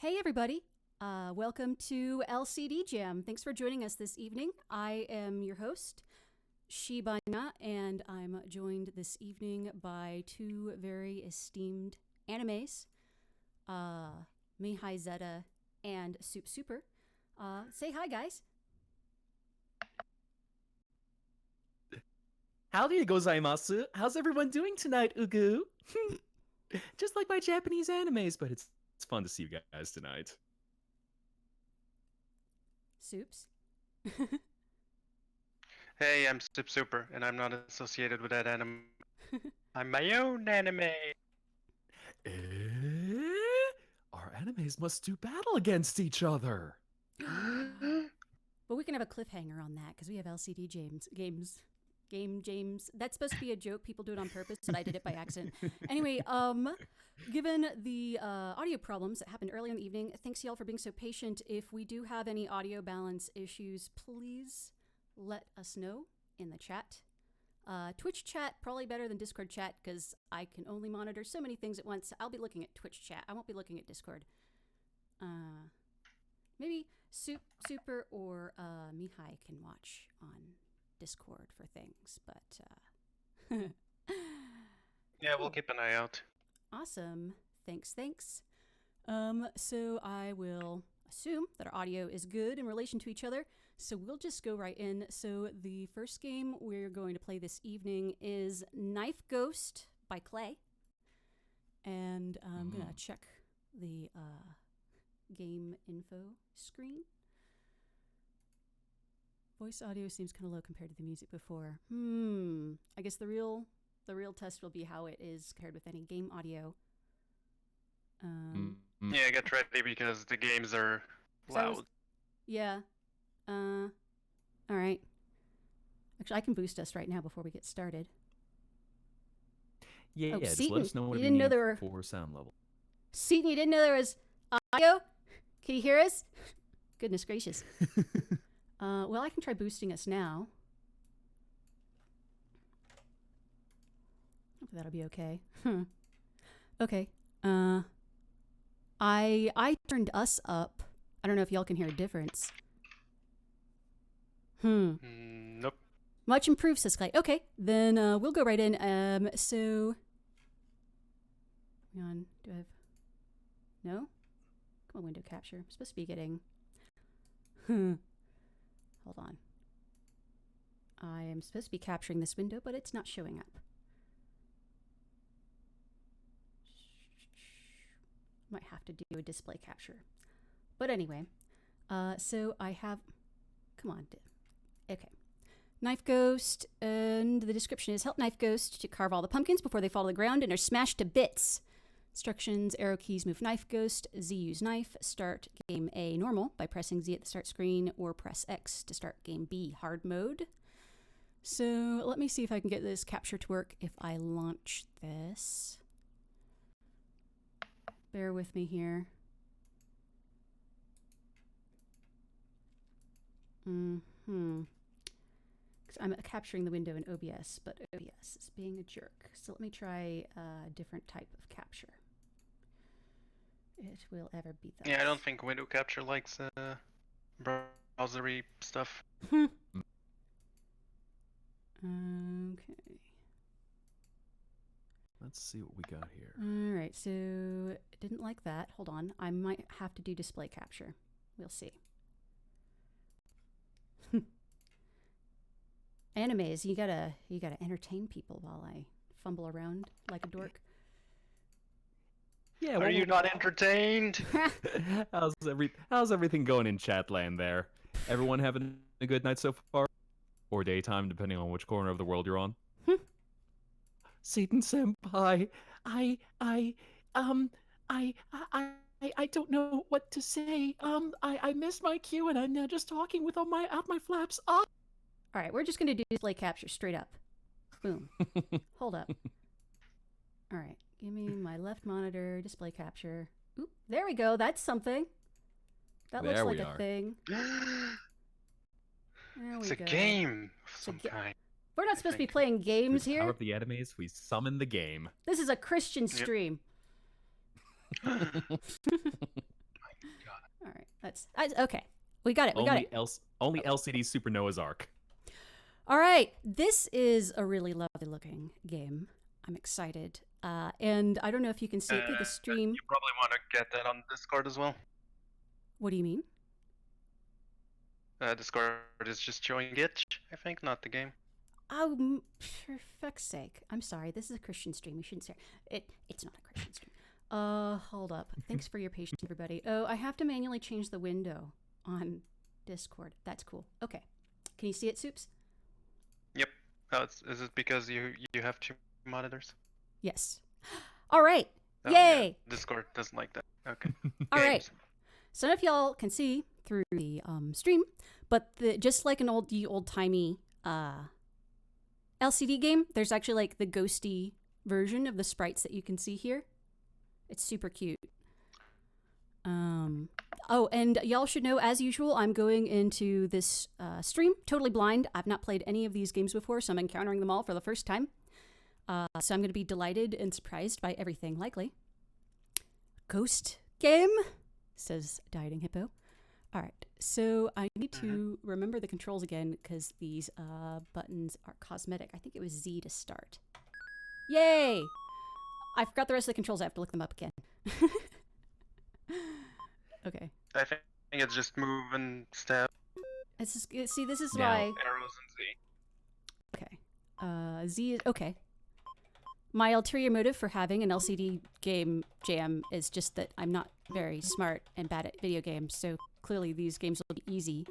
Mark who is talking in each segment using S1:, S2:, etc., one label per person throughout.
S1: Hey everybody, welcome to LCD Jam. Thanks for joining us this evening. I am your host, Shibanya, and I'm joined this evening by two very esteemed animes, Mihai Zeta and Soup Super. Say hi, guys.
S2: Howdy gozaimasu. How's everyone doing tonight, Ugu? Just like my Japanese animes, but it's fun to see you guys tonight.
S1: Soups.
S3: Hey, I'm Super, and I'm not associated with that anime. I'm my own anime.
S2: Eh? Our animes must do battle against each other.
S1: But we can have a cliffhanger on that because we have LCD James. That's supposed to be a joke. People do it on purpose, but I did it by accident. Anyway, given the audio problems that happened earlier in the evening, thanks y'all for being so patient. If we do have any audio balance issues, please let us know in the chat. Twitch chat, probably better than Discord chat because I can only monitor so many things at once. I'll be looking at Twitch chat. I won't be looking at Discord. Maybe Super or Mihai can watch on Discord for things, but
S3: Yeah, we'll keep an eye out.
S1: Awesome. Thanks. So I will assume that our audio is good in relation to each other. So we'll just go right in. So the first game we're going to play this evening is Knife Ghost by Clay. And I'm going to check the game info screen. Voice audio seems kind of low compared to the music before. I guess the real test will be how it is compared with any game audio.
S3: Yeah, get ready because the games are loud.
S1: Yeah. All right. Actually, I can boost us right now before we get started.
S2: Yeah, just
S1: Seaton,
S2: let us know what
S1: you
S2: we
S1: didn't know
S2: need
S1: there were...
S2: for sound level.
S1: Seaton, you didn't know there was audio? Can you hear us? Goodness gracious. Well, I can try boosting us now. Hopefully that'll be okay. Okay. I turned us up. I don't know if y'all can hear a difference.
S3: Nope.
S1: Much improved, says Clay. Okay, then we'll go right in. So, hang on. Do I have? No. Come on, window capture. I'm supposed to be getting. Hold on. I am supposed to be capturing this window, but it's not showing up. Might have to do a display capture. But anyway, so I have. Come on. Okay. Knife Ghost, and the description is help Knife Ghost to carve all the pumpkins before they fall to the ground and are smashed to bits. Instructions, arrow keys move Knife Ghost, Z use knife, start game A normal by pressing Z at the start screen or press X to start game B hard mode. So let me see if I can get this capture to work if I launch this. Bear with me here. I'm capturing the window in OBS, but OBS is being a jerk. So let me try a different type of capture. It will ever be that.
S3: Yeah, I don't think window capture likes browsery stuff.
S1: Okay.
S2: Let's see what we got here.
S1: All right, so didn't like that. Hold on. I might have to do display capture. We'll see. Animes, you gotta entertain people while I fumble around like a dork.
S2: Yeah,
S3: Are you not entertained?
S2: How's everything going in chat land there? Everyone having a good night so far? Or daytime, depending on which corner of the world you're on? Satan Senpai, I don't know what to say. I missed my cue and I'm now just talking with all my flaps up.
S1: All right, we're just gonna do display capture straight up. Boom. Hold up. All right, give me my left monitor, display capture. Oop, there we go. That's something. That looks like a thing.
S3: It's a game of some kind.
S1: We're not supposed to be playing games
S2: Through the
S1: here.
S2: power of the animes, we summon the game.
S1: This is a Christian stream.
S3: My
S1: All right. That's okay. We got it. We got it.
S2: Only LCD Super Noah's Ark.
S1: All right. This is a really lovely looking game. I'm excited. And I don't know if you can see it through the stream.
S3: You probably want to get that on Discord as well.
S1: What do you mean?
S3: Discord is just showing it, I think, not the game.
S1: Oh, for fuck's sake. I'm sorry. This is a Christian stream. You shouldn't say it. It's not a Christian stream. Hold up. Thanks for your patience, everybody. Oh, I have to manually change the window on Discord. That's cool. Okay. Can you see it, Soups?
S3: Yep. Is it because you have 2 monitors?
S1: Yes. All right.
S3: Oh,
S1: Yay!
S3: Yeah. Discord doesn't like that. Okay.
S1: All right. So if y'all can see through the stream, but just like an old-timey LCD game, there's actually like the ghosty version of the sprites that you can see here. It's super cute. Oh, and y'all should know, as usual, I'm going into this stream totally blind. I've not played any of these games before, so I'm encountering them all for the first time. So I'm going to be delighted and surprised by everything, likely. Ghost game, says Dieting Hippo. All right, so I need to remember the controls again because these buttons are cosmetic. I think it was Z to start. Yay! I forgot the rest of the controls. I have to look them up again. Okay.
S3: I think it's just move and step.
S1: It's just, see, this is
S2: Now,
S1: why.
S3: Arrows and Z.
S1: Okay. Z is okay. My ulterior motive for having an LCD game jam is just that I'm not very smart and bad at video games, so clearly these games will be easy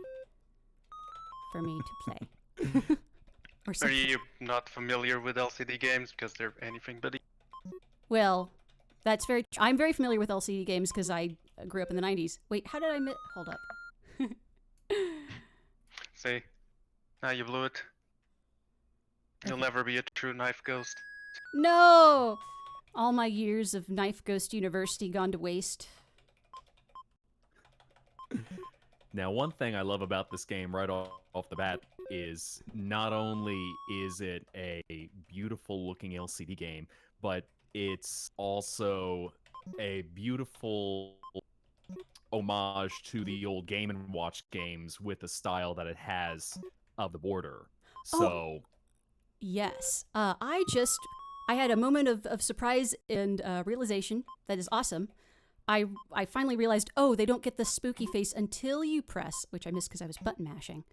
S1: for me to play. Or
S3: Are
S1: something.
S3: you not familiar with LCD games because they're anything but?
S1: Well, that's very. I'm very familiar with LCD games because I grew up in the 90s. Wait, how did I hold up?
S3: See, now you blew it. You'll never be a true knife ghost.
S1: No! All my years of Knife Ghost University gone to waste.
S2: Now, one thing I love about this game right off the bat is not only is it a beautiful looking LCD game, but it's also a beautiful homage to the old Game & Watch games with the style that it has of the border. So,
S1: Yes. I had a moment of surprise and realization that is awesome. I finally realized, oh, they don't get the spooky face until you press, which I missed because I was button mashing.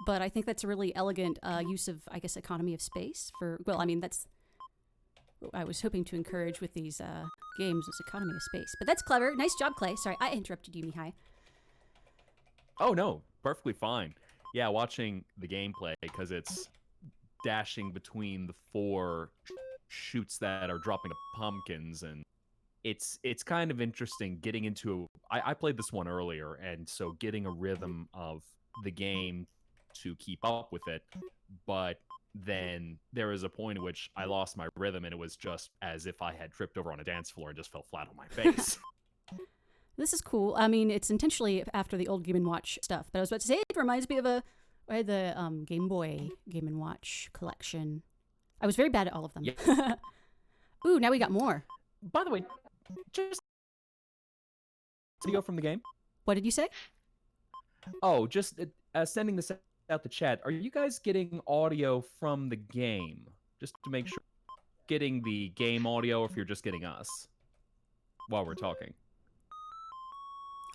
S1: But I think that's a really elegant use of, I guess, economy of space for, well, I mean, that's what I was hoping to encourage with these games was economy of space. But that's clever. Nice job, Clay. Sorry, I interrupted you, Mihai.
S2: oh no, perfectly fine. Yeah, watching the gameplay because it's dashing between the 4 chutes that are dropping the pumpkins, and it's kind of interesting getting into I played this one earlier, and so getting a rhythm of the game to keep up with it, but then there was a point at which I lost my rhythm, and it was just as if I had tripped over on a dance floor and just fell flat on my face.
S1: This is cool. I mean, it's intentionally after the old Game & Watch stuff, but I was about to say it reminds me of I had the Game Boy Game & Watch collection. I was very bad at all of them.
S2: Yeah.
S1: Ooh, now we got more.
S2: By the way, just video from the game.
S1: What did you say?
S2: Oh, just sending this out the chat. Are you guys getting audio from the game? Just to make sure getting the game audio, or if you're just getting us while we're talking.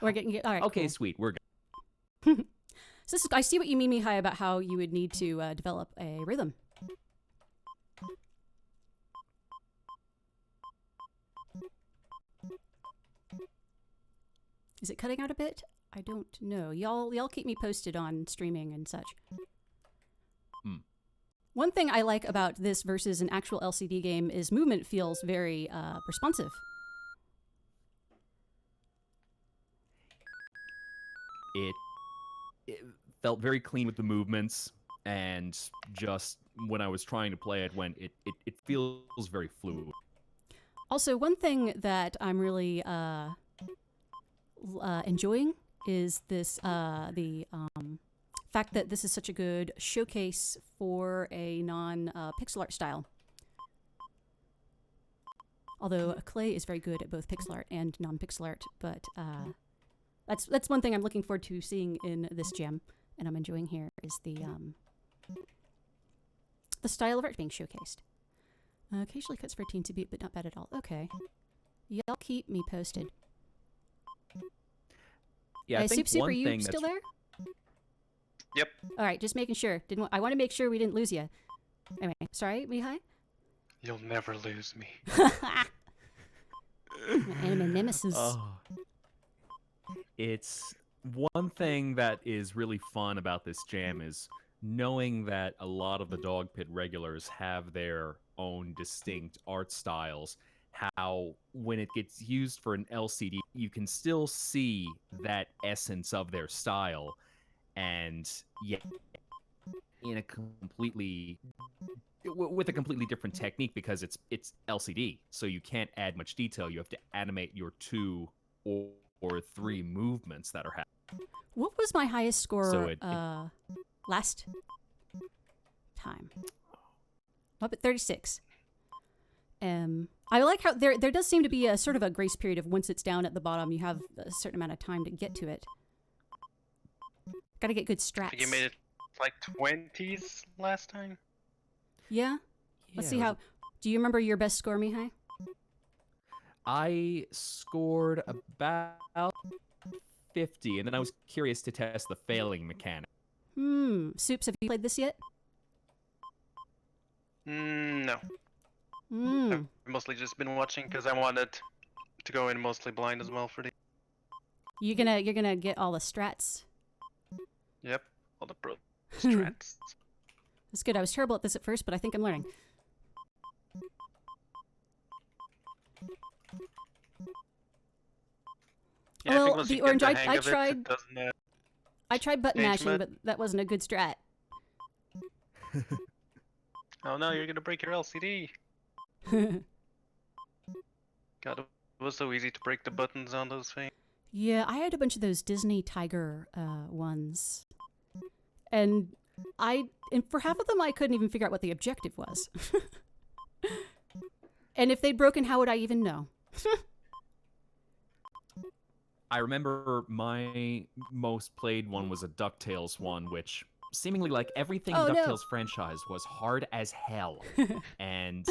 S1: We're getting all right.
S2: Okay,
S1: cool.
S2: sweet. We're
S1: So
S2: good.
S1: I see what you mean, Mihai, about how you would need to develop a rhythm. Is it cutting out a bit? I don't know. Y'all keep me posted on streaming and such. One thing I like about this versus an actual LCD game is movement feels very responsive.
S2: It felt very clean with the movements, and just when I was trying to play it, it feels very fluid.
S1: Also, one thing that I'm really enjoying is this the fact that this is such a good showcase for a non-pixel art style. Although Clay is very good at both pixel art and non-pixel art, but That's one thing I'm looking forward to seeing in this gem, and I'm enjoying here is the style of art being showcased. Occasionally cuts for a teensy bit, but not bad at all. Okay. Y'all keep me posted.
S2: Yeah, I think
S1: Soup
S2: one
S1: are you
S2: thing
S1: still
S2: that's
S1: there?
S3: Yep.
S1: All right, just making sure. I want to make sure we didn't lose you. Anyway, sorry, Mihai?
S3: You'll never lose me.
S1: Anime nemesis.
S2: Oh. It's one thing that is really fun about this jam is knowing that a lot of the Dogpit regulars have their own distinct art styles. How when it gets used for an LCD, you can still see that essence of their style, and yet in a completely with a completely different technique because it's LCD, so you can't add much detail. You have to animate your 2 or 3 movements that are happening.
S1: What was my highest score
S2: So
S1: last time? Up at 36. I like how there does seem to be a sort of a grace period of once it's down at the bottom, you have a certain amount of time to get to it. Got to get good strats.
S3: I think you made it like 20s last time.
S1: Yeah. Let's see how. Do you remember your best score, Mihai?
S2: I scored about 50, and then I was curious to test the failing mechanic.
S1: Soups, have you played this yet?
S3: No. I've mostly just been watching because I wanted to go in mostly blind as well for the.
S1: You're gonna get all the strats.
S3: Yep, all the pro strats.
S1: That's good. I was terrible at this at first, but I think I'm learning.
S3: Yeah, I think
S1: Well,
S3: once
S1: the
S3: you get
S1: orange,
S3: the
S1: I
S3: hang of it,
S1: tried.
S3: it doesn't,
S1: I tried button
S3: change
S1: mashing,
S3: mode.
S1: but that wasn't a good strat.
S3: Oh no, you're gonna break your LCD. God, it was so easy to break the buttons on those things.
S1: Yeah, I had a bunch of those Disney Tiger ones, and for half of them I couldn't even figure out what the objective was. And if they'd broken, how would I even know?
S2: I remember my most played one was a DuckTales one, which seemingly like everything
S1: Oh,
S2: in
S1: no.
S2: DuckTales franchise was hard as hell. And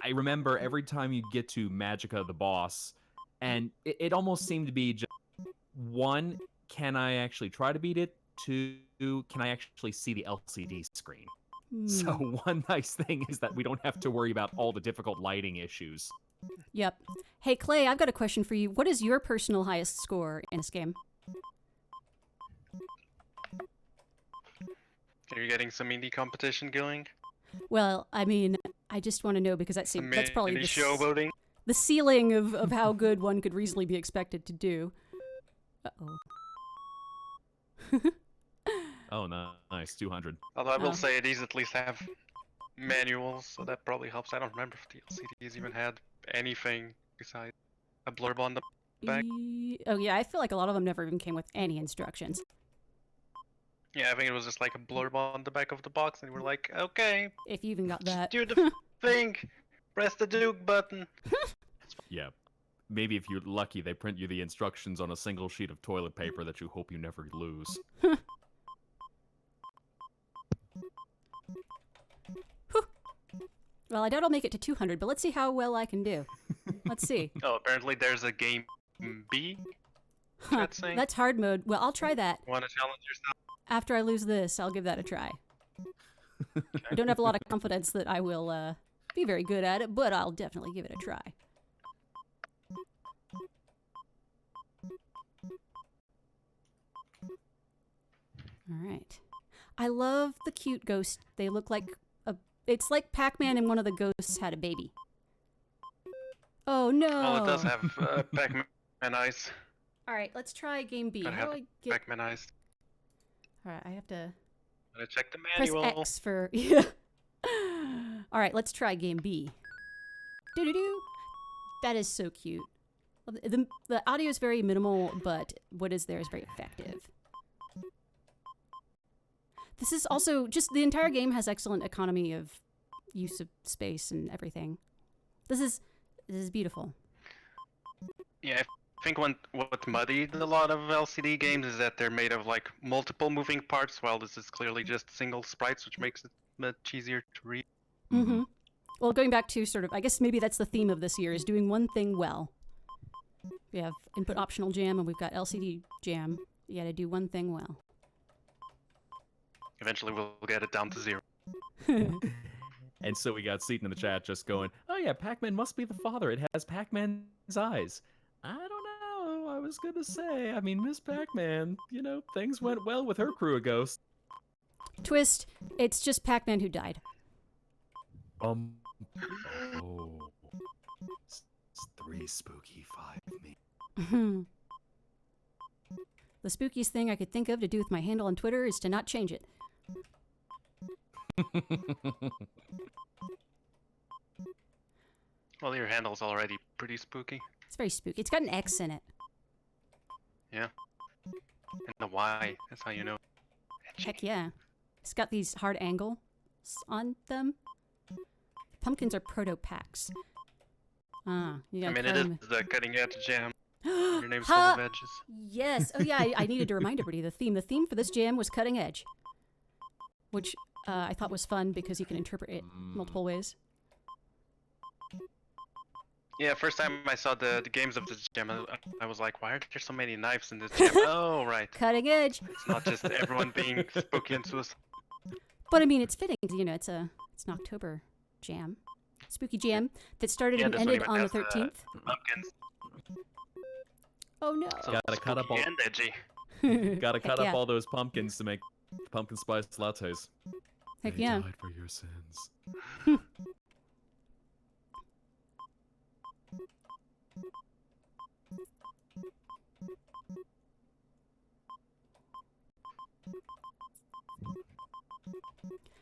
S2: I remember every time you get to Magica the boss, and it almost seemed to be just 1, can I actually try to beat it? 2, can I actually see the LCD screen? So one nice thing is that we don't have to worry about all the difficult lighting issues.
S1: Yep. Hey, Clay, I've got a question for you. What is your personal highest score in this game?
S3: Are you getting some indie competition going?
S1: Well, I mean, I just want to know because that's probably
S3: Mini showboating.
S1: the ceiling of how good one could reasonably be expected to do. Uh-oh.
S2: Oh, nice, 200.
S3: Although I will
S1: Oh.
S3: say these at least have manuals, so that probably helps. I don't remember if the LCDs even had anything besides a blurb on the back.
S1: Oh, yeah, I feel like a lot of them never even came with any instructions.
S3: Yeah, I think it was just like a blurb on the back of the box, and we're like, okay,
S1: If you even got that.
S3: do the thing, press the Duke button.
S2: Yeah. Maybe if you're lucky, they print you the instructions on a single sheet of toilet paper that you hope you never lose.
S1: Well, I doubt I'll make it to 200, but let's see how well I can do. Let's see.
S3: Oh, apparently there's a game B.
S1: Huh,
S3: Chat saying.
S1: that's hard mode. Well, I'll try that.
S3: Want to challenge yourself?
S1: After I lose this, I'll give that a try. I don't have a lot of confidence that I will be very good at it, but I'll definitely give it a try. All right. I love the cute ghost. They look like it's like Pac-Man and one of the ghosts had a baby. Oh no.
S3: Well, it does have Pac-Man eyes.
S1: All right, let's try game B.
S3: Gotta
S1: How
S3: have
S1: do I get?
S3: Pac-Man eyes.
S1: All right, I have to
S3: Gotta check the
S1: press
S3: manual.
S1: X for yeah. All right, let's try game B. Doo doo doo. That is so cute. The audio is very minimal, but what is there is very effective. This is also just the entire game has excellent economy of use of space and everything. This is beautiful.
S3: Yeah, if I think what muddied a lot of LCD games is that they're made of like multiple moving parts, while this is clearly just single sprites, which makes it much easier to read.
S1: Mm-hmm. Well, going back to sort of, I guess maybe that's the theme of this year, is doing one thing well. We have input optional jam and we've got LCD jam. You gotta do one thing well.
S3: Eventually, we'll get it down to 0.
S2: And so we got Seaton in the chat just going, oh yeah, Pac-Man must be the father. It has Pac-Man's eyes. I don't know. I was going to say, I mean, Miss Pac-Man, you know, things went well with her crew of ghosts.
S1: Twist, it's just Pac-Man who died.
S2: Oh. It's 3 spooky, 5 me.
S1: The spookiest thing I could think of to do with my handle on Twitter is to not change it.
S3: Well, your handle's already pretty spooky.
S1: It's very spooky. It's got an X in it.
S3: Yeah. And the Y. That's how you know.
S1: Heck yeah. It's got these hard angles on them. Pumpkins are proto-packs. You got
S3: I mean, it is the cutting edge jam. Your name's full of edges.
S1: Yes. Oh, yeah. I needed to remind everybody the theme. The theme for this jam was cutting edge, which I thought was fun because you can interpret it multiple ways.
S3: Yeah, first time I saw the games of this jam, I was like, why are there so many knives in this jam? Oh, right.
S1: Cutting edge.
S3: It's not just everyone being spooky and suicidal.
S1: But I mean, it's fitting. You know, it's an October jam, spooky jam that started and ended on the 13th.
S3: Pumpkins.
S1: Oh no!
S3: So
S2: Gotta cut up all.
S3: and edgy.
S2: Gotta cut
S1: yeah.
S2: up all those pumpkins to make pumpkin spice lattes.
S1: Heck
S2: They
S1: yeah!
S2: died for your sins.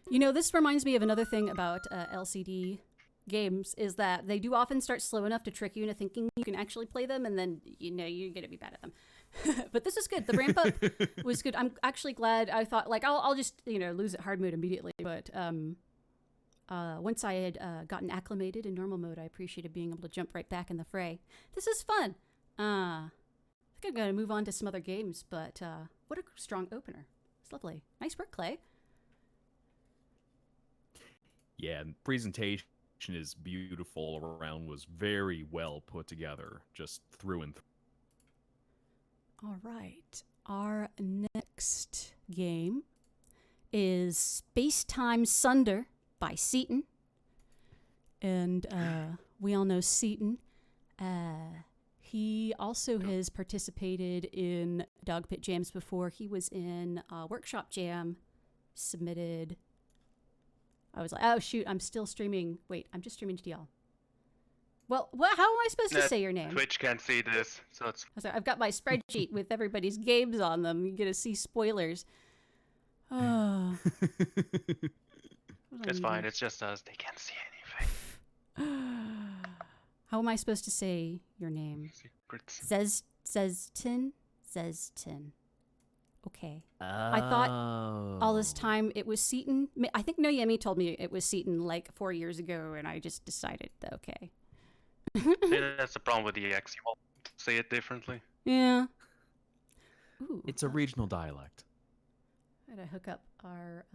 S1: You know, this reminds me of another thing about LCD games, is that they do often start slow enough to trick you into thinking you can actually play them, and then, you know, you're going to be bad at them. But this is good. The ramp up was good. I'm actually glad. I thought, like, I'll just, you know, lose at hard mode immediately. But once I had gotten acclimated in normal mode, I appreciated being able to jump right back in the fray. This is fun. I think I'm going to move on to some other games, but what a strong opener. It's lovely. Nice work, Clay.
S2: Yeah, and presentation is beautiful around, was very well put together, just through and through.
S1: All right. Our next game is Space Time Sunder by Seaton. And we all know Seaton. He also has participated in Dogpit jams before. He was in Workshop Jam, submitted. I was like, oh, shoot, I'm still streaming. Wait, I'm just streaming to y'all. Well, how am I supposed to say your name?
S3: Twitch can't see this, so it's...
S1: I've got my spreadsheet with everybody's games on them. You're going to see spoilers. Oh.
S3: It's fine, it's just us. They can't see anything.
S1: How am I supposed to say your name?
S3: Secrets.
S1: Zeztin? Okay. I thought all this time it was Seaton. I think Noyemi told me it was Seaton like 4 years ago, and I just decided, okay.
S3: See, that's the problem with the EX. You won't say it differently.
S1: Yeah. Ooh,
S2: It's a regional dialect.
S1: I gotta hook up our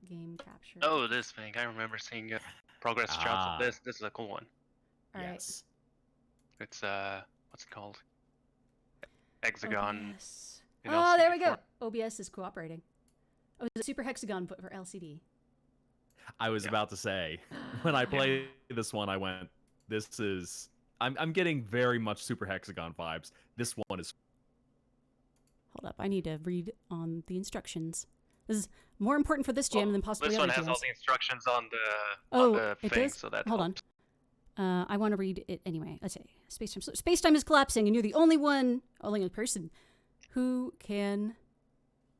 S1: game capture.
S3: Oh, this thing. I remember seeing progress shots of this. This is a cool one.
S1: All right.
S2: Yes.
S3: It's, what's it called? Hexagon.
S1: OBS.
S3: in
S1: Oh, there we
S3: LCD
S1: go. OBS is cooperating. Oh, it's a Super Hexagon but for LCD.
S2: I was about to say, when I played this one, I went, this is... I'm getting very much Super Hexagon vibes. This one is...
S1: Hold up, I need to read on the instructions. This is more important for this jam than possibly
S3: This
S1: other
S3: one has
S1: jams.
S3: all the instructions on
S1: Oh,
S3: the
S1: it
S3: thing,
S1: does?
S3: so that
S1: Hold
S3: helps.
S1: on. I want to read it anyway. Let's see. Space-time is collapsing, and you're the only person who can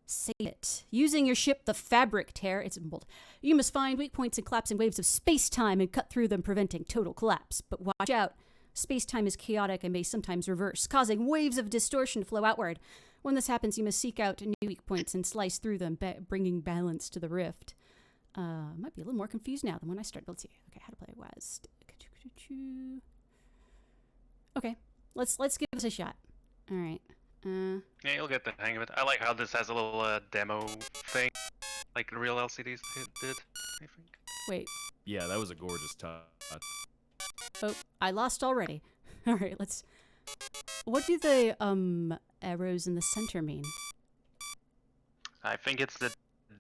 S1: save it. Using your ship, the Fabric Tear, it's in bold. You must find weak points in collapsing waves of space-time and cut through them, preventing total collapse. But watch out. Space-time is chaotic and may sometimes reverse, causing waves of distortion to flow outward. When this happens, you must seek out new weak points and slice through them, bringing balance to the rift. Might be a little more confused now than when I started. Let's see. Okay, how to play West. Okay, let's give this a shot. All right.
S3: Yeah, you'll get the hang of it. I like how this has a little demo thing, like the real LCDs did. I think.
S1: Wait.
S2: Yeah, that was a gorgeous touch.
S1: Oh, I lost already. All right, let's. What do the arrows in the center mean?
S3: I think it's the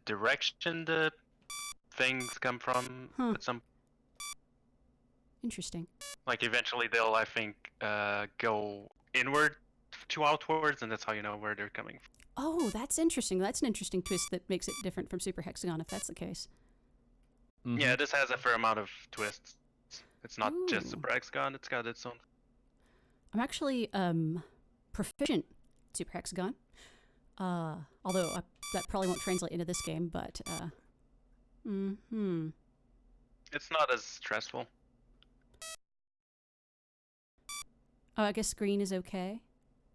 S3: direction the things come from.
S1: Huh.
S3: At some
S1: Interesting.
S3: like eventually they'll, I think, go inward to outwards, and that's how you know where they're coming from.
S1: Oh, that's interesting. That's an interesting twist that makes it different from Super Hexagon, if that's the case.
S2: Mhm.
S3: Yeah, this has a fair amount of twists. It's not just
S1: Ooh.
S3: Super Hexagon; it's got its own.
S1: I'm actually proficient at Super Hexagon. Although that probably won't translate into this game, but
S3: It's not as stressful.
S1: Oh, I guess green is okay.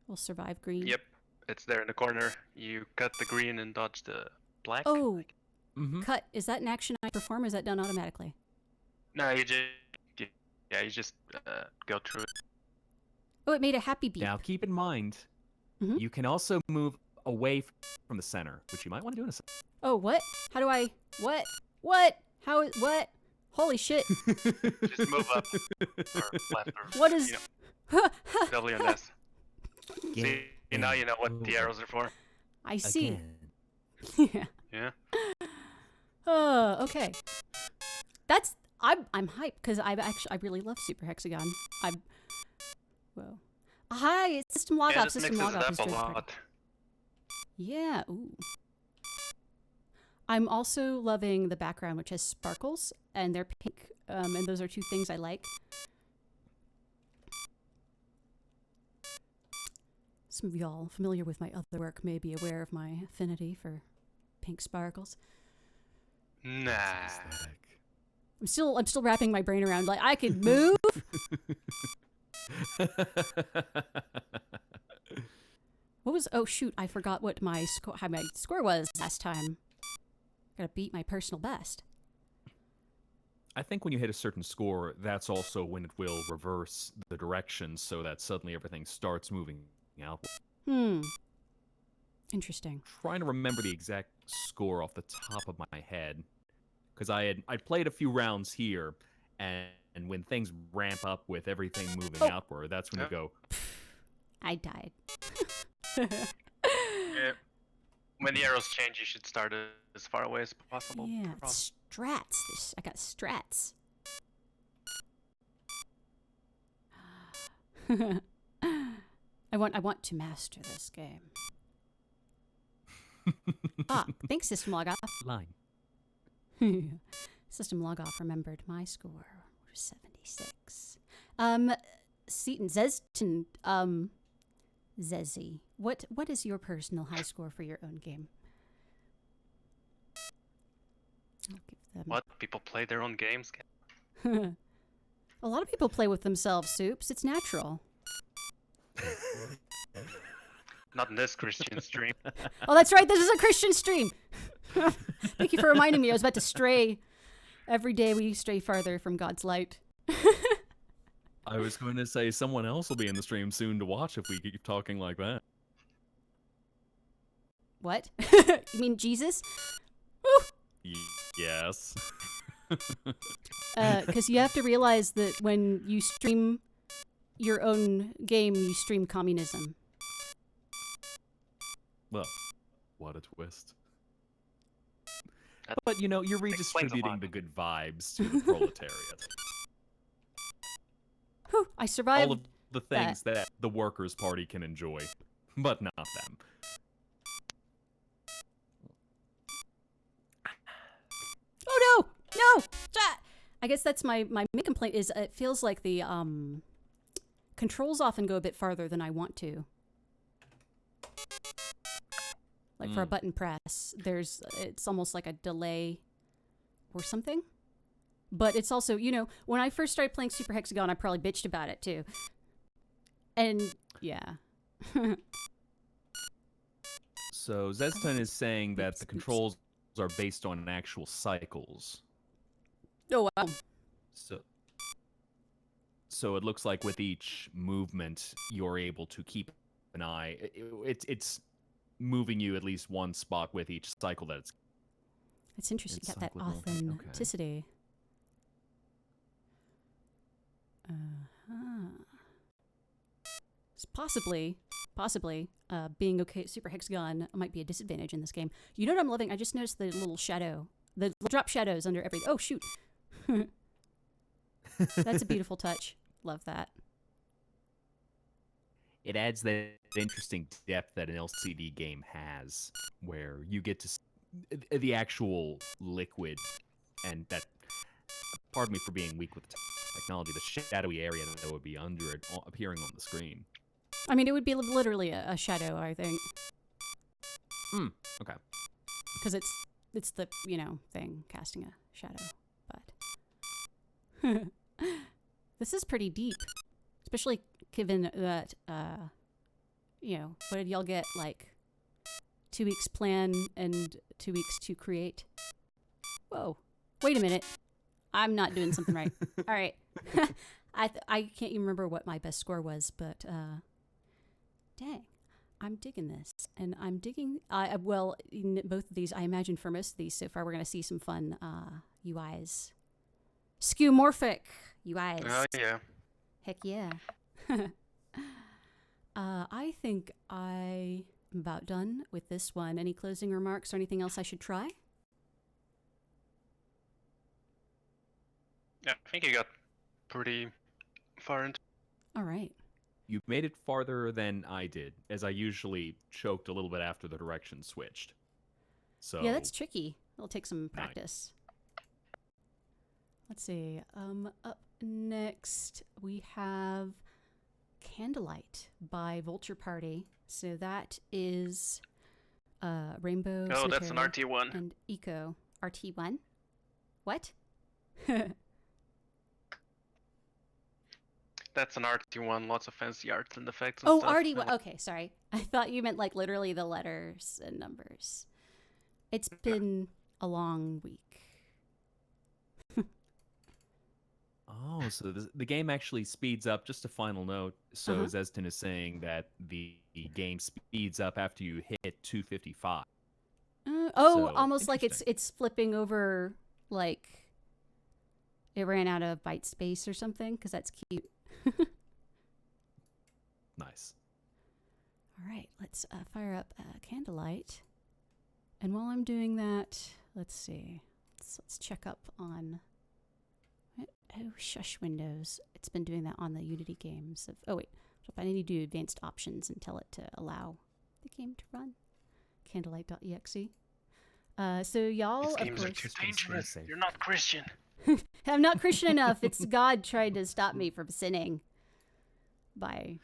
S1: We'll survive green.
S3: Yep, it's there in the corner. You cut the green and dodge the black.
S1: Oh,
S2: Mhm.
S1: cut. Is that an action I perform or is that done automatically?
S3: No, you just go through it.
S1: Oh, it made a happy beep.
S2: Now, keep in mind,
S1: Mhm.
S2: you can also move away from the center, which you might want to do in a second.
S1: Oh, what? How do I... What? What? How is... What? Holy shit.
S3: Just move up or left or
S1: What is...
S3: you know, W and S. See, now you know what the arrows are for.
S1: I see.
S2: Again.
S1: Yeah.
S3: Yeah.
S1: Oh, okay. That's... I'm hyped because I really love Super Hexagon. Whoa. Hi, it's System Log
S3: Yeah,
S1: Off.
S3: this
S1: System
S3: mixes
S1: Log
S3: it
S1: Off is
S3: up a
S1: joined the party.
S3: lot.
S1: Yeah, ooh. I'm also loving the background, which has sparkles, and they're pink, and those are two things I like. Some of y'all familiar with my other work may be aware of my affinity for pink sparkles.
S3: Nah.
S2: Aesthetic.
S1: I'm still wrapping my brain around, like, I could move? What was... Oh, shoot, I forgot what how my score was last time. Gotta beat my personal best.
S2: I think when you hit a certain score, that's also when it will reverse the direction so that suddenly everything starts moving out.
S1: Interesting.
S2: Trying to remember the exact score off the top of my head, because I'd played a few rounds here, and when things ramp up with everything moving outward, that's when you go.
S1: I died.
S3: Yeah. When the arrows change, you should start as far away as possible.
S1: Yeah,
S3: Probably.
S1: strats. I got strats. I want to master this game. Thanks, System Log Off.
S2: Line.
S1: System Log Off remembered my score was 76. Seaton Zeston, Zezzy, what is your personal high score for your own game? I'll give them...
S3: What? People play their own games?
S1: A lot of people play with themselves, Soups. It's natural.
S3: Not in this Christian stream.
S1: Oh, that's right. This is a Christian stream. Thank you for reminding me. I was about to stray. Every day we stray farther from God's light.
S2: I was going to say someone else will be in the stream soon to watch if we keep talking like that.
S1: What? You mean Jesus? Woo!
S2: Yes.
S1: Because you have to realize that when you stream your own game, you stream communism.
S2: Well, what a twist. But, you know, you're redistributing the good vibes to the proletariat.
S1: Whew, I survived.
S2: All of the things that the Workers' Party can enjoy, but not them.
S1: Oh, no! I guess that's my main complaint is it feels like the controls often go a bit farther than I want to. Like for a button press, it's almost like a delay or something. But it's also, you know, when I first started playing Super Hexagon, I probably bitched about it too. And yeah.
S2: So Zeston is saying that the controls are based on actual cycles.
S1: Oh, wow.
S2: So it looks like with each movement, you're able to keep an eye. It's moving you at least one spot with each cycle that it's.
S1: It's interesting.
S2: It's
S1: Got that
S2: cyclical. Okay.
S1: authenticity. Uh-huh. Possibly, being okay super hexagon might be a disadvantage in this game. You know what I'm loving? I just noticed the little shadow, the drop shadows under every. Oh shoot, that's a beautiful touch. Love that.
S2: It adds that interesting depth that an LCD game has, where you get to the actual liquid, and that. Pardon me for being weak with technology. The shadowy area that would be under it appearing on the screen.
S1: I mean, it would be literally a shadow, I think.
S2: Okay.
S1: Because it's the thing casting a shadow, but this is pretty deep, especially given that what did y'all get, like 2 weeks plan and 2 weeks to create? Whoa, wait a minute, I'm not doing something right. All right, I can't even remember what my best score was, but dang, I'm digging this, and I'm digging. Well, in both of these, I imagine for most of these so far, we're gonna see some fun UIs, skeuomorphic UIs.
S3: Oh yeah.
S1: Heck yeah. I think I am about done with this one. Any closing remarks or anything else I should try?
S3: Yeah, I think you got pretty far into.
S1: All right.
S2: You made it farther than I did, as I usually choked a little bit after the direction switched. So
S1: Yeah, that's tricky. It'll take some practice. Let's see. Up next we have Candlelight by Vulture Party. So that is Rainbow.
S3: Oh, that's an
S1: Cemetery
S3: RT1.
S1: and Eco. RT1? What?
S3: That's an RT1. Lots of fancy arts and effects. And
S1: Oh,
S3: stuff.
S1: RT1. Okay, sorry. I thought you meant like literally the letters and numbers. It's been a long week.
S2: Oh, so the game actually speeds up. Just a final note. So Zeston is saying that the game speeds up after you hit 255. So,
S1: Almost like it's flipping over, like it ran out of byte space or something, because that's cute.
S2: Nice.
S1: All right, let's fire up Candlelight. And while I'm doing that, let's see. Let's check up on... Oh, shush Windows. It's been doing that on the Unity games. Oh, wait. I need to do advanced options and tell it to allow the game to run. Candlelight.exe. So y'all,
S3: These
S1: of
S3: games are
S1: course...
S3: too dangerous. You're not Christian.
S1: I'm not Christian enough. It's God trying to stop me from sinning by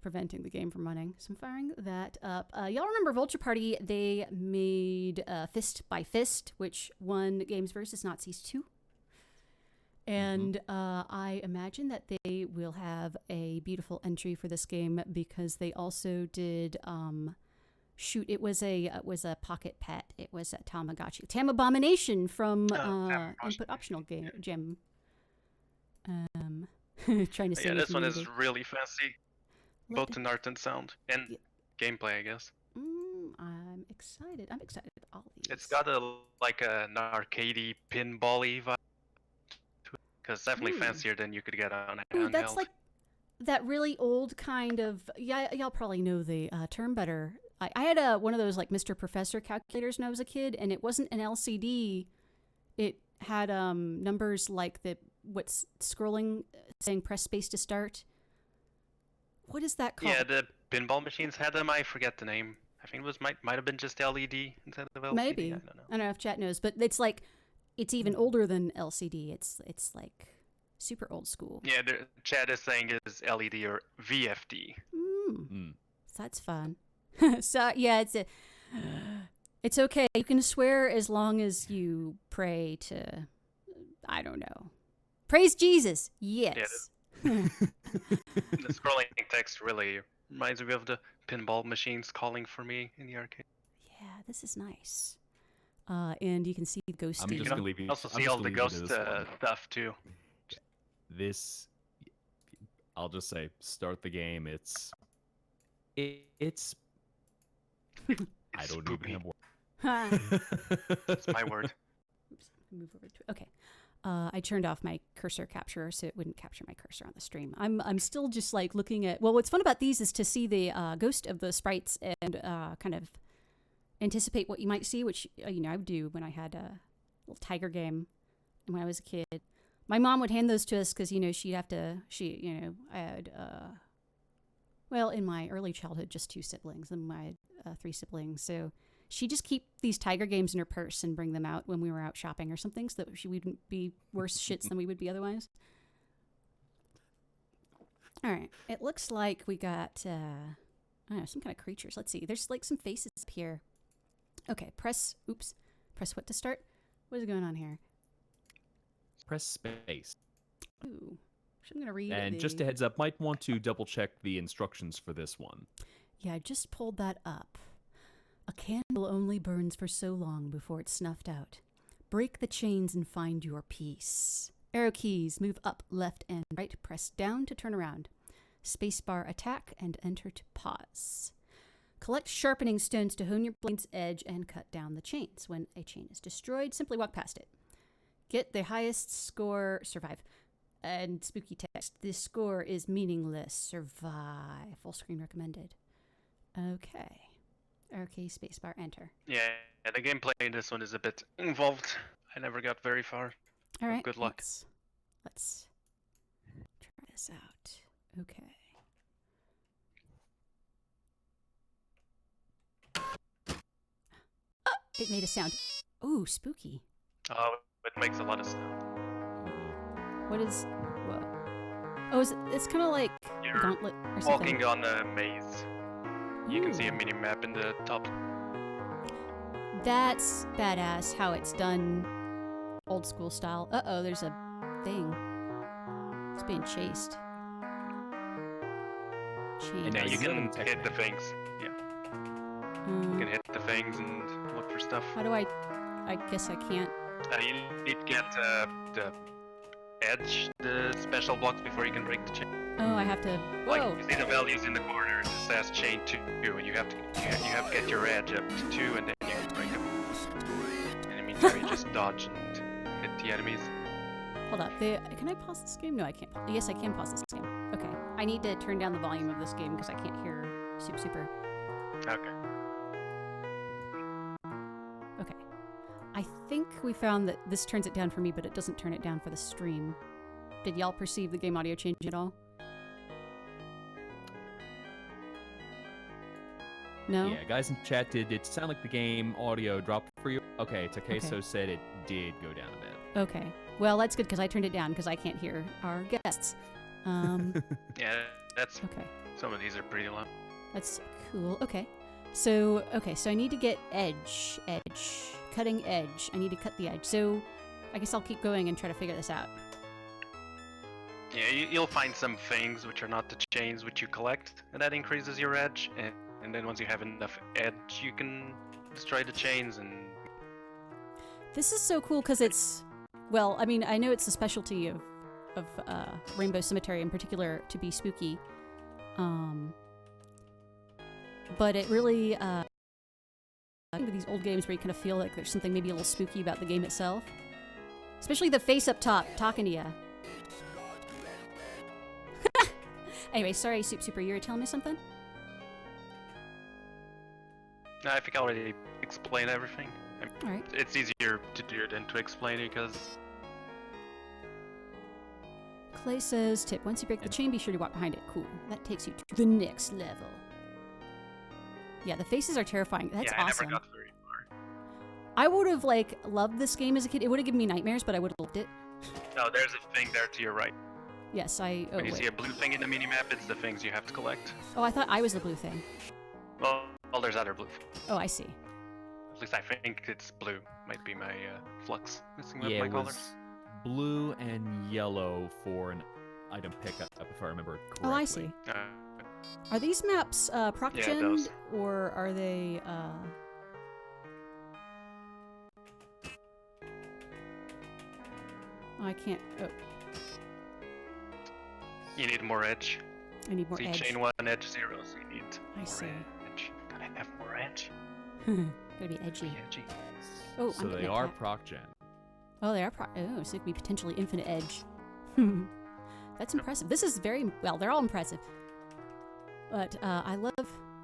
S1: preventing the game from running. So I'm firing that up. Y'all remember Vulture Party? They made Fist by Fist, which won Games vs. Nazis 2. And I imagine that they will have a beautiful entry for this game because they also did it was a Pocket Pet. It was a Tamagotchi. Tamabomination from Input Optional Gem. Trying to say
S3: Yeah, this one is really fancy, both in art and sound and gameplay, I guess.
S1: I'm excited. I'm excited about all these.
S3: It's got an arcadey pinball-y vibe. Because definitely fancier than you could get on a handheld.
S1: That's like that really old kind of... Yeah, y'all probably know the term better. I had one of those like Mr. Professor calculators when I was a kid, and it wasn't an LCD. It had numbers like what's scrolling, saying press space to start. What is that called?
S3: Yeah, the pinball machines had them. I forget the name. I think it might have been just LED instead of LCD.
S1: Maybe.
S3: I don't know.
S1: I don't know if chat knows, but it's like... It's even older than LCD. It's like super old school.
S3: Yeah, the chat is saying it's LED or VFD.
S1: So that's fun. So yeah, it's okay. You can swear as long as you pray to, I don't know, praise Jesus. Yes.
S3: Yeah, the scrolling text really reminds me of the pinball machines calling for me in the arcade.
S1: Yeah, this is nice. And you can see Ghosty.
S2: I'm just gonna leave you.
S3: Also see all the ghost stuff too.
S2: This, I'll just say, start the game. It's I don't even
S3: Spoopy.
S2: have
S1: Ha.
S2: words.
S3: That's my word.
S1: Oops. Move over to okay. I turned off my cursor capture so it wouldn't capture my cursor on the stream. I'm still just like looking at. Well, what's fun about these is to see the ghost of the sprites and kind of anticipate what you might see, which I would do when I had a little tiger game when I was a kid. My mom would hand those to us because she'd have to. I had well, in my early childhood, just 2 siblings, and my 3 siblings, so. She'd just keep these tiger games in her purse and bring them out when we were out shopping or something so that she wouldn't be worse shits than we would be otherwise. All right. It looks like we got, I don't know, some kind of creatures. Let's see. There's like some faces up here. Okay. Press what to start? What is going on here?
S2: Press space.
S1: Ooh. So I'm going to read
S2: And just a heads up, might want to double check the instructions for this one.
S1: Yeah, I just pulled that up. A candle only burns for so long before it's snuffed out. Break the chains and find your peace. Arrow keys, move up, left, and right. Press down to turn around. Spacebar attack and enter to pause. Collect sharpening stones to hone your blade's edge and cut down the chains. When a chain is destroyed, simply walk past it. Get the highest score, survive. And spooky text. This score is meaningless. Survive. Full screen recommended. Okay. Okay, spacebar, enter.
S3: Yeah, the gameplay in this one is a bit involved. I never got very far.
S1: All right.
S3: Good luck.
S1: Let's try this out. Okay. It made a sound. Ooh, spooky.
S3: Oh, it makes a lot of stuff.
S1: What is... Whoa. Oh, it's kind of like
S3: You're
S1: Gauntlet or something.
S3: Walking on a maze. You can see a
S1: Ooh.
S3: mini map in the top.
S1: That's badass how it's done old school style. Uh-oh, there's a thing. It's being chased.
S2: And
S3: Yeah,
S2: now
S3: you
S2: you're
S3: can
S2: in
S3: hit the things. Yeah, you can hit the things and look for stuff.
S1: How do I guess I can't.
S3: You need to get the edge, the special blocks before you can break the chain.
S1: Oh, I have to... Whoa!
S3: Like, you see the values in the corner, it says chain 2, and you have to get your edge up to 2, and then you can break them. And in the meantime, you just dodge and hit the enemies.
S1: Hold up. Can I pause this game? No, I can't. Yes, I can pause this game. Okay. I need to turn down the volume of this game because I can't hear Super.
S3: Okay.
S1: Okay. I think we found that this turns it down for me, but it doesn't turn it down for the stream. Did y'all perceive the game audio change at all? No?
S2: Yeah, guys in chat, did it sound like the game audio dropped for you? Okay, Takeso
S1: Okay.
S2: said it did go down a bit.
S1: Okay. Well, that's good because I turned it down because I can't hear our guests.
S3: Yeah, that's
S1: Okay.
S3: some of these are pretty low.
S1: That's cool. Okay. So I need to get edge, cutting edge. I need to cut the edge. So I guess I'll keep going and try to figure this out.
S3: Yeah, you'll find some things which are not the chains which you collect, and that increases your edge. And then once you have enough edge, you can destroy the chains and.
S1: This is so cool because it's, well, I mean, I know it's a specialty of Rainbow Cemetery in particular to be spooky, but it really, I think with these old games where you kind of feel like there's something maybe a little spooky about the game itself, especially the face up top talking to you. Anyway, sorry, Super, you were telling me something?
S3: No, I think I already explained everything.
S1: All right.
S3: It's easier to do than to explain it because.
S1: Clay says, tip, once you break the chain, be sure to walk behind it. Cool. That takes you to the next level. Yeah, the faces are terrifying. That's
S3: yeah, I
S1: awesome.
S3: never got very far.
S1: I would have, loved this game as a kid. It would have given me nightmares, but I would have loved it.
S3: No, there's a thing there to your right.
S1: Yes, oh,
S3: When you
S1: wait.
S3: see a blue thing in the minimap, it's the things you have to collect.
S1: Oh, I thought I was the blue thing.
S3: Well, there's other blue.
S1: Oh, I see.
S3: At least I think it's blue. Might be my flux messing with
S2: Yeah,
S3: my
S2: it
S3: colors.
S2: was blue and yellow for an item pickup, if I remember correctly.
S1: Oh, I see.
S3: Uh,
S1: Are these maps proc
S3: Yeah,
S1: gen
S3: those.
S1: or are they I can't. Oh,
S3: You need more edge.
S1: I need more
S3: So you
S1: edge.
S3: chain 1, edge 0, so you need
S1: I
S3: more
S1: see.
S3: edge. Gotta have more edge.
S1: Gotta be edgy.
S3: Edgy.
S1: Oh,
S2: so
S1: I'm
S2: they
S1: getting
S2: are
S1: attacked.
S2: proc gen.
S1: Oh, they are oh, so it could be potentially infinite edge. That's impressive. This is very, well, they're all impressive. But I love,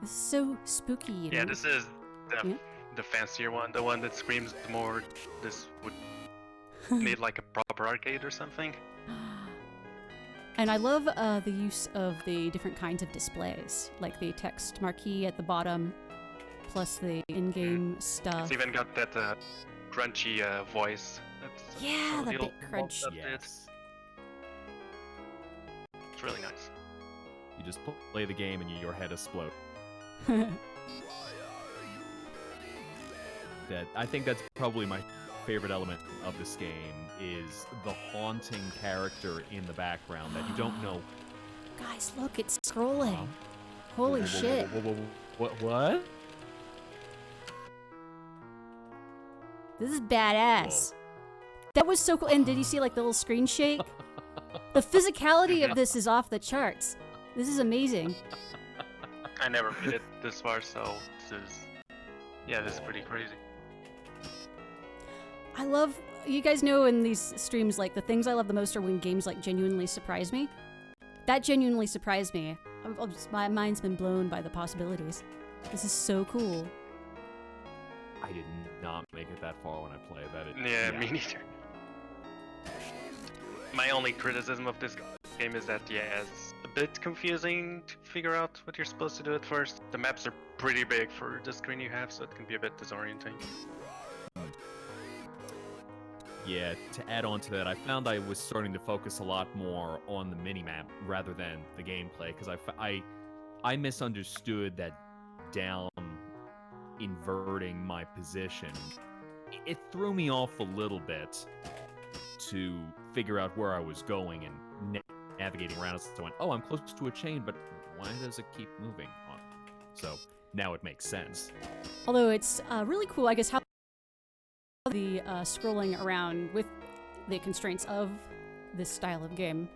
S1: this is so spooky. You
S3: Yeah,
S1: know?
S3: this is the fancier one, the one that screams more. This would need like a proper arcade or something.
S1: And I love the use of the different kinds of displays, like the text marquee at the bottom, plus the in-game stuff.
S3: It's even got that crunchy voice. That's
S1: Yeah,
S3: some of
S1: the
S3: the
S1: big
S3: old
S1: crunch.
S3: stuff did.
S2: Yes.
S3: It's really nice.
S2: You just play the game and your head explodes. I think that's probably my favorite element of this game is the haunting character in the background that you don't know.
S1: Guys, look, it's scrolling.
S2: Wow.
S1: Holy
S2: Whoa,
S1: shit.
S2: whoa, whoa, whoa, whoa, what?
S1: This is badass. That was so cool. And did you see like the little screen shake? The physicality of this is off the charts. This is amazing.
S3: I never made it this far, so this is pretty crazy.
S1: I love, you guys know in these streams, like the things I love the most are when games like genuinely surprise me. That genuinely surprised me. My mind's been blown by the possibilities. This is so cool.
S2: I did not make it that far when I played that.
S3: Yeah, me neither. My only criticism of this game is that, it's a bit confusing to figure out what you're supposed to do at first. The maps are pretty big for the screen you have, so it can be a bit disorienting.
S2: Yeah, to add on to that, I found I was starting to focus a lot more on the minimap rather than the gameplay, because I misunderstood that down inverting my position. It threw me off a little bit to figure out where I was going and navigating around. So I went, oh, I'm close to a chain, but why does it keep moving on? So now it makes sense.
S1: Although it's really cool, I guess, how the scrolling around with the constraints of this style of game.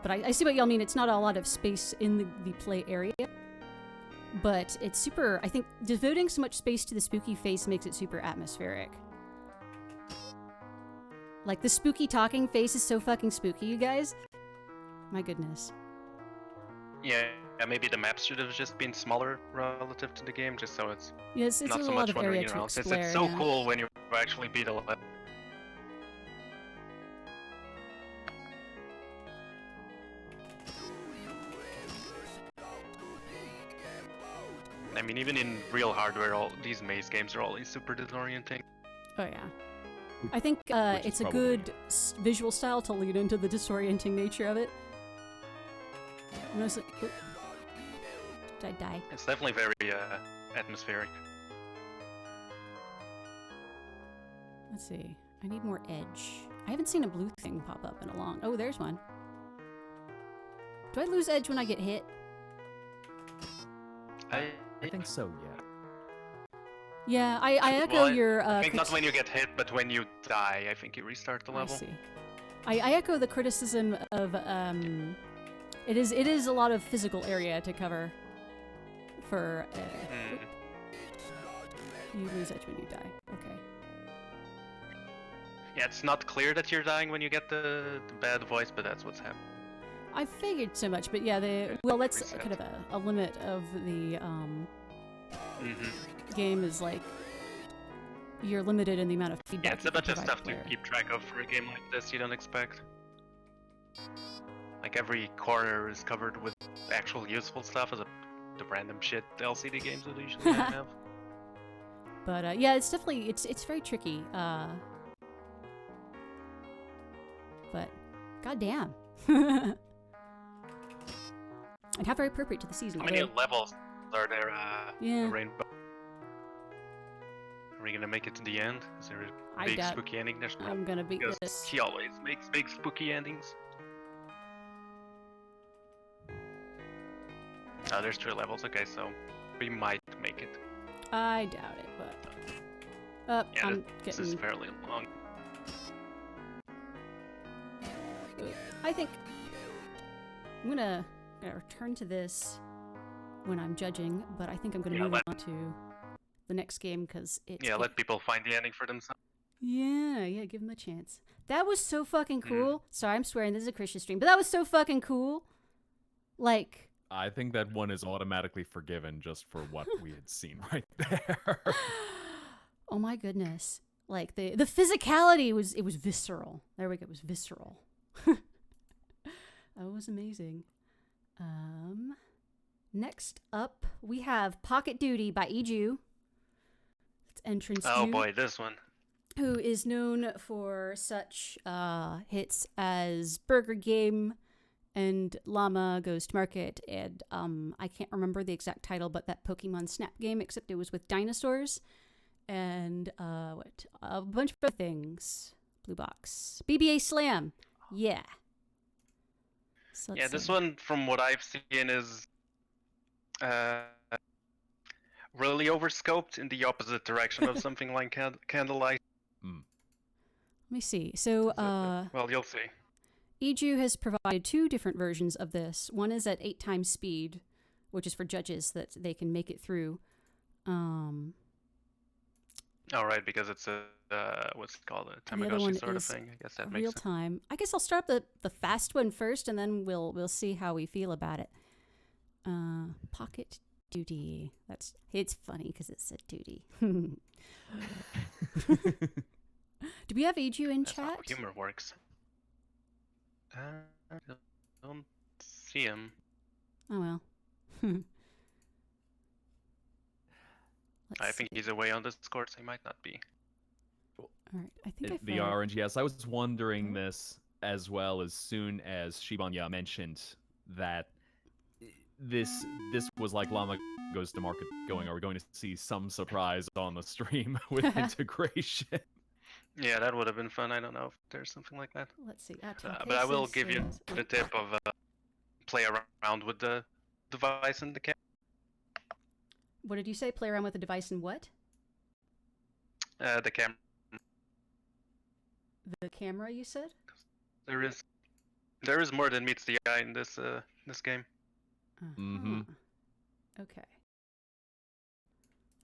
S1: But I see what y'all mean. It's not a lot of space in the play area. But it's super, I think, devoting so much space to the spooky face makes it super atmospheric. Like, the spooky talking face is so fucking spooky, you guys. My goodness.
S3: Yeah, maybe the maps should have just been smaller relative to the game, just so it's
S1: Yes, it's
S3: not
S1: a
S3: so
S1: lot
S3: much
S1: of area
S3: wandering
S1: to
S3: around. Since
S1: explore.
S3: it's so
S1: Yeah.
S3: cool when you actually beat a level. I mean, even in real hardware, all these maze games are always super disorienting.
S1: Oh yeah. I think
S2: Which is
S1: it's a
S2: probably-
S1: good visual style to lead into the disorienting nature of it. Mostly, oh. Did I die?
S3: It's definitely very atmospheric.
S1: Let's see. I need more edge. I haven't seen a blue thing pop up in a long... Oh, there's one. Do I lose edge when I get hit?
S2: I think so, yeah.
S1: Yeah, I echo
S3: Well,
S1: your...
S3: I think not when you get hit, but when you die, I think you restart the
S1: I
S3: level.
S1: see. I echo the criticism of... It is a lot of physical area to cover for... You lose edge when you die. Okay.
S3: Yeah, it's not clear that you're dying when you get the bad voice, but that's what's happening.
S1: I figured so much, but yeah, well, that's kind of a limit of the game is like you're limited in the amount of feedback.
S3: Yeah, it's a bunch of stuff to keep track of for a game like this you don't expect. Like every corner is covered with actual useful stuff as the random shit LCD games would usually have.
S1: But yeah, it's definitely it's very tricky. But goddamn. And how very appropriate to the season.
S3: How many levels are there?
S1: Yeah.
S3: Rainbow. Are we gonna make it to the end? Is there a
S1: I
S3: big
S1: doubt
S3: spooky ending? There's
S1: I'm gonna beat
S3: because
S1: this.
S3: he always makes big spooky endings. Oh, there's 2 levels. Okay, so we might make it.
S1: I doubt it, but
S3: Yeah,
S1: I'm
S3: this is
S1: getting.
S3: fairly long.
S1: I think I'm gonna return to this when I'm judging, but I think I'm gonna
S3: Yeah,
S1: move on to the next game because it's
S3: Yeah, let people find the ending for themselves.
S1: yeah, give them a chance. That was so fucking
S3: Mm.
S1: cool. Sorry, I'm swearing. This is a Christian stream, but that was so fucking cool. Like,
S2: I think that one is automatically forgiven just for what we had seen right there.
S1: oh my goodness. Like the physicality was visceral. There we go. It was visceral. That was amazing. Next up we have Pocket Duty by Eju. It's entrance.
S3: Oh boy, this one.
S1: Who is known for such hits as Burger Game and Llama Goes to Market, and I can't remember the exact title, but that Pokemon Snap game, except it was with dinosaurs, and a bunch of other things. Blue Box. BBA Slam. Yeah. So
S3: Yeah, this
S1: see.
S3: one, from what I've seen, is really overscoped in the opposite direction of something like Candlelight.
S1: Let me see. So,
S3: Well, you'll see.
S1: Eju has provided 2 different versions of this. One is at 8 times speed, which is for judges that they can make it through.
S3: All right, because it's a what's it called, a
S1: The other one
S3: Tamagotchi sort of
S1: is
S3: thing. I guess that
S1: real
S3: makes sense.
S1: time. I guess I'll start the fast one first, and then we'll see how we feel about it. Pocket Duty. It's funny because it's a duty. Do we have Eju in
S3: That's
S1: chat?
S3: how humor works. I don't see him.
S1: Oh well.
S3: I think he's away on Discord, so he might not be.
S1: All right. I think I
S2: The
S1: found.
S2: orange, yes. I was wondering this as well as soon as Shibanya mentioned that this was like Llama Goes to Market going. Are we going to see some surprise on the stream with integration?
S3: Yeah, that would have been fun. I don't know if there's something like that.
S1: Let's see.
S3: But I will give you the tip of play around with the device and the camera.
S1: What did you say? Play around with the device and what?
S3: The camera.
S1: The camera, you said?
S3: There is more than meets the eye in this game.
S2: Mhm.
S1: Okay.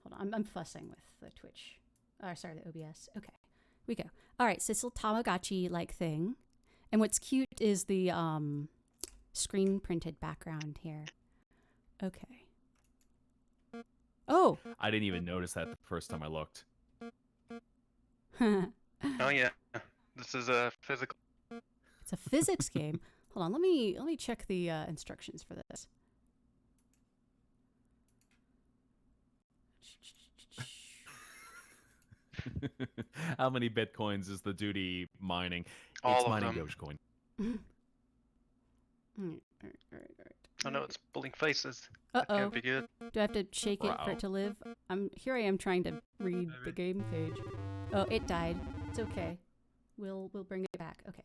S1: Hold on. I'm fussing with the Twitch. Sorry, the OBS. Okay. We go. All right. So it's a little Tamagotchi-like thing. And what's cute is the screen printed background here. Okay. Oh!
S2: I didn't even notice that the first time I looked.
S3: Oh yeah, this is a physical.
S1: It's a physics game. Hold on, let me check the instructions for this.
S2: How many bitcoins is the duty mining?
S3: All
S2: It's
S3: of
S2: mining
S3: them.
S2: Dogecoin.
S1: All right.
S3: Oh no, it's pulling faces.
S1: Uh
S3: That
S1: oh.
S3: can't be good.
S1: Do I have to shake it for it to live? Here I am trying to read the game page. Oh, it died. It's okay. We'll bring it back. Okay.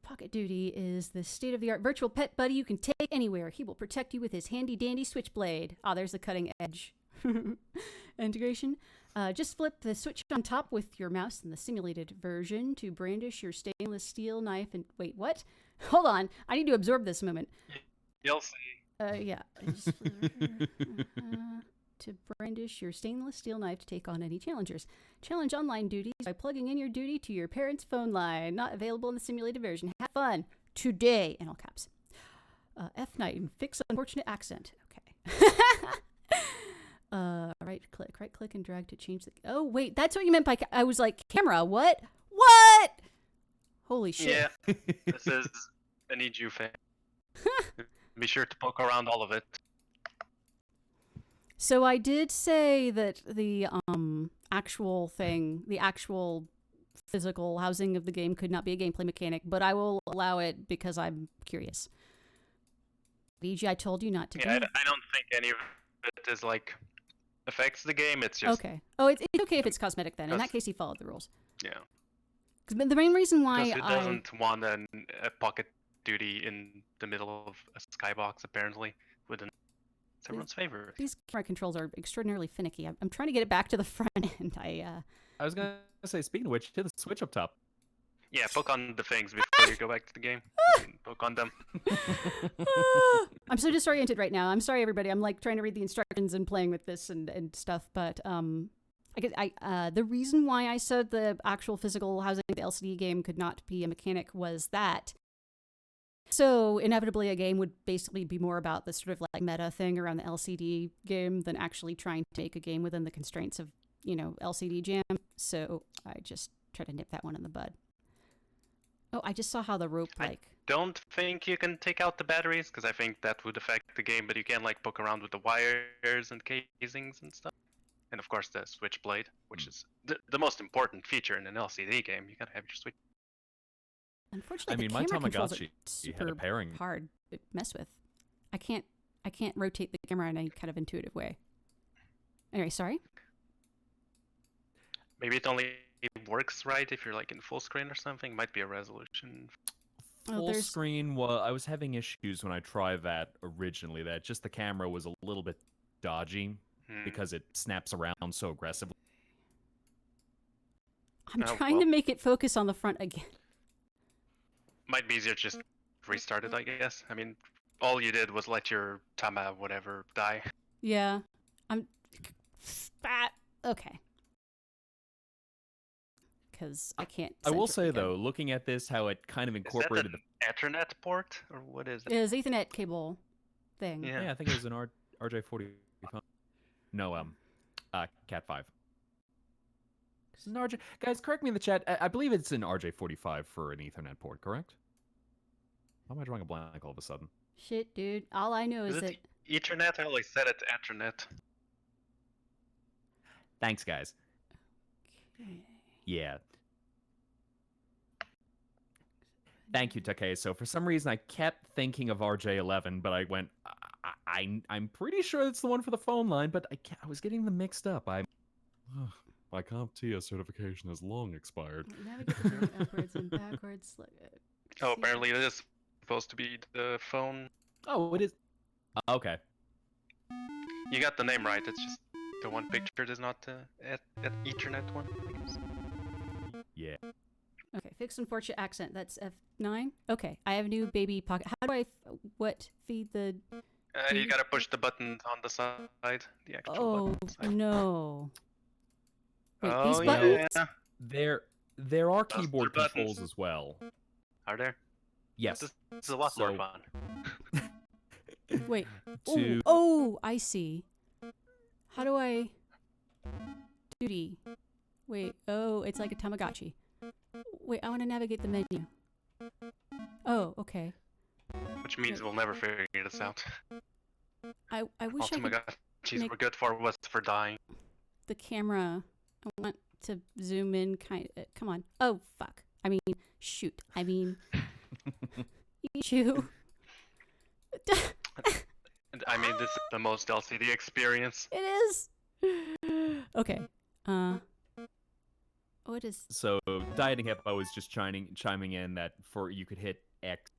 S1: Pocket Duty is the state-of-the-art virtual pet buddy you can take anywhere. He will protect you with his handy-dandy switchblade. Oh, there's the cutting edge integration. Just flip the switch on top with your mouse in the simulated version to brandish your stainless steel knife and... Wait, what? Hold on. I need to absorb this moment.
S3: You'll see.
S1: Yeah. To brandish your stainless steel knife to take on any challengers. Challenge online duties by plugging in your duty to your parents' phone line. Not available in the simulated version. Have fun today, in all caps. F9 and fix unfortunate accent. Okay. Right click and drag to change the... Oh, wait, that's what you meant by... I was like, camera, what? What? Holy shit.
S3: Yeah, this is an EGU fan. Be sure to poke around all of it.
S1: So I did say that the actual physical housing of the game could not be a gameplay mechanic, but I will allow it because I'm curious. VG, I told you not to do
S3: Yeah,
S1: it.
S3: I don't think any of it is like affects the game. It's just
S1: Okay. Oh, it's okay if it's cosmetic then. In that case, he followed the rules.
S3: yeah.
S1: Because the main reason why
S3: Because it doesn't want a pocket duty in the middle of a skybox, apparently, with an it's everyone's favorite.
S1: these camera controls are extraordinarily finicky. I'm trying to get it back to the front end.
S2: I was gonna say, speaking of which, hit the switch up top.
S3: Yeah, poke on the things before you go back to the game. You can poke on them.
S1: I'm so disoriented right now. I'm sorry, everybody. I'm like trying to read the instructions and playing with this and stuff. But I guess the reason why I said the actual physical housing of the LCD game could not be a mechanic was that. So inevitably, a game would basically be more about the sort of like meta thing around the LCD game than actually trying to make a game within the constraints of LCD Jam. So I just try to nip that one in the bud. Oh, I just saw how the rope
S3: Don't think you can take out the batteries because I think that would affect the game, but you can like poke around with the wires and casings and stuff. And of course the switchblade, which is the most important feature in an LCD game. You gotta have your switch.
S1: Unfortunately,
S2: I mean,
S1: the
S2: my
S1: camera controls are
S2: Tamagotchi
S1: super
S2: had a pairing.
S1: hard to mess with. I can't rotate the camera in any kind of intuitive way. Anyway, sorry.
S3: Maybe it only works right if you're like in full screen or something. Might be a resolution.
S2: Full screen, well, I was having issues when I tried that originally, that just the camera was a little bit dodgy because it snaps around so aggressively.
S1: I'm trying to make it focus on the front again.
S3: Might be easier to just restart it, I guess. I mean, all you did was let your Tama whatever die.
S1: Yeah. Okay. Because I can't.
S2: I will say, though, looking at this, how it kind of incorporated
S3: the Ethernet port, or what is it?
S1: It is Ethernet cable thing.
S2: Yeah, I think it was an RJ45. No, Cat 5. It's an RJ. Guys, correct me in the chat. I believe it's an RJ45 for an Ethernet port, correct? Why am I drawing a blank all of a sudden?
S1: Shit, dude. All I know is that
S3: Ethernet? I always said it's Ethernet.
S2: Thanks, guys.
S1: Okay.
S2: Yeah. Thank you, Takei. So for some reason, I kept thinking of RJ11, but I went, I'm pretty sure it's the one for the phone line, but I was getting them mixed up. My CompTIA certification has long expired.
S1: Navigate the journey upwards and backwards.
S3: Oh, apparently it is supposed to be the phone.
S2: Oh, it is. Okay.
S3: You got the name right. It's just the one pictured is not the Ethernet one.
S2: Yeah.
S1: Okay, fixed unfortunate accent. That's F9. Okay, I have a new baby pocket. How do I feed the?
S3: You gotta push the button on the side. The actual button side.
S1: No. Wait,
S3: oh,
S1: these buttons?
S3: Yeah.
S2: There are keyboard controls as well.
S3: Are there?
S2: Yes.
S3: This is a lot more fun.
S1: Wait. Oh, I see. How do I? Duty. Wait. Oh, it's like a Tamagotchi. Wait, I want to navigate the menu. Oh, okay.
S3: Which means we'll never figure this out.
S1: I wish I could.
S3: Cheese were good for dying.
S1: The camera. I want to zoom in. Come on. Oh fuck. I mean, shoot. I mean, you.
S3: I mean, this is the most LCD experience.
S1: It is. Okay. What is?
S2: So, Dieting Hippo was just chiming in that you could hit X.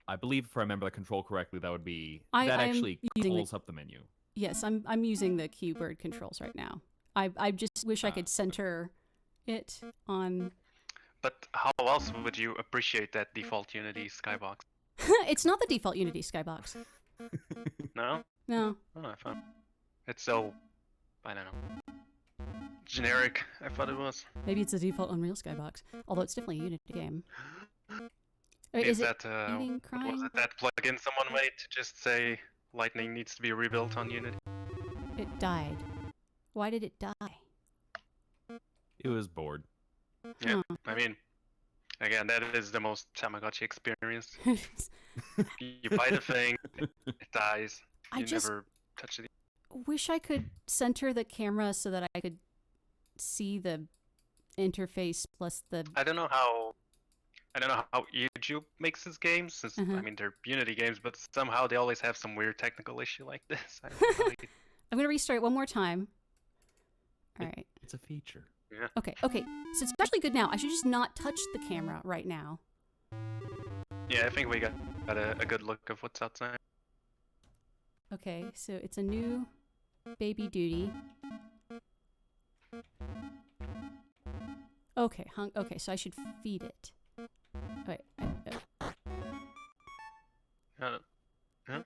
S2: I believe, if I remember the control correctly, that would be that actually calls up the menu.
S1: Yes, I'm using the keyboard controls right now. I just wish I could center it on.
S3: But how else would you appreciate that default Unity skybox?
S1: It's not the default Unity skybox.
S3: No?
S1: No.
S3: Oh, I found it's so, I don't know, generic. I thought it was.
S1: Maybe it's the default Unreal skybox, although it's definitely a Unity game.
S3: Is that what was it, that plugin someone made to just say Lightning needs to be rebuilt on Unity?
S1: It died. Why did it die?
S2: It was bored.
S3: Yeah, I mean, again, that is the most Tamagotchi experience. You buy the thing, it dies. You never touch it.
S1: Wish I could center the camera so that I could see the interface plus the.
S3: I don't know how YouTube makes his games. Since, I mean, they're Unity games, but somehow they always have some weird technical issue like this. I don't know how
S1: I'm gonna restart it one more time. All right.
S2: It's a feature.
S3: Yeah.
S1: Okay. So it's actually good now. I should just not touch the camera right now.
S3: Yeah, I think we got a good look of what's outside.
S1: Okay, so it's a new baby duty. Okay, okay, so I should feed it.
S3: Huh?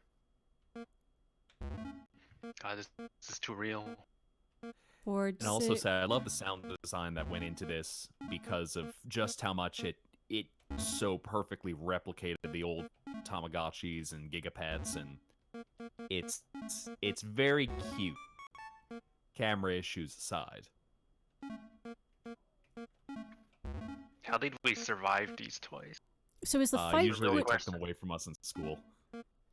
S3: God, this is too real.
S1: Board
S2: And also
S1: six.
S2: say I love the sound design that went into this because of just how much it so perfectly replicated the old Tamagotchis and Gigapets, and it's very cute. Camera issues aside.
S3: How did we survive these twice?
S1: So is the fight?
S2: Usually they
S3: Real
S2: took them
S3: question.
S2: away from us in school.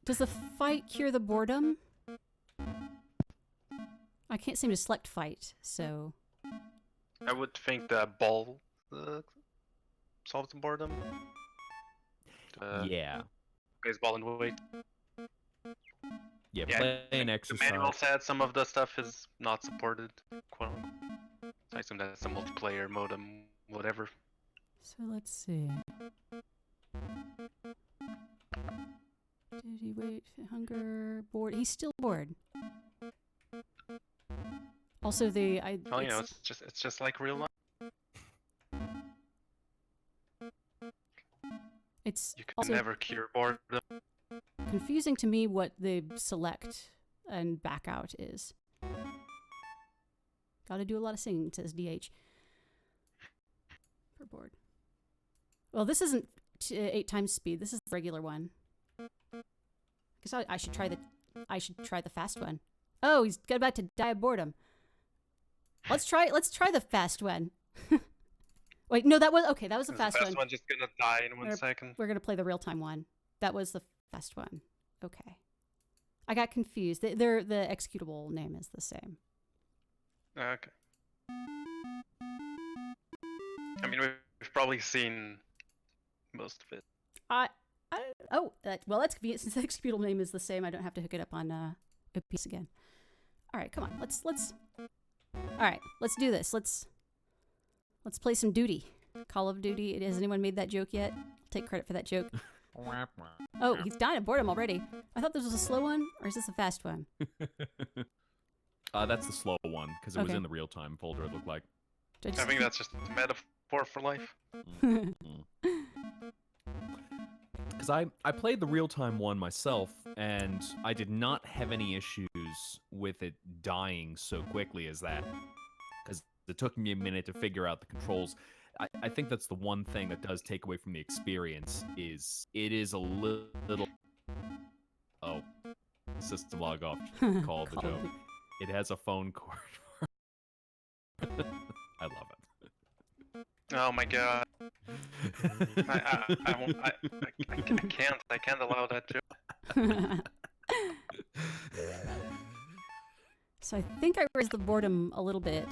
S1: Does the fight cure the boredom? I can't seem to select fight, so
S3: I would think the ball solves the boredom.
S2: Yeah.
S3: Baseball and weight.
S2: Yeah,
S3: Yeah,
S2: play and
S3: The
S2: exercise.
S3: manual said some of the stuff is not supported, quote unquote. So I assume that's a multiplayer modem, whatever.
S1: so let's see. Did he wait? Hunger, bored. He's still bored. Also,
S3: Oh, you know, it's just like real life.
S1: It's
S3: You can
S1: also
S3: never cure boredom.
S1: confusing to me what the select and back out is. Gotta do a lot of singing, says DH. Per board. Well, this isn't 8 times speed. This is the regular one. Guess I should try the fast one. Oh, he's about to die of boredom. Let's try the fast one. Wait, no, that was the
S3: Is
S1: fast
S3: the
S1: one.
S3: fast one just gonna die in 1 second?
S1: We're gonna play the real time one. That was the fast one. Okay. I got confused. The executable name is the same.
S3: Okay. I mean, we've probably seen most of it.
S1: Well, that's convenient. Since the executable name is the same, I don't have to hook it up on OPS again. All right, come on. Let's. All right, let's do this. Let's play some Duty. Call of Duty. Has anyone made that joke yet? I'll take credit for that joke. Oh, he's dying of boredom already. I thought this was a slow one, or is this a fast one?
S2: That's the slow one, because it was
S1: Okay.
S2: in the real-time folder, it looked like.
S1: Did
S3: I think that's just a metaphor for life.
S2: Because I played the real-time one myself, and I did not have any issues with it dying so quickly as that. Because it took me a minute to figure out the controls. I think that's the one thing that does take away from the experience, is it is a little... Oh. System log off. Called the joke. It has a phone cord. I love it.
S3: Oh my god. I can't allow that joke.
S1: So I think I raised the boredom a little bit.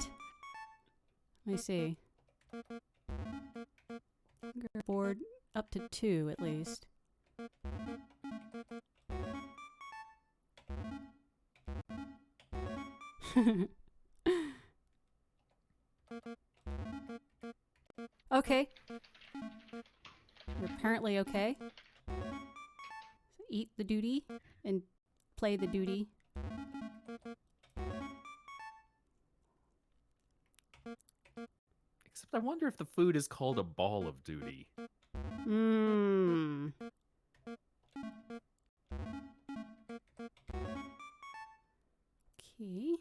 S1: Let me see. Board up to 2 at least. Okay. We're apparently okay. So eat the duty and play the duty.
S2: Except I wonder if the food is called a ball of duty.
S1: Mmm. Okay.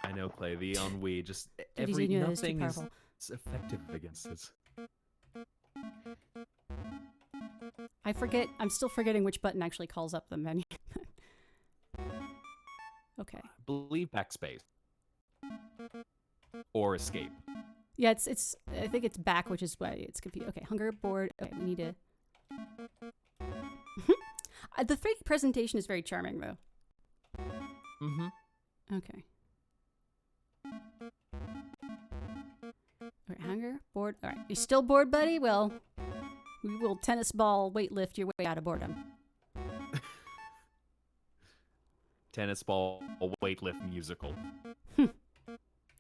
S2: I know, Clay, the ennui, just
S1: Duty's too
S2: nothing is
S1: powerful.
S2: effective against it.
S1: I forget. I'm still forgetting which button actually calls up the menu. Okay.
S2: I believe backspace. Or escape.
S1: Yeah, it's. I think it's back, which is why it's confusing. Okay, hunger, bored. Okay, we need to. The 3D presentation is very charming, though.
S2: Mm-hmm.
S1: Okay. Alright, hunger, bored. Alright, you still bored, buddy? Well, we will tennis ball weightlift your way out of boredom.
S2: Tennis ball, a weightlift musical.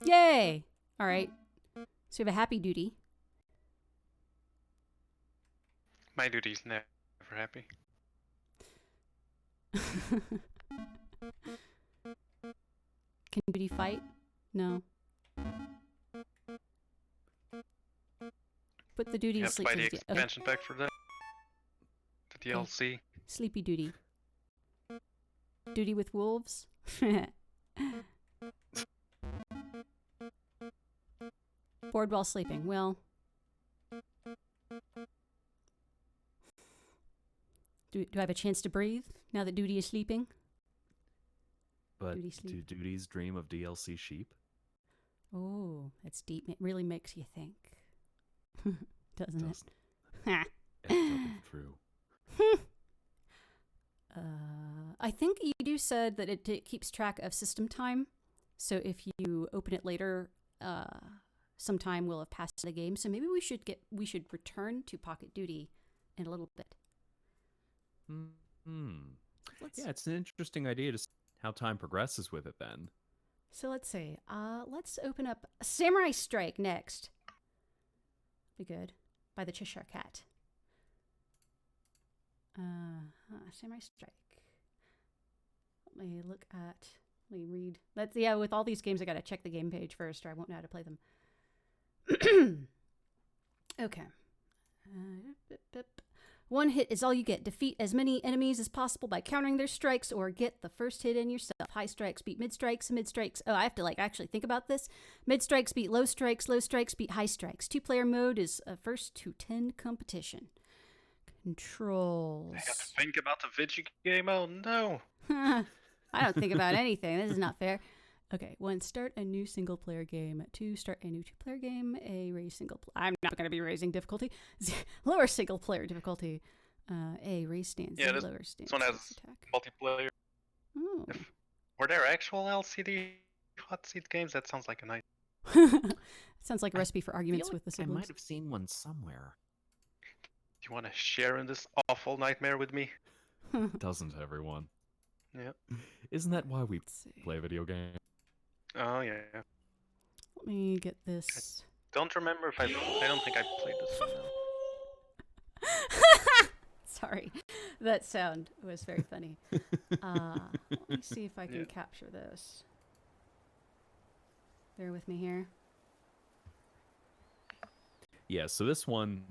S1: Yay! Alright. So we have a happy duty.
S3: My duty's never happy.
S1: Can duty fight? No. Put the duty
S3: You
S1: to
S3: have to
S1: sleep.
S3: buy the
S1: so it's- okay.
S3: expansion pack for that. DLC.
S1: Sleepy Duty. Duty with wolves. Bored while sleeping. Well, do I have a chance to breathe now that Duty is sleeping?
S2: But
S1: Duty
S2: do
S1: sleep.
S2: duties dream of DLC sheep?
S1: Oh, that's deep. It really makes you think. Doesn't it?
S2: Doesn't. It's nothing true.
S1: I think you said that it keeps track of system time. So if you open it later, some time will have passed the game. So maybe we should return to Pocket Duty in a little bit.
S2: Yeah, it's an interesting idea to see how time progresses with it then.
S1: So let's see. Let's open up Samurai Strike next. Be good. By the Cheshire Cat. Samurai Strike. Let me read. With all these games, I gotta check the game page first, or I won't know how to play them. Okay. One hit is all you get. Defeat as many enemies as possible by countering their strikes, or get the first hit in yourself. High strikes beat mid strikes, and mid strikes. Oh, I have to actually think about this. Mid strikes beat low strikes beat high strikes. 2-player mode is a first to 10 competition. Controls.
S3: I have to think about the video game. Oh no.
S1: I don't think about anything. This is not fair. Okay, 1, start a new single-player game. 2, start a new 2-player game. A, raise single-player. I'm not going to be raising difficulty. Lower single-player difficulty. A, raise stance.
S3: Yeah,
S1: lower stance.
S3: This one has multiplayer.
S1: Oh.
S3: Were there actual LCD hot seat games? That sounds like a night.
S1: Sounds like a recipe for arguments with the
S2: I
S1: siblings.
S2: might have seen one somewhere.
S3: Do you want to share in this awful nightmare with me?
S2: Doesn't everyone?
S3: Yeah.
S2: Isn't that why we play video games?
S3: Oh yeah.
S1: Let me get this.
S3: Don't remember if I don't think I played this one.
S1: Sorry, that sound was very funny. Let me see if I can capture this. Bear with me here.
S2: Yeah, so this one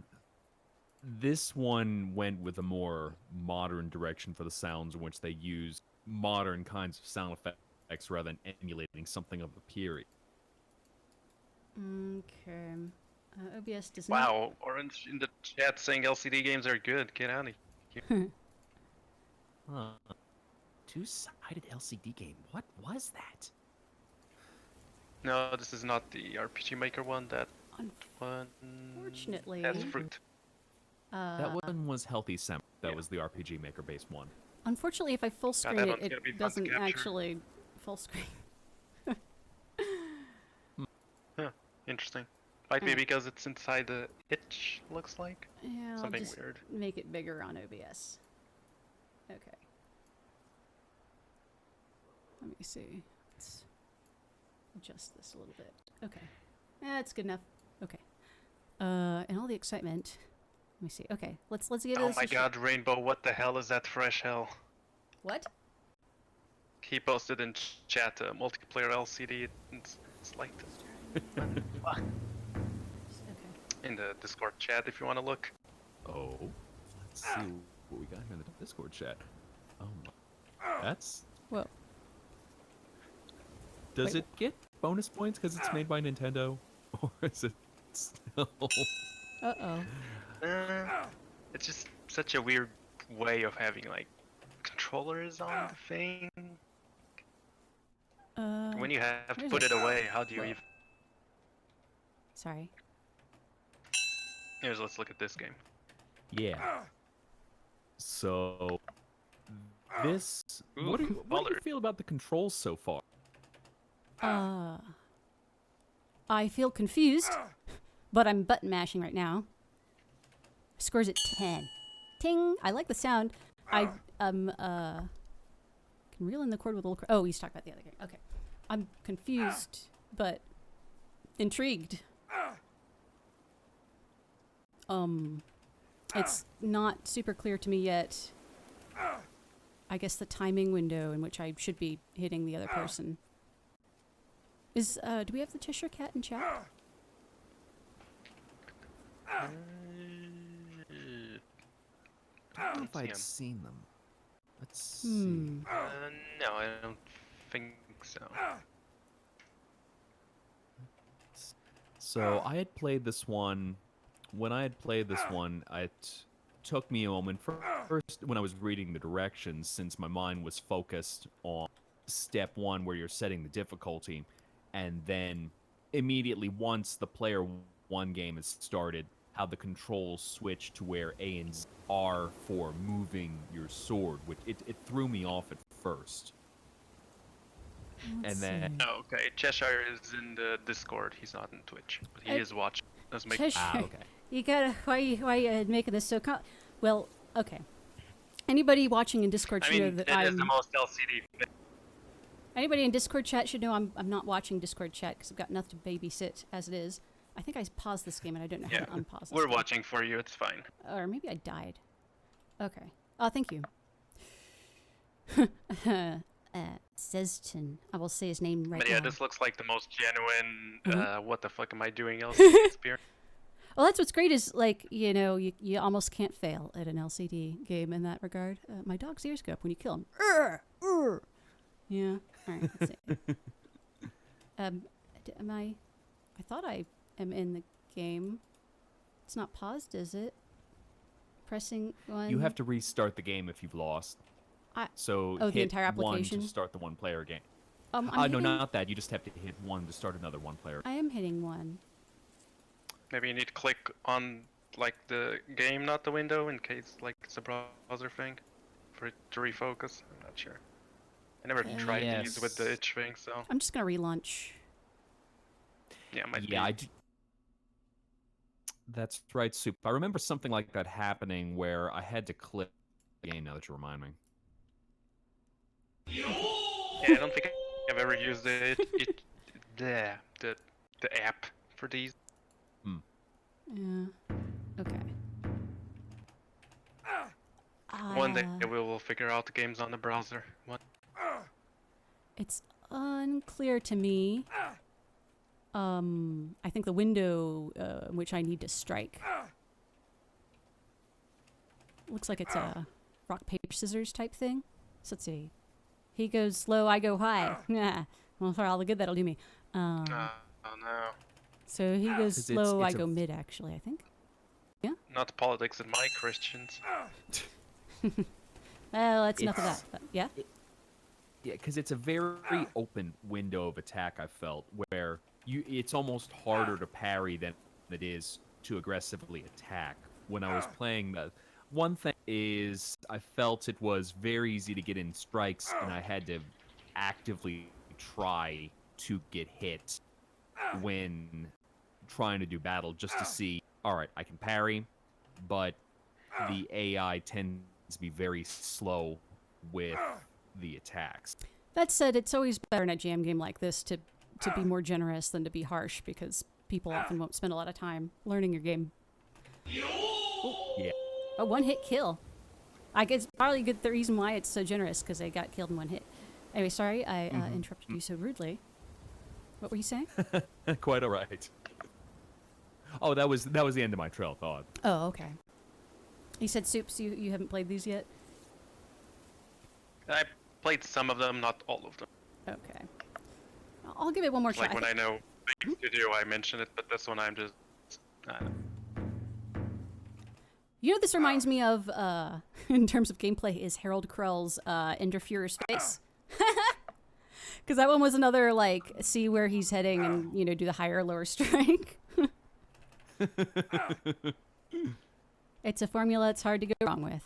S2: went with a more modern direction for the sounds in which they use modern kinds of sound effects rather than emulating something of the period.
S1: Okay. OBS does not...
S3: Wow, Orange in the chat saying LCD games are good. Get out of here.
S2: Two-sided LCD game. What was that?
S3: No, this is not the RPG Maker one. That one.
S1: Unfortunately...
S3: That's fruit.
S2: That one was Healthy Sem. That was the RPG Maker based one.
S1: Unfortunately, if I full screen
S3: that
S1: it,
S3: one's gonna be
S1: it
S3: fun to
S1: doesn't
S3: capture.
S1: actually full screen.
S3: Huh, interesting. Might be because it's inside the itch, looks like.
S1: Yeah, I'll
S3: Something
S1: just
S3: weird.
S1: make it bigger on OBS. Okay. Let me see. Let's adjust this a little bit. Okay. That's good enough. Okay. And all the excitement. Let me see. Okay, let's give
S3: Oh
S1: this
S3: my
S1: a
S3: god, Rainbow, what the hell is that fresh hell?
S1: What?
S3: He posted in chat multiplayer LCD. It's like this.
S1: Okay.
S3: In the Discord chat if you want to look.
S2: Oh, let's see what we got here in the Discord chat. Oh my, that's...
S1: Whoa.
S2: Does
S1: Wait.
S2: it get bonus points because it's made by Nintendo? Or is it still...
S1: Uh-oh.
S3: It's just such a weird way of having like controllers on the thing. When you have to
S1: where's
S3: put
S1: it?
S3: it away, how do you even?
S1: Sorry.
S3: Let's look at this game.
S2: Yeah. So... This...
S3: Ooh,
S2: what do you
S3: color.
S2: feel about the controls so far?
S1: I feel confused, but I'm button mashing right now. Scores at 10. Ting! I like the sound. I can reel in the cord with a little... Oh, he's talking about the other game. Okay. I'm confused, but intrigued. It's not super clear to me yet. I guess the timing window in which I should be hitting the other person. Is, do we have the Cheshire Cat in chat?
S2: don't know if
S3: see
S2: I'd
S3: him.
S2: seen them. Let's see.
S3: No, I don't think so.
S2: So I had played this one. When I had played this one, it took me a moment. First, when I was reading the directions, since my mind was focused on step 1, where you're setting the difficulty, and then immediately once the player 1 game is started, how the controls switch to where A and Z are for moving your sword, which it threw me off at first.
S1: Let's
S2: And then
S1: see.
S3: Oh, okay, Cheshire is in the Discord. He's not in Twitch, but he is watching. Let's make
S1: Cheshire,
S2: okay.
S1: you gotta why you making this so well, okay. Anybody watching in Discord
S3: I
S1: should know
S3: mean,
S1: that
S3: it is
S1: I'm.
S3: the most LCD.
S1: Anybody in Discord chat should know I'm not watching Discord chat because I've got enough to babysit as it is. I think I paused this game and I don't know
S3: Yeah,
S1: how to unpause this.
S3: We're
S1: game.
S3: watching for you. It's fine.
S1: Or maybe I died. Okay. Oh, thank you. Seston. I will say his name right
S3: But yeah,
S1: now.
S3: this looks like the most genuine.
S1: Mhm.
S3: What the fuck am I doing? LCD experience.
S1: Well, that's what's great is, like, you almost can't fail at an LCD game in that regard. My dog's ears go up when you kill him. Yeah. All right, let's see. Am I thought I am in the game. It's not paused, is it? Pressing 1.
S2: You have to restart the game if you've lost. So
S1: the
S2: hit
S1: entire
S2: 1
S1: application?
S2: to start the one-player game.
S1: I'm
S2: No,
S1: hitting,
S2: not that. You just have to hit 1 to start another one-player.
S1: I am hitting 1.
S3: Maybe you need to click on like the game, not the window, in case like it's a browser thing, for it to refocus. I'm not sure. I never tried to use it with the
S2: Yes.
S3: itch thing, so
S1: I'm just gonna relaunch.
S3: yeah, it might
S2: Yeah,
S3: be.
S2: I do. That's right, Soup. I remember something like that happening where I had to click the game, now that you remind me.
S3: Yeah, I don't think I've ever used the app for these.
S1: Yeah. Okay.
S3: One day we will figure out the games on the browser.
S1: It's unclear to me. I think the window in which I need to strike. Looks like it's a rock, paper, scissors type thing. So let's see. He goes low, I go high. Yeah. Well, for all the good that'll do me.
S3: Oh no.
S1: So he goes
S2: 'Cause
S1: slow, I
S2: it's a-
S1: go mid, actually, I think.
S3: Not politics and my Christians.
S1: Well, that's enough of that. But, yeah?
S2: Yeah, because it's a very open window of attack, I felt, where it's almost harder to parry than it is to aggressively attack. When I was playing the one thing is I felt it was very easy to get in strikes, and I had to actively try to get hit when trying to do battle just to see, all right, I can parry, but the AI tends to be very slow with the attacks.
S1: That said, it's always better in a jam game like this to be more generous than to be harsh, because people often won't spend a lot of time learning your game.
S2: Yeah.
S1: A one-hit kill. I guess probably good the reason why it's so generous, because they got killed in one hit. Anyway, sorry I interrupted you so rudely. What were you saying?
S2: Quite all right. Oh, that was the end of my trail of thought.
S1: Oh, okay. You said Soups, you haven't played these yet?
S3: I played some of them, not all of them.
S1: Okay. I'll give it one more try.
S3: Like when I know things to do, I mention it, but this one I'm just. I don't know.
S1: You know what this reminds me of, in terms of gameplay, is Harold Krell's Ender Fuhrer's face. Because that one was another, like, see where he's heading and, do the higher or lower strike. It's a formula it's hard to go wrong with.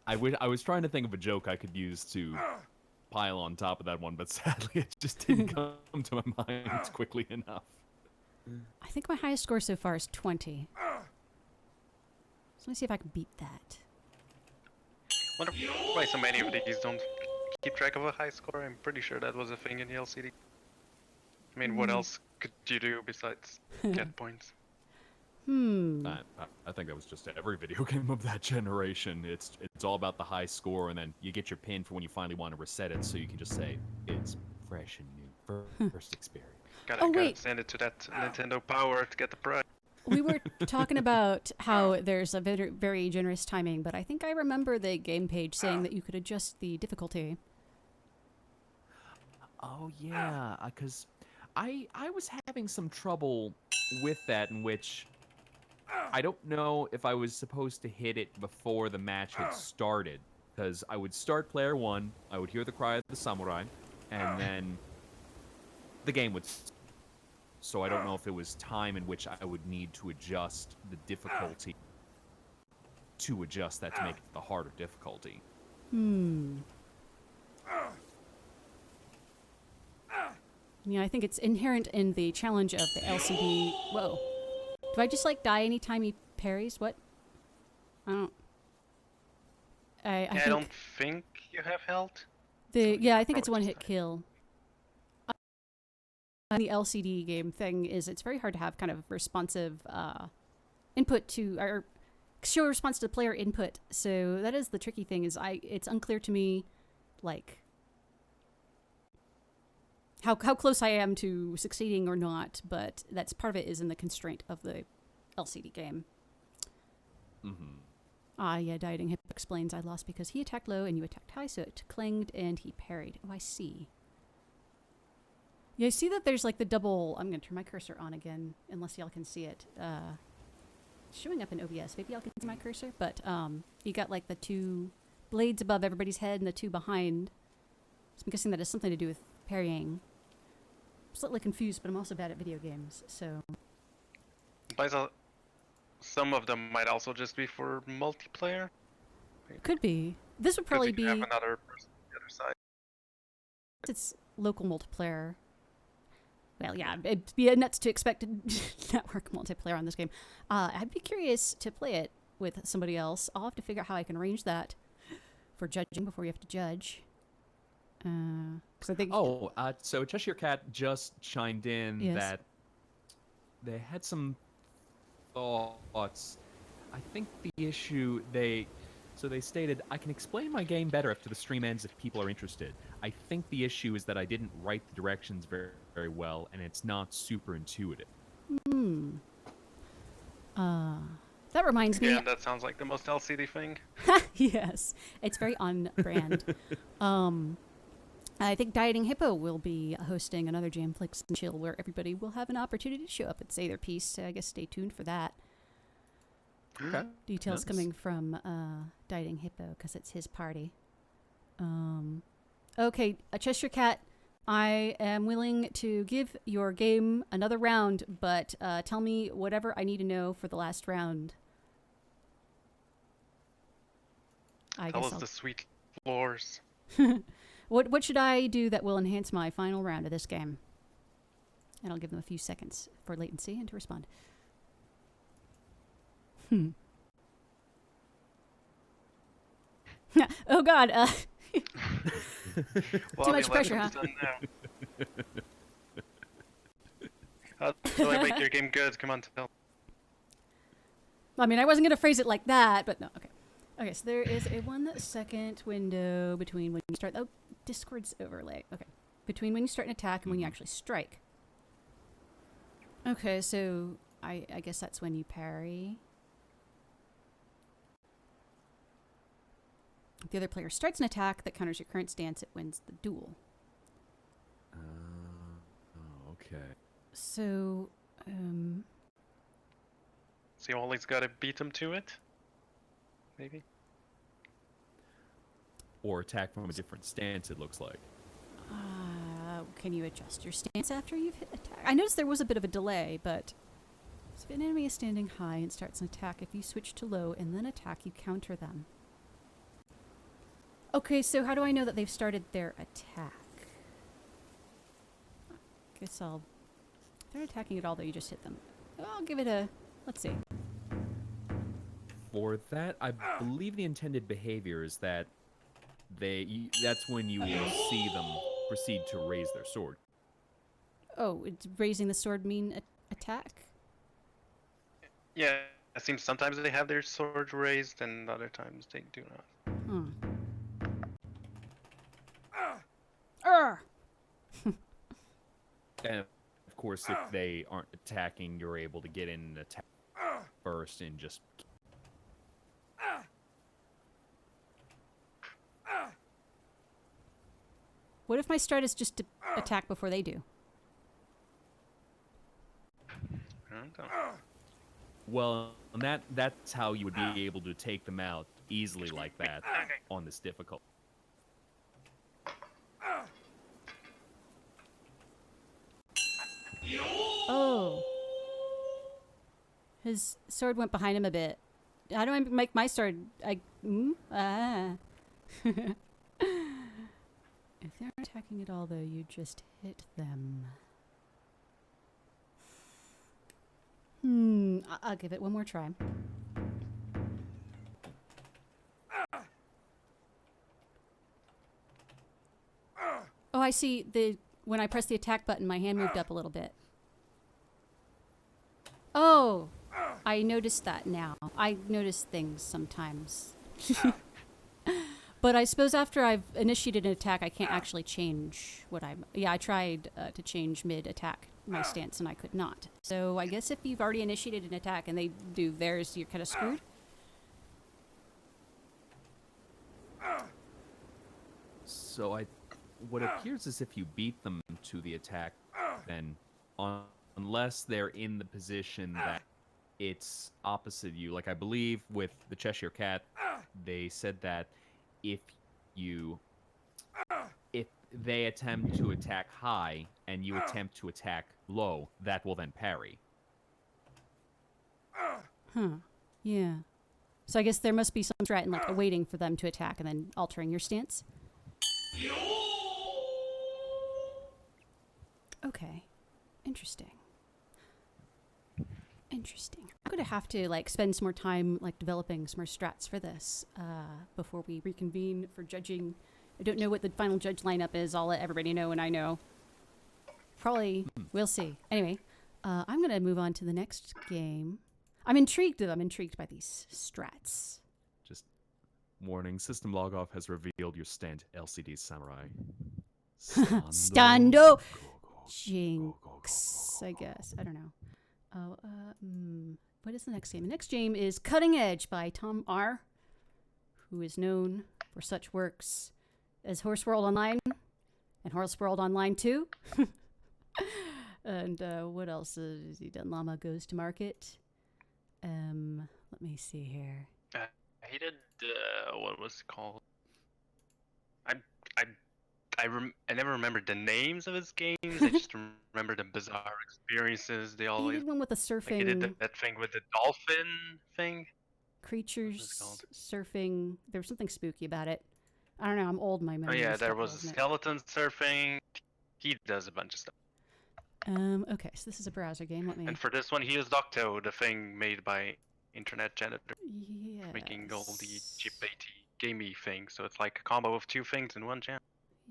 S2: I was trying to think of a joke I could use to pile on top of that one, but sadly it just didn't come to my mind quickly enough.
S1: I think my highest score so far is 20. So let me see if I can beat that.
S3: Wonder why so many of these don't keep track of a high score. I'm pretty sure that was a thing in the LCD. I mean, what else could you do besides get points?
S2: I think that was just every video game of that generation. It's all about the high score, and then you get your pin for when you finally want to reset it, so you can just say it's fresh and new, first experience.
S3: Gotta
S1: wait.
S3: send it to that Nintendo Power to get the prize.
S1: we were talking about how there's a very, very generous timing, but I think I remember the game page saying that you could adjust the difficulty.
S2: Oh yeah, because I was having some trouble with that, in which I don't know if I was supposed to hit it before the match had started, because I would start player 1, I would hear the cry of the samurai, and then the game would. So I don't know if it was time in which I would need to adjust the difficulty to adjust that to make it the harder difficulty.
S1: Yeah, I think it's inherent in the challenge of the LCD. Whoa. Do I just like die anytime he parries? What? I don't.
S3: I don't think you have health.
S1: I think it's a one-hit kill. The LCD game thing is it's very hard to have kind of responsive input to or show a response to the player input. So that is the tricky thing. Is it's unclear to me, like how close I am to succeeding or not. But that's part of it is in the constraint of the LCD game. Yeah, Dieting Hip explains I lost because he attacked low and you attacked high, so it clanged and he parried. Oh, I see. Yeah, I see that there's like the double. I'm going to turn my cursor on again, unless y'all can see it. It's showing up in OBS. Maybe y'all can see my cursor, but you got like the 2 blades above everybody's head and the 2 behind. So I'm guessing that has something to do with parrying. I'm slightly confused, but I'm also bad at video games, so.
S3: Some of them might also just be for multiplayer.
S1: Could be. This would probably be.
S3: Have another person on the other side.
S1: It's local multiplayer. Well, yeah, it'd be nuts to expect a network multiplayer on this game. I'd be curious to play it with somebody else. I'll have to figure out how I can arrange that for judging before you have to judge. Because I think.
S2: So Cheshire Cat just chimed in that they had some thoughts. I think the issue they stated, I can explain my game better after the stream ends if people are interested. I think the issue is that I didn't write the directions very, very well, and it's not super intuitive.
S1: That reminds me.
S3: Yeah, that sounds like the most LCD thing.
S1: Yes, it's very on brand. I think Dieting Hippo will be hosting another Jamflix and Chill where everybody will have an opportunity to show up and say their piece, so I guess stay tuned for that.
S2: Okay.
S1: Details coming from Dieting Hippo because it's his party. Okay, Cheshire Cat, I am willing to give your game another round, but tell me whatever I need to know for the last round.
S3: Tell us the sweet floors.
S1: What should I do that will enhance my final round of this game? And I'll give them a few seconds for latency and to respond. Oh God. Too much pressure, huh?
S3: How do I make your game good? Come on, tell.
S1: I mean, I wasn't going to phrase it like that, but no, okay. Okay, so there is a 1 second window between when you start... Oh, Discord's overlay. Okay. Between when you start an attack and when you actually strike. Okay, so I guess that's when you parry. If the other player starts an attack that counters your current stance, it wins the duel.
S2: Okay.
S1: So,
S3: So you always gotta beat them to it? Maybe?
S2: Or attack from a different stance, it looks like.
S1: Can you adjust your stance after you've hit attack? I noticed there was a bit of a delay, but if an enemy is standing high and starts an attack, if you switch to low and then attack, you counter them. Okay, so how do I know that they've started their attack? Guess I'll... If they're attacking at all, though, you just hit them. I'll give it a... Let's see.
S2: For that, I believe the intended behavior is that that's when you will see them proceed to raise their sword.
S1: Oh, it's raising the sword mean attack?
S3: Yeah, it seems sometimes they have their sword raised and other times they do not.
S1: Arr!
S2: And of course, if they aren't attacking, you're able to get in and attack first and just...
S1: What if my strat is just to attack before they do?
S3: I don't know.
S2: Well, that's how you would be able to take them out easily like that on this difficult.
S1: Oh. His sword went behind him a bit. How do I make my sword? If they're attacking at all, though, you just hit them. I'll give it one more try. Oh, I see. When I pressed the attack button, my hand moved up a little bit. Oh, I noticed that now. I notice things sometimes. But I suppose after I've initiated an attack, I can't actually change what I'm... Yeah, I tried to change mid-attack my stance, and I could not. So I guess if you've already initiated an attack and they do theirs, you're kind of screwed.
S2: So what appears as if you beat them to the attack, then unless they're in the position that it's opposite you. Like I believe with the Cheshire Cat, they said that if they attempt to attack high and you attempt to attack low, that will then parry.
S1: Huh. Yeah. So I guess there must be some strat in like waiting for them to attack and then altering your stance. Okay. Interesting. Interesting. I'm going to have to like spend some more time like developing some more strats for this before we reconvene for judging. I don't know what the final judge lineup is. I'll let everybody know when I know. Probably we'll see. Anyway, I'm going to move on to the next game. I'm intrigued though. I'm intrigued by these strats.
S2: Just warning, system log off has revealed your stand LCD Samurai.
S1: Stando Jinx, I guess. I don't know. Oh, what is the next game? The next game is Cutting Edge by Tom R., who is known for such works as Horse World Online and Horse World Online 2. And what else has he done? Llama Goes to Market. Let me see here.
S3: He did, what was it called? I never remembered the names of his games. I just remember the bizarre experiences they
S1: He
S3: always...
S1: did one with the surfing.
S3: Like he did that thing with the dolphin thing.
S1: Creatures surfing. There was something spooky about it. I don't know. I'm old. My memory.
S3: Oh yeah, there was skeleton surfing. He does a bunch of stuff.
S1: Okay, so this is a browser game. Let me.
S3: And for this one, he used Octo, the thing made by Internet Janitor,
S1: Yes.
S3: making all the cheap baity gamey things. So it's like a combo of two things in one jam.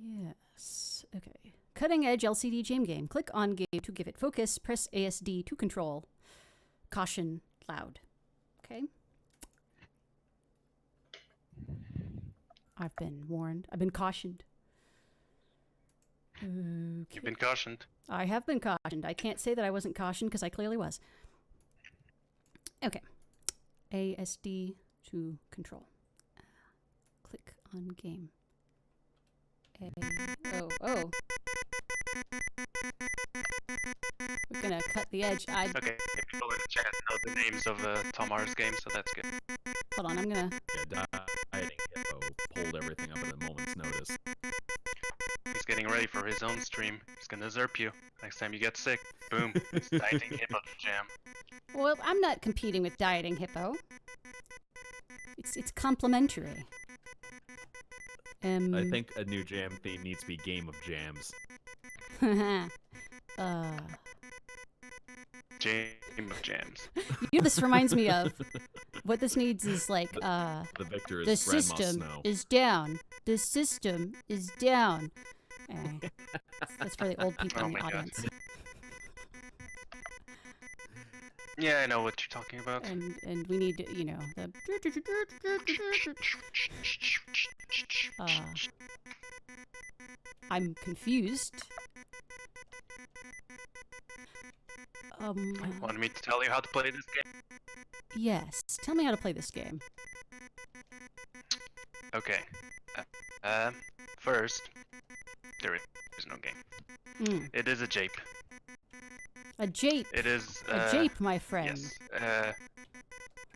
S1: Yes. Okay. Cutting Edge LCD jam game. Click on game to give it focus. Press ASD to control. Caution loud. Okay. I've been warned. I've been cautioned. Okay.
S3: You've been cautioned.
S1: I have been cautioned. I can't say that I wasn't cautioned because I clearly was. Okay. ASD to control. Click on game. Oh. We're gonna cut the edge.
S3: Okay, people in the chat know the names of Tom R's games, so that's good.
S1: Hold on, I'm gonna...
S2: Yeah, Dieting Hippo pulled everything up at a moment's notice.
S3: He's getting ready for his own stream. He's gonna zerp you. Next time you get sick, boom, it's Dieting Hippo jam.
S1: Well, I'm not competing with Dieting Hippo. It's complimentary.
S2: I think a new jam theme needs to be Game of Jams.
S3: Game of jams.
S1: You know, this reminds me of what this needs is like
S2: The victor is
S1: the
S2: Grandma
S1: system
S2: Snow.
S1: is down. The system is down. That's for the old people
S3: Oh
S1: in the
S3: my God.
S1: audience.
S3: Yeah, I know what you're talking about.
S1: And we need, you know, the I'm confused.
S3: Want me to tell you how to play this game?
S1: Yes. Tell me how to play this game.
S3: Okay. First, there is no game. It is a jape.
S1: A jape.
S3: It is
S1: A jape, my friend.
S3: yes.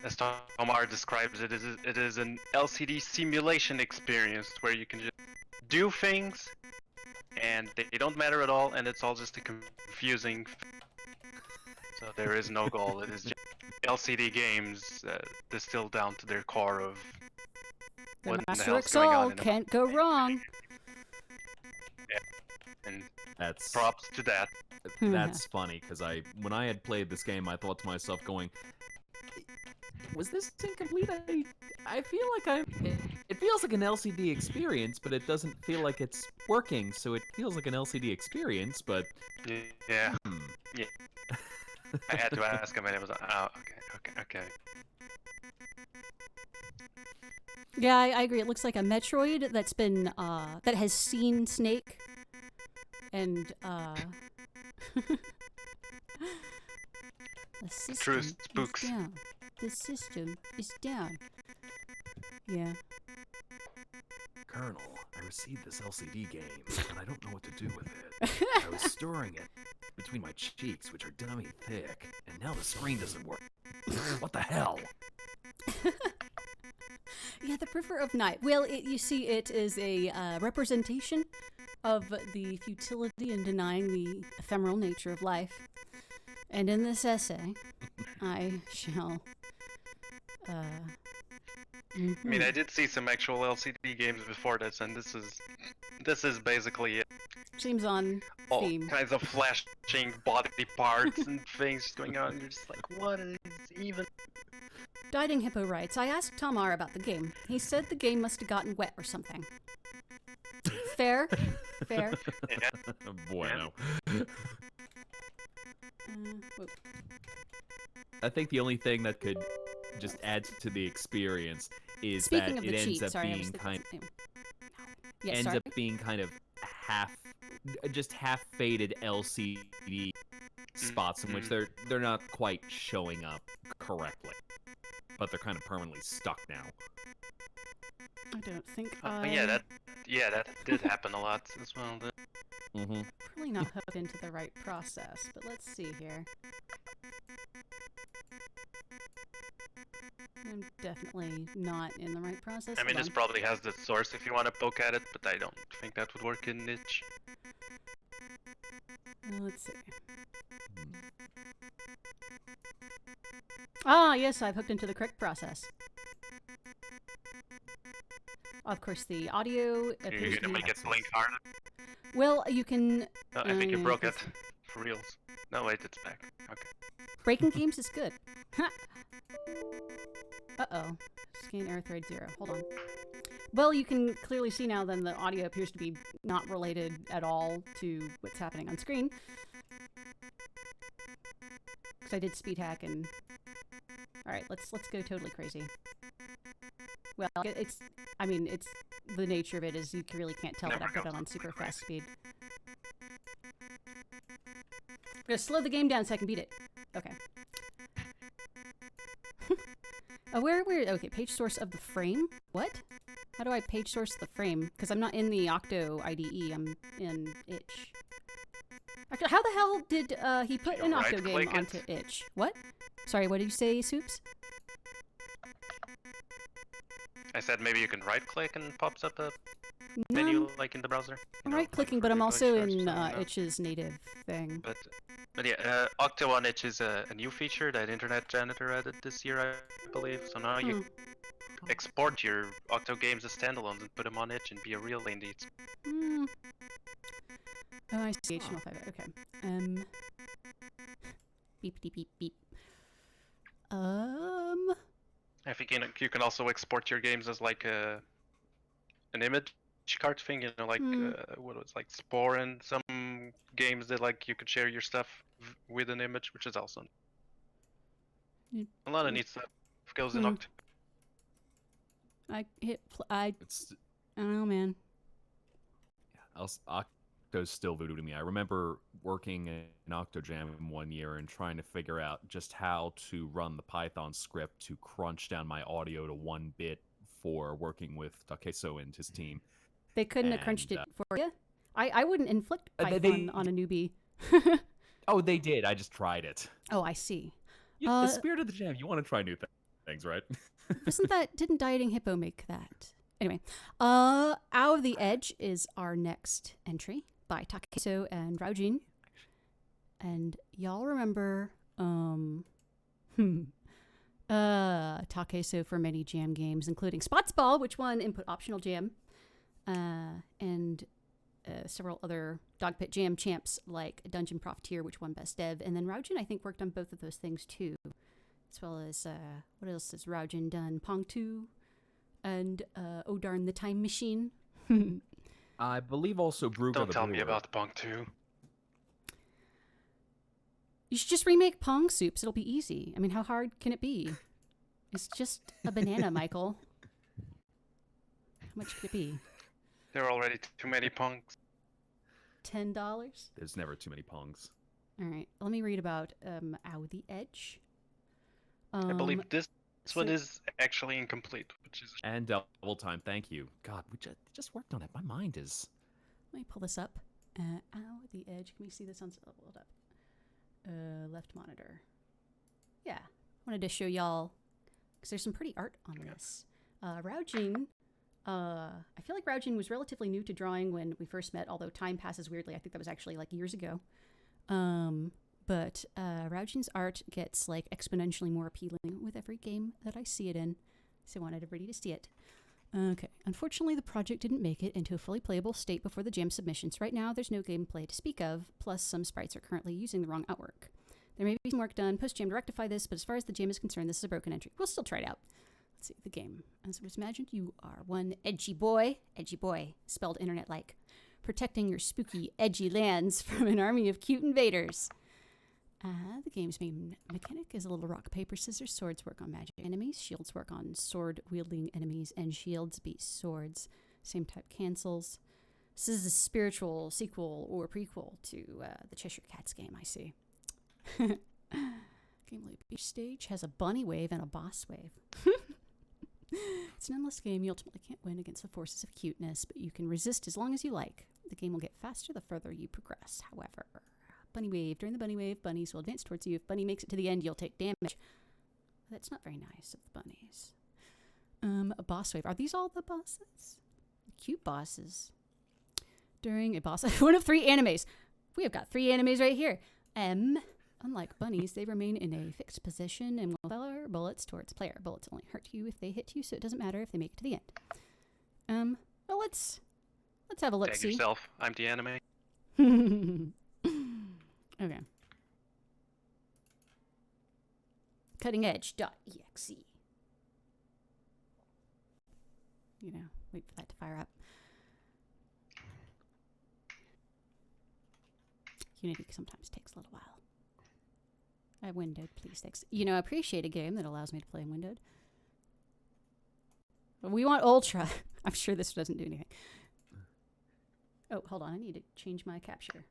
S3: As Tomar describes it, it is an LCD simulation experience where you can just do things, and they don't matter at all, and it's all just a confusing. So there is no goal. It is just LCD games distilled down to their core of
S1: The
S3: what in the
S1: Master
S3: hell's going on.
S1: Excel can't go wrong.
S3: And
S2: That's
S3: props to that.
S2: That's funny, because when I had played this game, I thought to myself, going, was this incomplete? I feel like it feels like an LCD experience, but it doesn't feel like it's working, so it feels like an LCD experience, but...
S3: Yeah. Yeah. I had to ask him, and it was like, oh, okay.
S1: Yeah, I agree. It looks like a Metroid that's been, that has seen Snake. And, the system
S3: True spooks.
S1: is down. The system is down. Yeah.
S2: Colonel, I received this LCD game, but I don't know what to do with it. I was storing it between my cheeks, which are dummy thick, and now the screen doesn't work. What the hell?
S1: Yeah, the River of Night. Well, you see, it is a representation of the futility in denying the ephemeral nature of life. And in this essay, I shall...
S3: I mean, I did see some actual LCD games before this, and this is basically it.
S1: Seems on
S3: All
S1: theme.
S3: kinds of flashing body parts and things going on. You're just like, what is even?
S1: Dieting Hippo writes, I asked Tamar about the game. He said the game must have gotten wet or something. Fair. Fair.
S3: Yeah.
S2: Bueno.
S1: Whoop.
S2: I think the only thing that could just add to the experience is
S1: Speaking
S2: that
S1: of
S2: it
S1: the
S2: ends
S1: cheat,
S2: up
S1: sorry, I was
S2: being
S1: thinking Yes,
S2: ends up being kind of half faded LCD spots in which they're not quite showing up correctly, but they're kind of permanently stuck now.
S1: I don't think
S3: that did happen a lot as well.
S2: Mm-hmm.
S1: Probably not hooked into the right process, but let's see here. I'm definitely not in the right process.
S3: I mean,
S1: Hold
S3: this
S1: on.
S3: probably has the source if you want to poke at it, but I don't think that would work in niche.
S1: Let's see. Ah, yes, I've hooked into the correct process. Of course, the audio appears
S3: You're
S1: to
S3: gonna
S1: be...
S3: make it blink harder.
S1: Well, you can...
S3: I think you broke it.
S1: it's-
S3: For reals. No, wait, it's back. Okay.
S1: Breaking games is good. Uh-oh. Scan error thread 0. Hold on. Well, you can clearly see now then the audio appears to be not related at all to what's happening on screen. Because I did speed hack and... Alright, let's go totally crazy. Well, it's the nature of it is you really can't tell that I put it on super fast speed. I'm gonna slow the game down so I can beat it. Okay. Oh, where? Okay, page source of the frame? What? How do I page source the frame? Because I'm not in the Octo IDE, I'm in itch. Actually, how the hell did he put an Octo game
S3: right-click it?
S1: onto itch? What? Sorry, what did you say, Soups?
S3: I said maybe you can right-click and pops up a
S1: No,
S3: menu like in the browser.
S1: I'm
S3: You know,
S1: right-clicking,
S3: like
S1: but
S3: for
S1: I'm
S3: Google
S1: also
S3: search or
S1: in
S3: something, no?
S1: itch's native thing.
S3: But yeah, Octo on Itch is a new feature that Internet Janitor added this year, I believe. So now you export your Octo games as standalones and put them on Itch and be a real indie.
S1: Hmm. Oh, I see. HTML5. Okay. Beep, beep, beep, beep.
S3: I think you can also export your games as like an image card thing. You know, like what was like Spore and some games that like you could share your stuff with an image, which is awesome. A lot of neat stuff goes in Octo.
S1: I hit. I
S2: It's
S1: don't know, man.
S2: Octo Octo's still voodoo to me. I remember working in Octojam one year and trying to figure out just how to run the Python script to crunch down my audio to 1 bit for working with Takeso and his team.
S1: They couldn't have crunched it for you? I wouldn't inflict Python on a newbie.
S2: Oh, they did. I just tried it.
S1: Oh, I see.
S2: The spirit of the jam. You want to try new things, right?
S1: Didn't Dieting Hippo make that? Anyway, Out of the Edge is our next entry by Takeso and Raujin. And y'all remember, Takeso for many jam games, including Spots Ball, which won input optional jam, and several other Dogpit jam champs like Dungeon Profiteer, which won Best Dev. And then Raujin, I think, worked on both of those things too, as well as, what else has Raujin done? Pong 2 and Oh Darn the Time Machine.
S2: I believe also Brugger
S3: Don't
S2: the
S3: tell me
S2: Brewer.
S3: about the Pong 2.
S1: You should just remake Pong Soups. It'll be easy. I mean, how hard can it be? It's just a banana, Michael. How much could it be?
S3: There are already too many Pongs.
S1: $10?
S2: There's never too many Pongs.
S1: All right. Let me read about Out the Edge.
S3: I believe this one is actually incomplete, which is...
S2: And Double Time, thank you. God, we just worked on it. My mind is...
S1: Let me pull this up. Out the Edge. Can we see this on... Hold up. Left monitor. Yeah. Wanted to show y'all, because there's some pretty art on this. Raujin... I feel like Raujin was relatively new to drawing when we first met, although time passes weirdly. I think that was actually like years ago. But Raujin's art gets like exponentially more appealing with every game that I see it in. So I wanted everybody to see it. Okay. Unfortunately, the project didn't make it into a fully playable state before the jam submissions. Right now, there's no gameplay to speak of, plus some sprites are currently using the wrong artwork. There may be some work done post-jam to rectify this, but as far as the jam is concerned, this is a broken entry. We'll still try it out. Let's see, the game. As it was imagined, you are one edgy boy, spelled internet-like, protecting your spooky, edgy lands from an army of cute invaders. The game's main mechanic is a little rock, paper, scissors. Swords work on magic enemies, shields work on sword-wielding enemies, and shields beat swords. Same type cancels. This is a spiritual sequel or prequel to the Cheshire Cats game, I see. Game loop. Each stage has a bunny wave and a boss wave. It's an endless game. You ultimately can't win against the forces of cuteness, but you can resist as long as you like. The game will get faster the further you progress, however. Bunny wave. During the bunny wave, bunnies will advance towards you. If bunny makes it to the end, you'll take damage. That's not very nice of the bunnies. A boss wave. Are these all the bosses? Cute bosses. During a boss... one of 3 animes. We have got 3 animes right here. Unlike bunnies, they remain in a fixed position and will fire bullets towards player. Bullets only hurt you if they hit you, so it doesn't matter if they make it to the end. Well, let's have a look-see.
S3: Tag yourself. I'm the anime.
S1: Okay. Cuttingedge.exe. You know, wait for that to fire up. Unity sometimes takes a little while. Windowed, please, thanks. You know, I appreciate a game that allows me to play in windowed. But we want Ultra. I'm sure this doesn't do anything. Oh, hold on. I need to change my capture.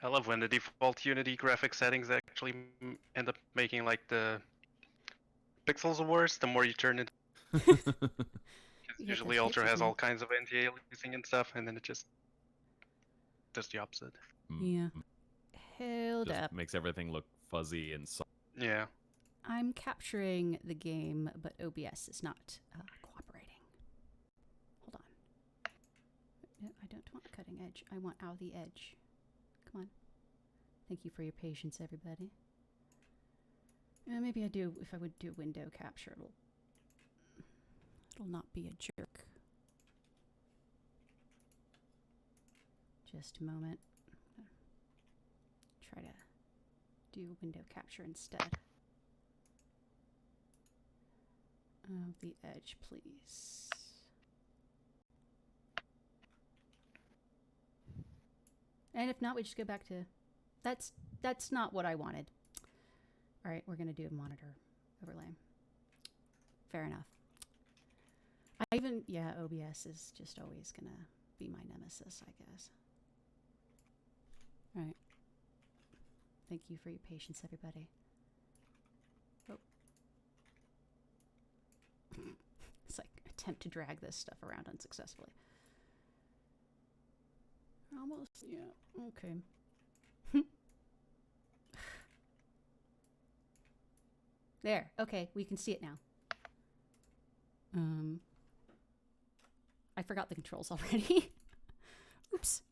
S3: I love when the default Unity graphic settings actually end up making like the pixels worse the more you turn it. Usually Ultra has all kinds of anti-aliasing and stuff, and then it just does the opposite.
S1: Yeah. Hold
S2: just
S1: up.
S2: Makes everything look fuzzy and soft.
S3: Yeah.
S1: I'm capturing the game, but OBS is not cooperating. Hold on. No, I don't want cutting edge. I want out the edge. Come on. Thank you for your patience, everybody. Maybe if I would do window capture, it'll not be a jerk. Just a moment. Try to do window capture instead. The edge, please. And if not, we just go back to... That's not what I wanted. All right, we're going to do a monitor overlay. Fair enough. OBS is just always gonna be my nemesis, I guess. All right. Thank you for your patience, everybody. Oh. It's like attempt to drag this stuff around unsuccessfully. Almost, yeah, okay. There, okay, we can see it now. I forgot the controls already. Oops.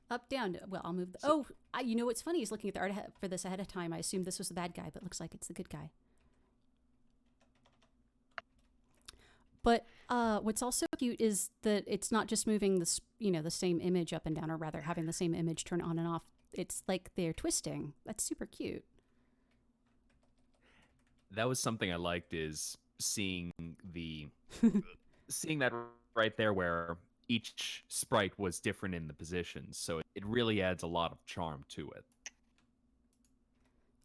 S1: Up, down. Well, I'll move. You know what's funny is looking at the art for this ahead of time. I assumed this was the bad guy, but looks like it's the good guy. But what's also cute is that it's not just moving the same image up and down, or rather having the same image turn on and off. It's like they're twisting. That's super cute.
S2: That was something I liked, is seeing seeing that right there where each sprite was different in the positions, so it really adds a lot of charm to it.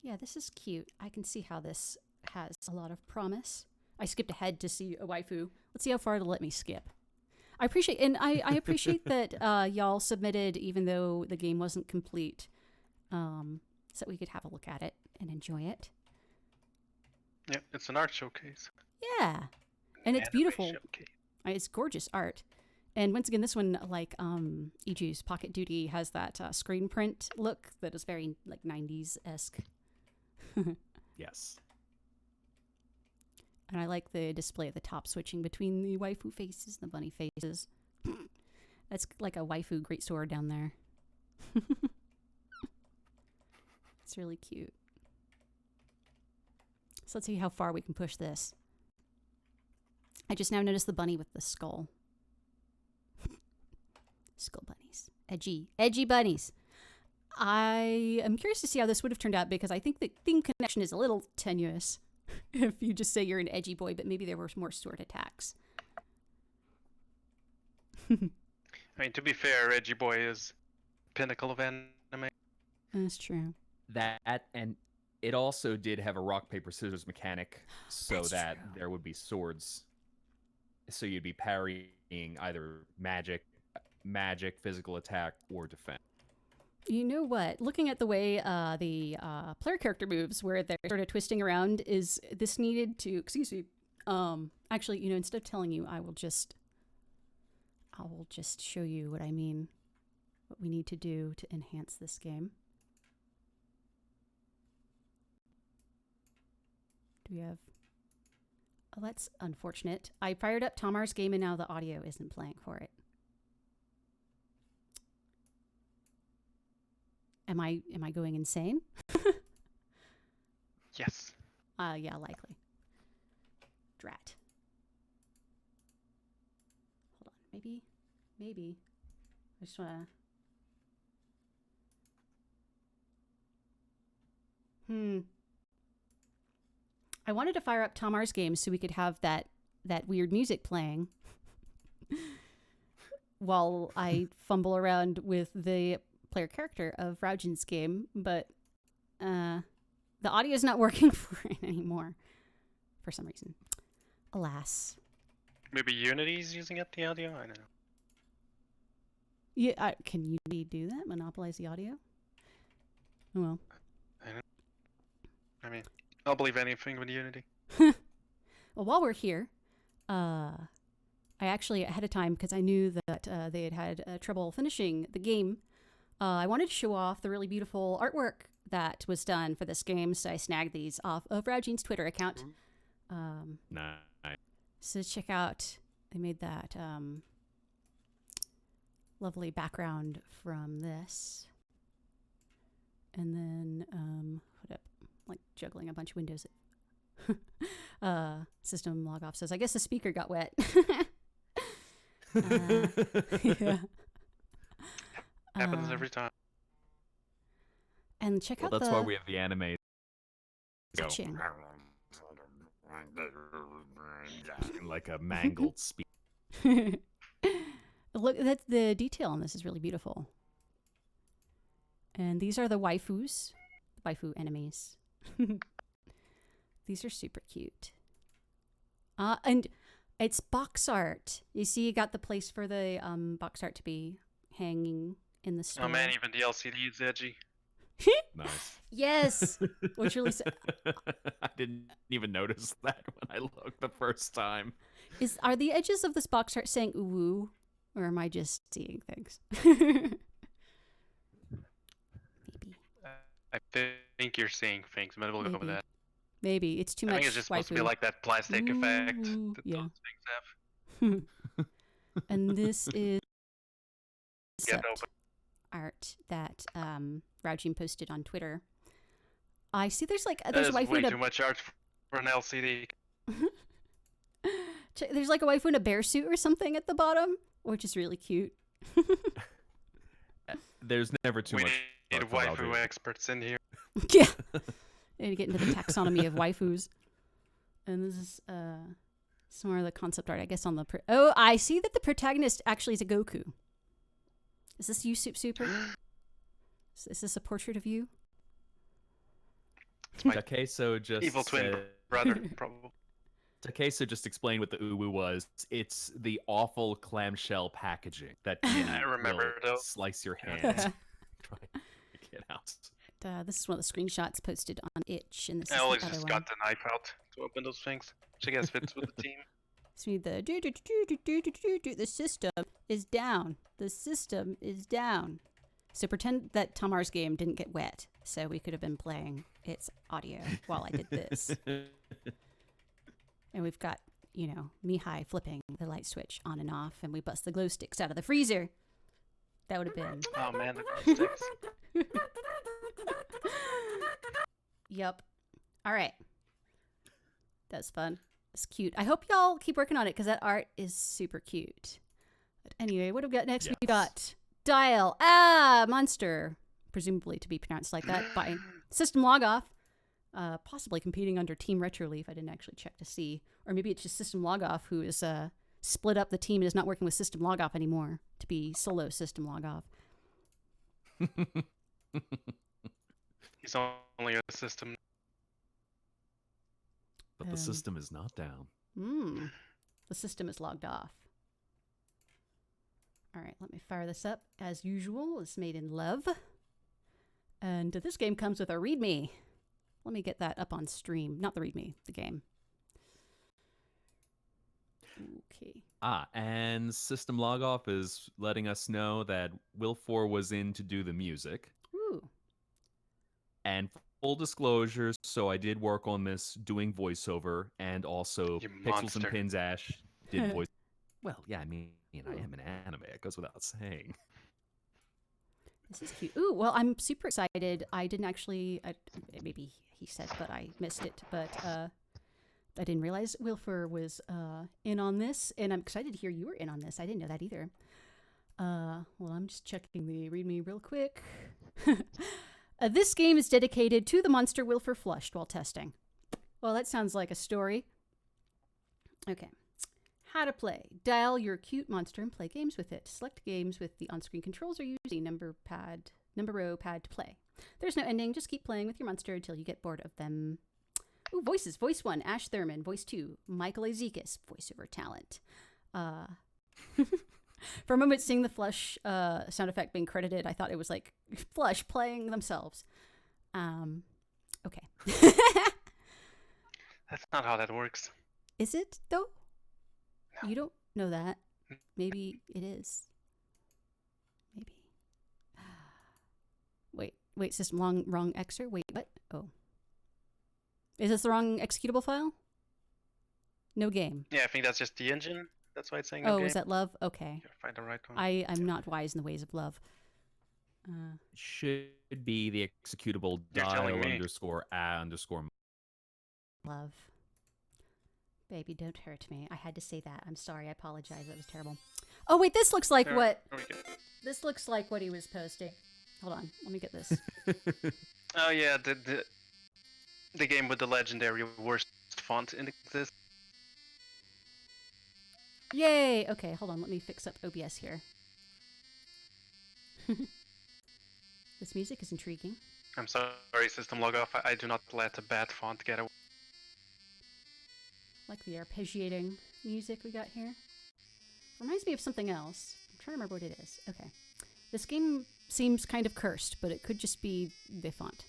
S1: Yeah, this is cute. I can see how this has a lot of promise. I skipped ahead to see a waifu. Let's see how far it'll let me skip. I appreciate that y'all submitted, even though the game wasn't complete, so that we could have a look at it and enjoy it.
S3: Yeah, it's an art showcase.
S1: Yeah, and it's beautiful.
S3: Showcase.
S1: It's gorgeous art. And once again, this one, like Iju's Pocket Duty, has that screen print look that is very like 90s-esque.
S2: Yes.
S1: And I like the display at the top, switching between the waifu faces and the bunny faces. That's like a waifu great sword down there. It's really cute. So let's see how far we can push this. I just now noticed the bunny with the skull. Skull bunnies. Edgy bunnies. I am curious to see how this would have turned out, because I think the theme connection is a little tenuous if you just say you're an edgy boy, but maybe there were more sword attacks.
S3: I mean, to be fair, Edgy Boy is pinnacle of anime.
S1: That's true.
S2: That, and it also did have a rock, paper, scissors mechanic, so
S1: That's
S2: that
S1: true.
S2: there would be swords. So you'd be parrying either magic, physical attack, or defense.
S1: You know what? Looking at the way the player character moves, where they're sort of twisting around, is this needed to? Excuse me. Actually, instead of telling you, I will just show you what I mean. What we need to do to enhance this game. Do we have? Oh, that's unfortunate. I fired up Tamar's game and now the audio isn't playing for it. Am I going insane?
S3: Yes.
S1: Yeah, likely. Drat. Hold on. Maybe. I just wanna. I wanted to fire up Tamar's game so we could have that weird music playing while I fumble around with the player character of Raujin's game, but the audio is not working for it anymore for some reason. Alas.
S3: Maybe Unity's using the audio? I don't know.
S1: Yeah, can Unity do that? Monopolize the audio? Oh, well.
S3: I mean, I'll believe anything with Unity.
S1: Well, while we're here, I actually, ahead of time, because I knew that they had trouble finishing the game, I wanted to show off the really beautiful artwork that was done for this game, so I snagged these off of Raujin's Twitter account.
S2: Nice.
S1: So check out, they made that lovely background from this. And then, hold up, like juggling a bunch of windows. System log off says, I guess the speaker got wet. Yeah.
S3: Happens every time.
S1: And check out
S2: that's why we have the anime.
S1: Touching.
S2: Like a mangled speak.
S1: Look, that's the detail on this is really beautiful. And these are the waifus, waifu enemies. These are super cute. And it's box art. You see, you got the place for the box art to be hanging in the store.
S3: Oh man, even the LCD is edgy.
S2: Nice.
S1: Yes. Which really
S2: I didn't even notice that when I looked the first time.
S1: are the edges of this box art saying ooh woo, or am I just seeing things? Maybe.
S3: I think you're seeing things, but we'll go with
S1: Maybe.
S3: that.
S1: Maybe it's too
S3: I
S1: much.
S3: think it's just supposed to be
S1: waifu.
S3: like that plastic effect
S1: Ooh,
S3: that
S1: yeah.
S3: those things have.
S1: And this is
S3: Get
S1: concept
S3: open.
S1: art that Raujin posted on Twitter. I see there's
S3: That
S1: a
S3: is
S1: waifu
S3: way
S1: in a
S3: too much art for an LCD.
S1: there's like a waifu in a bear suit or something at the bottom, which is really cute.
S2: There's never too
S3: We
S2: much.
S3: need
S2: art for
S3: waifu
S2: Valdez.
S3: experts in here.
S1: Yeah. And get into the taxonomy of waifus. And this is some more of the concept art, I guess, on the... Oh, I see that the protagonist actually is a Goku. Is this you, Soup Super? Is this a portrait of you?
S3: It's my
S2: Takeso just
S3: evil twin
S2: said-
S3: brother, probably.
S2: Takeso just explained what the uwu was. It's the awful clamshell packaging that
S3: I remember
S2: will
S3: those.
S2: slice your hand. Try to get out.
S1: This is one of the screenshots posted on Itch, and this
S3: I
S1: is
S3: always
S1: the other
S3: just
S1: one.
S3: got the knife out to open those things, which I guess fits with the team.
S1: See the the system is down. The system is down. So pretend that Tamar's game didn't get wet, so we could have been playing its audio while I did this. And we've got, Mihai flipping the light switch on and off, and we bust the glow sticks out of the freezer. That would have been.
S3: Oh man, the glow sticks.
S1: Yep. All right. That's fun. It's cute. I hope y'all keep working on it because that art is super cute. But anyway, what have we got next?
S2: Yes.
S1: We got Dial. Monster. Presumably to be pronounced like that by System Logoff. Possibly competing under Team Retroleaf. I didn't actually check to see. Or maybe it's just System Logoff who is split up the team and is not working with System Logoff anymore to be solo System Logoff.
S3: He's only a system.
S2: But the system is not down.
S1: The system is logged off. All right, let me fire this up. As usual, it's made in love. And this game comes with a README. Let me get that up on stream. Not the README, the game. Okay.
S2: And System Logoff is letting us know that Will4 was in to do the music.
S1: Ooh.
S2: And full disclosure, so I did work on this doing voiceover, and also
S3: You
S2: Pixels
S3: monster.
S2: and Pins Ash did voice. Well, yeah, I mean, I am an anime. It goes without saying.
S1: This is cute. Ooh, well, I'm super excited. I didn't actually, maybe he said, but I missed it. But I didn't realize Wilfer was in on this, and I'm excited to hear you were in on this. I didn't know that either. Well, I'm just checking the README real quick. This game is dedicated to the monster Wilfer flushed while testing. Well, that sounds like a story. Okay. How to play. Dial your cute monster and play games with it. Select games with the on-screen controls or use the number row pad to play. There's no ending. Just keep playing with your monster until you get bored of them. Ooh, voices. Voice 1, Ash Thurman. Voice 2, Michael Azekis. Voiceover talent. For a moment, seeing the flush sound effect being credited, I thought it was like flush playing themselves. Okay.
S3: That's not how that works.
S1: Is it, though?
S3: No.
S1: You don't know that. Maybe it is. Maybe. Wait, system wrong exer? Wait, what? Oh. Is this the wrong executable file? No game.
S3: Yeah, I think that's just the engine. That's why it's saying no
S1: Oh,
S3: game.
S1: is that love? Okay.
S3: Gotta find the right one.
S1: I'm not wise in the ways of love.
S2: Should be the executable
S3: You're telling me.
S2: dial_a_.
S1: Love. Baby, don't hurt me. I had to say that. I'm sorry. I apologize. That was terrible. Oh, wait, this looks like
S3: There-
S1: what...
S3: there we go.
S1: This looks like what he was posting. Hold on. Let me get this.
S3: Oh yeah, the game with the legendary worst font in existence.
S1: Yay! Okay, hold on. Let me fix up OBS here. This music is intriguing.
S3: I'm sorry, System Logoff. I do not let a bad font get away.
S1: Like the arpeggiating music we got here. Reminds me of something else. I'm trying to remember what it is. Okay. This game seems kind of cursed, but it could just be the font.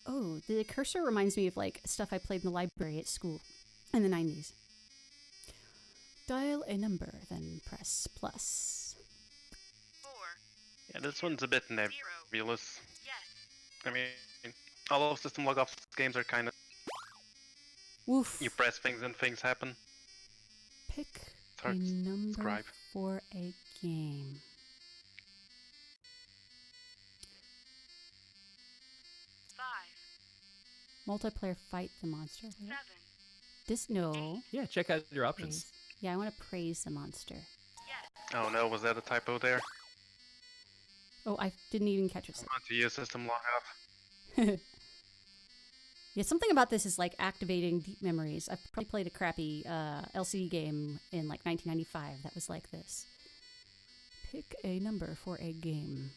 S1: Oh, the cursor reminds me of like stuff I played in the library at school in the 90s. Dial a number, then press plus.
S4: 4.
S3: Yeah, this one's a bit
S4: 0.
S3: nebulous.
S4: Yes.
S3: I mean, all of System Log Off games are kind of
S1: Woof.
S3: you press things and things happen.
S1: Pick
S3: It's
S1: a
S3: hard to
S1: number
S3: describe.
S1: for a game.
S4: 5.
S1: Multiplayer fight the monster.
S4: 7.
S1: No.
S2: Yeah, check out your options.
S1: Praise. Yeah, I want to praise the monster.
S4: Yes.
S3: Oh no, was that a typo there?
S1: Oh, I didn't even catch it.
S3: I want to use System Log Off.
S1: Yeah, something about this is like activating deep memories. I've probably played a crappy LCD game in like 1995 that was like this. Pick a number for a game.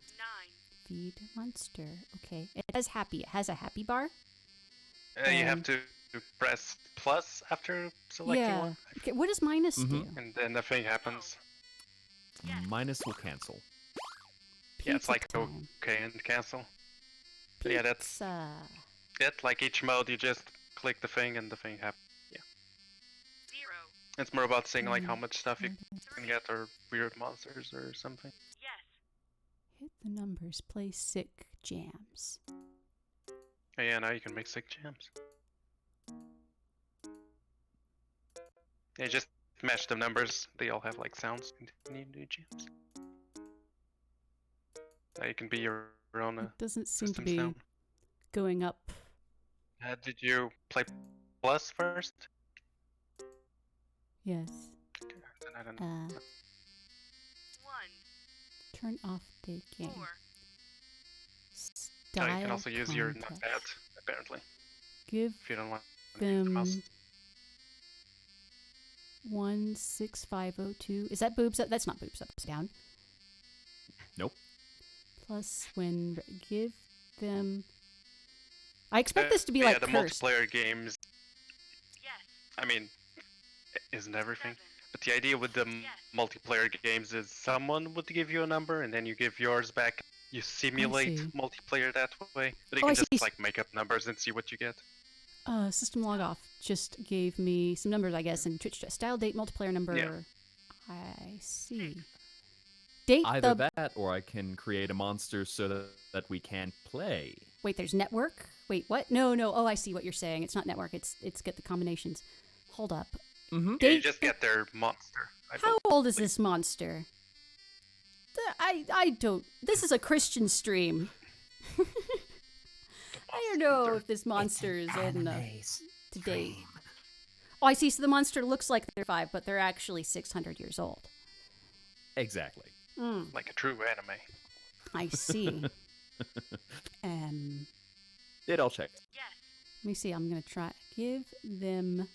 S4: 9.
S1: Feed monster. Okay. It has happy. It has a happy bar.
S3: You have to press plus after selecting
S1: Yeah.
S3: one,
S1: Okay, what does minus do?
S3: and then the thing happens.
S2: Minus will cancel.
S3: Yeah, it's
S1: Pizza
S3: like
S1: time.
S3: okay and cancel. But yeah, that's
S1: Pizza.
S3: it. Like each mode, you just click the thing and the thing happens. Yeah,
S4: 0.
S3: it's more about seeing like how much stuff you can get or weird monsters or something.
S4: Yes.
S1: Hit the numbers. Play sick jams.
S3: Oh, yeah, now you can make sick jams. Yeah, just match the numbers. They all have like sounds. And you do jams. Now you can be your own
S1: It doesn't seem to
S3: system
S1: be
S3: sound.
S1: going up.
S3: Did you play plus first?
S1: Yes.
S3: Then I don't know.
S4: 1.
S1: Turn off the game.
S4: 4.
S3: Oh,
S1: Style
S3: you can also use your
S1: context.
S3: notepad, apparently,
S1: Give
S3: if you don't want to use the
S1: them
S3: mouse.
S1: 16502. Is that boobs up? That's not boobs up, down.
S2: Nope.
S1: Plus when give them. I expect this to be
S3: yeah,
S1: like
S3: the
S1: cursed.
S3: multiplayer games.
S4: Yes.
S3: I mean, isn't everything?
S4: 7.
S3: But the idea with the multiplayer games is someone would give you a number and then you give yours back. You simulate
S1: see.
S3: multiplayer that way, but you
S1: Oh,
S3: can
S1: I see.
S3: just like make up numbers and see what you get.
S1: System log off just gave me some numbers, I guess, in Twitch chat. Style, date, multiplayer number.
S3: Yeah.
S1: I see. Date
S2: Either
S1: the.
S2: that, or I can create a monster so that we can play.
S1: Wait, there's network. Wait, what? No. Oh, I see what you're saying. It's not network. It's get the combinations. Hold up.
S2: Mm-hmm.
S3: Yeah, you
S1: Date.
S3: just get their monster.
S1: How old is this monster? I don't. This is a Christian stream. I don't know if this monster is old enough to date. Oh, I see. So the monster looks like they're 5, but they're actually 600 years old.
S2: Exactly.
S3: Like a true anime.
S1: I see.
S2: It all checked.
S4: Yes.
S1: Let me see. I'm gonna try. Give them.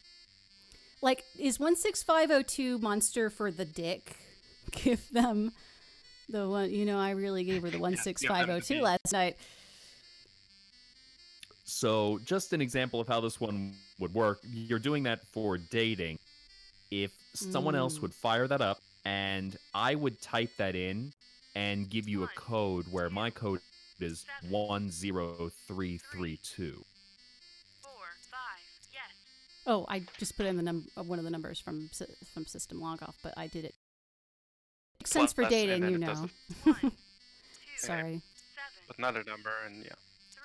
S1: Like, is 16502 monster for the dick? Give them the one. You know, I really gave her the 16502 last night.
S2: So, just an example of how this one would work. You're doing that for dating. If someone else would fire that up, and I would type that in and give you a code where my code is 10332.
S4: 4. 5. Yes.
S1: Oh, I just put in the one of the numbers from System Log Off, but I did it. Makes sense for
S3: Plus, and
S1: dating,
S3: then
S1: you
S3: it
S1: know.
S3: doesn't-
S4: 1. 2.
S1: Sorry.
S4: 7.
S3: But another number, and yeah.
S4: 3.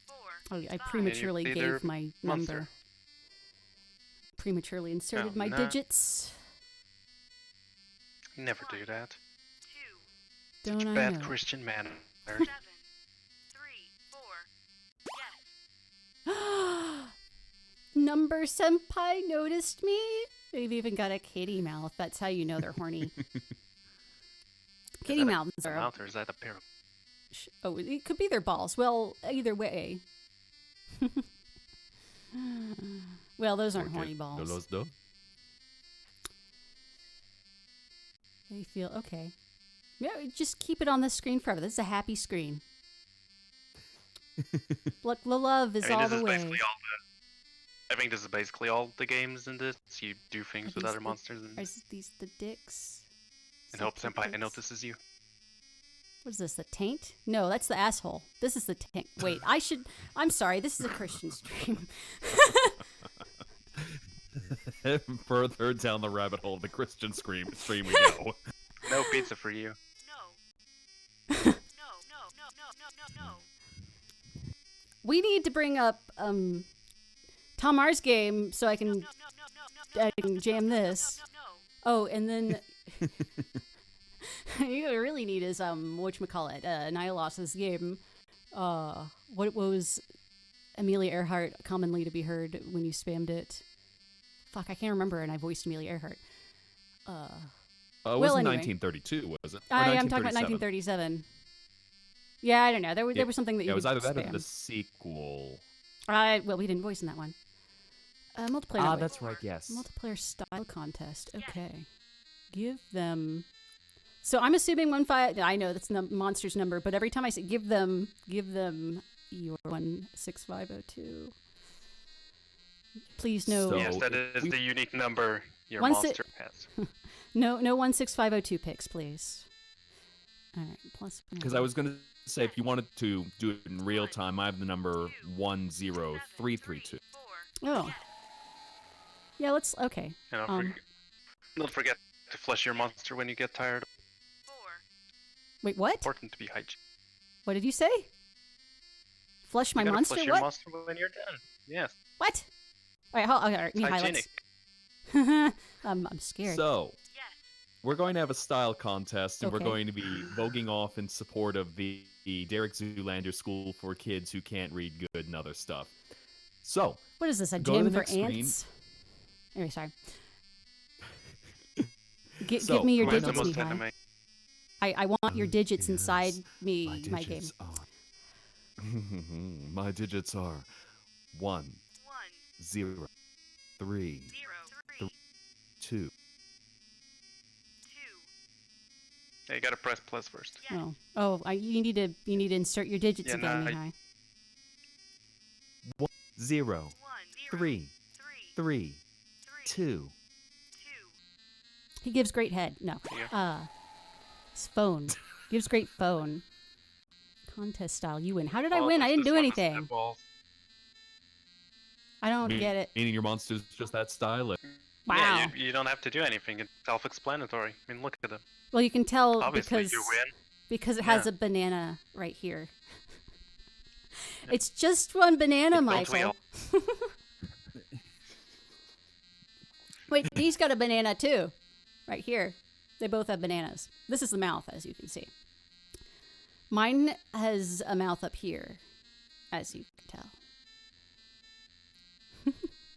S4: 4.
S1: Oh, I
S4: 5.
S1: prematurely
S3: And you
S1: gave
S3: either
S1: my
S3: monster.
S1: number. Prematurely inserted
S3: Oh,
S1: my
S3: no.
S1: digits.
S3: Never do that.
S4: 2.
S1: Don't I
S3: Bad
S1: know?
S3: Christian man.
S4: 7. 3. 4. Yes.
S1: Number senpai noticed me. They've even got a kitty mouth. That's how you know they're horny. Kitty mouths
S3: Is that a
S1: are.
S3: mouth or is that a pair of...
S1: Oh, it could be their balls. Well, either way. Well, those aren't horny balls.
S2: Los dos.
S1: They feel okay. Yeah, just keep it on the screen forever. This is a happy screen. Look, the love is
S3: I mean,
S1: all
S3: this
S1: the
S3: is
S1: way.
S3: basically all I think this is basically all the games in this. You do things with
S1: these
S3: other
S1: the-
S3: monsters and
S1: these the dicks?
S3: hope
S1: Is that
S3: Senpai
S1: dicks?
S3: notices you.
S1: What is this, the taint? No, that's the asshole. This is the taint. Wait, I'm sorry, this is a Christian stream.
S2: Further down the rabbit hole of the Christian stream we go.
S3: No pizza for you.
S4: No. No, no, no, no, no, no, no.
S1: We need to bring up Tamar's game so I
S4: No,
S1: can
S4: no, no, no, no, no,
S1: jam this.
S4: no, no.
S1: Oh, and then you really need is whatchamacallit, Nihilos's game. What was Amelia Earhart commonly to be heard when you spammed it? Fuck, I can't remember, and I voiced Amelia Earhart.
S2: It
S1: Well,
S2: wasn't
S1: anyway.
S2: 1932, was it? Or
S1: I'm talking about
S2: 1937?
S1: 1937. Yeah, I don't know. There was something that you
S2: Yeah, it was
S1: could
S2: either that or
S1: spam.
S2: the sequel.
S1: Well, we didn't voice in that one. Multiplayer. wait.
S2: That's right, yes.
S1: Multiplayer style contest. Okay. Give them. So I'm assuming 1-5. I know that's monster's number, but every time I say give them your 16502. Please no.
S2: So-
S3: Yes, that is
S2: we-
S3: the unique number your
S1: Once it-
S3: monster has.
S1: No 16502 picks, please. All right. Plus.
S2: Because I was going to say, if you wanted to do it in real time, I have the number 10332.
S1: Oh. Yeah. Let's. Okay.
S3: And don't forget to flush your monster when you get tired.
S4: 4.
S1: Wait. What?
S3: Important to be hygienic.
S1: What did you say? Flush my
S3: you gotta
S1: monster.
S3: flush your
S1: What?
S3: monster when you're done. Yes.
S1: What? All right. All right.
S3: It's
S1: Me
S3: hygienic.
S1: highlights. I'm scared.
S2: So,
S4: Yes.
S2: we're going to have a style contest, and
S1: Okay.
S2: we're going to be voguing off in support of the Derek Zoolander School for Kids Who Can't Read Good and other stuff. So,
S1: What is this? A
S2: Go to
S1: gym
S2: the
S1: for
S2: next screen.
S1: ants? Anyway, sorry.
S2: So,
S1: give me your
S2: my
S3: Mine's
S1: digits,
S3: almost
S1: Mihai.
S3: anime.
S1: I want your digits
S2: Yes,
S1: inside me, my game.
S2: digits are... my digits are 1,
S4: 1,
S2: 0, 3,
S4: 0, 3,
S2: 2.
S4: 2.
S3: Yeah, you gotta press plus first.
S4: Yes.
S1: You need to insert your digits
S3: Yeah,
S1: again,
S3: no, I-
S1: Mihai.
S2: 1, 0,
S4: 1, 0,
S2: 3,
S4: 3,
S2: 3, 2.
S4: 2.
S1: He gives great head. No.
S3: Yeah.
S1: His phone. Gives great phone. Contest style. You win. How did I
S3: Oh,
S1: win? I didn't
S3: this
S1: do
S3: one is
S1: anything.
S3: eyeballs.
S1: I don't get it.
S2: Meaning your monster's just that stylish.
S1: Wow.
S3: Yeah, you don't have to do anything. It's self-explanatory. I mean, look at them.
S1: Well, you can tell
S3: Obviously, you win.
S1: because it has
S3: Yeah.
S1: a banana right here. It's just one banana,
S3: Don't we
S1: Michael.
S3: all?
S1: Wait, he's got a banana too. Right here. They both have bananas. This is the mouth, as you can see. Mine has a mouth up here, as you can tell.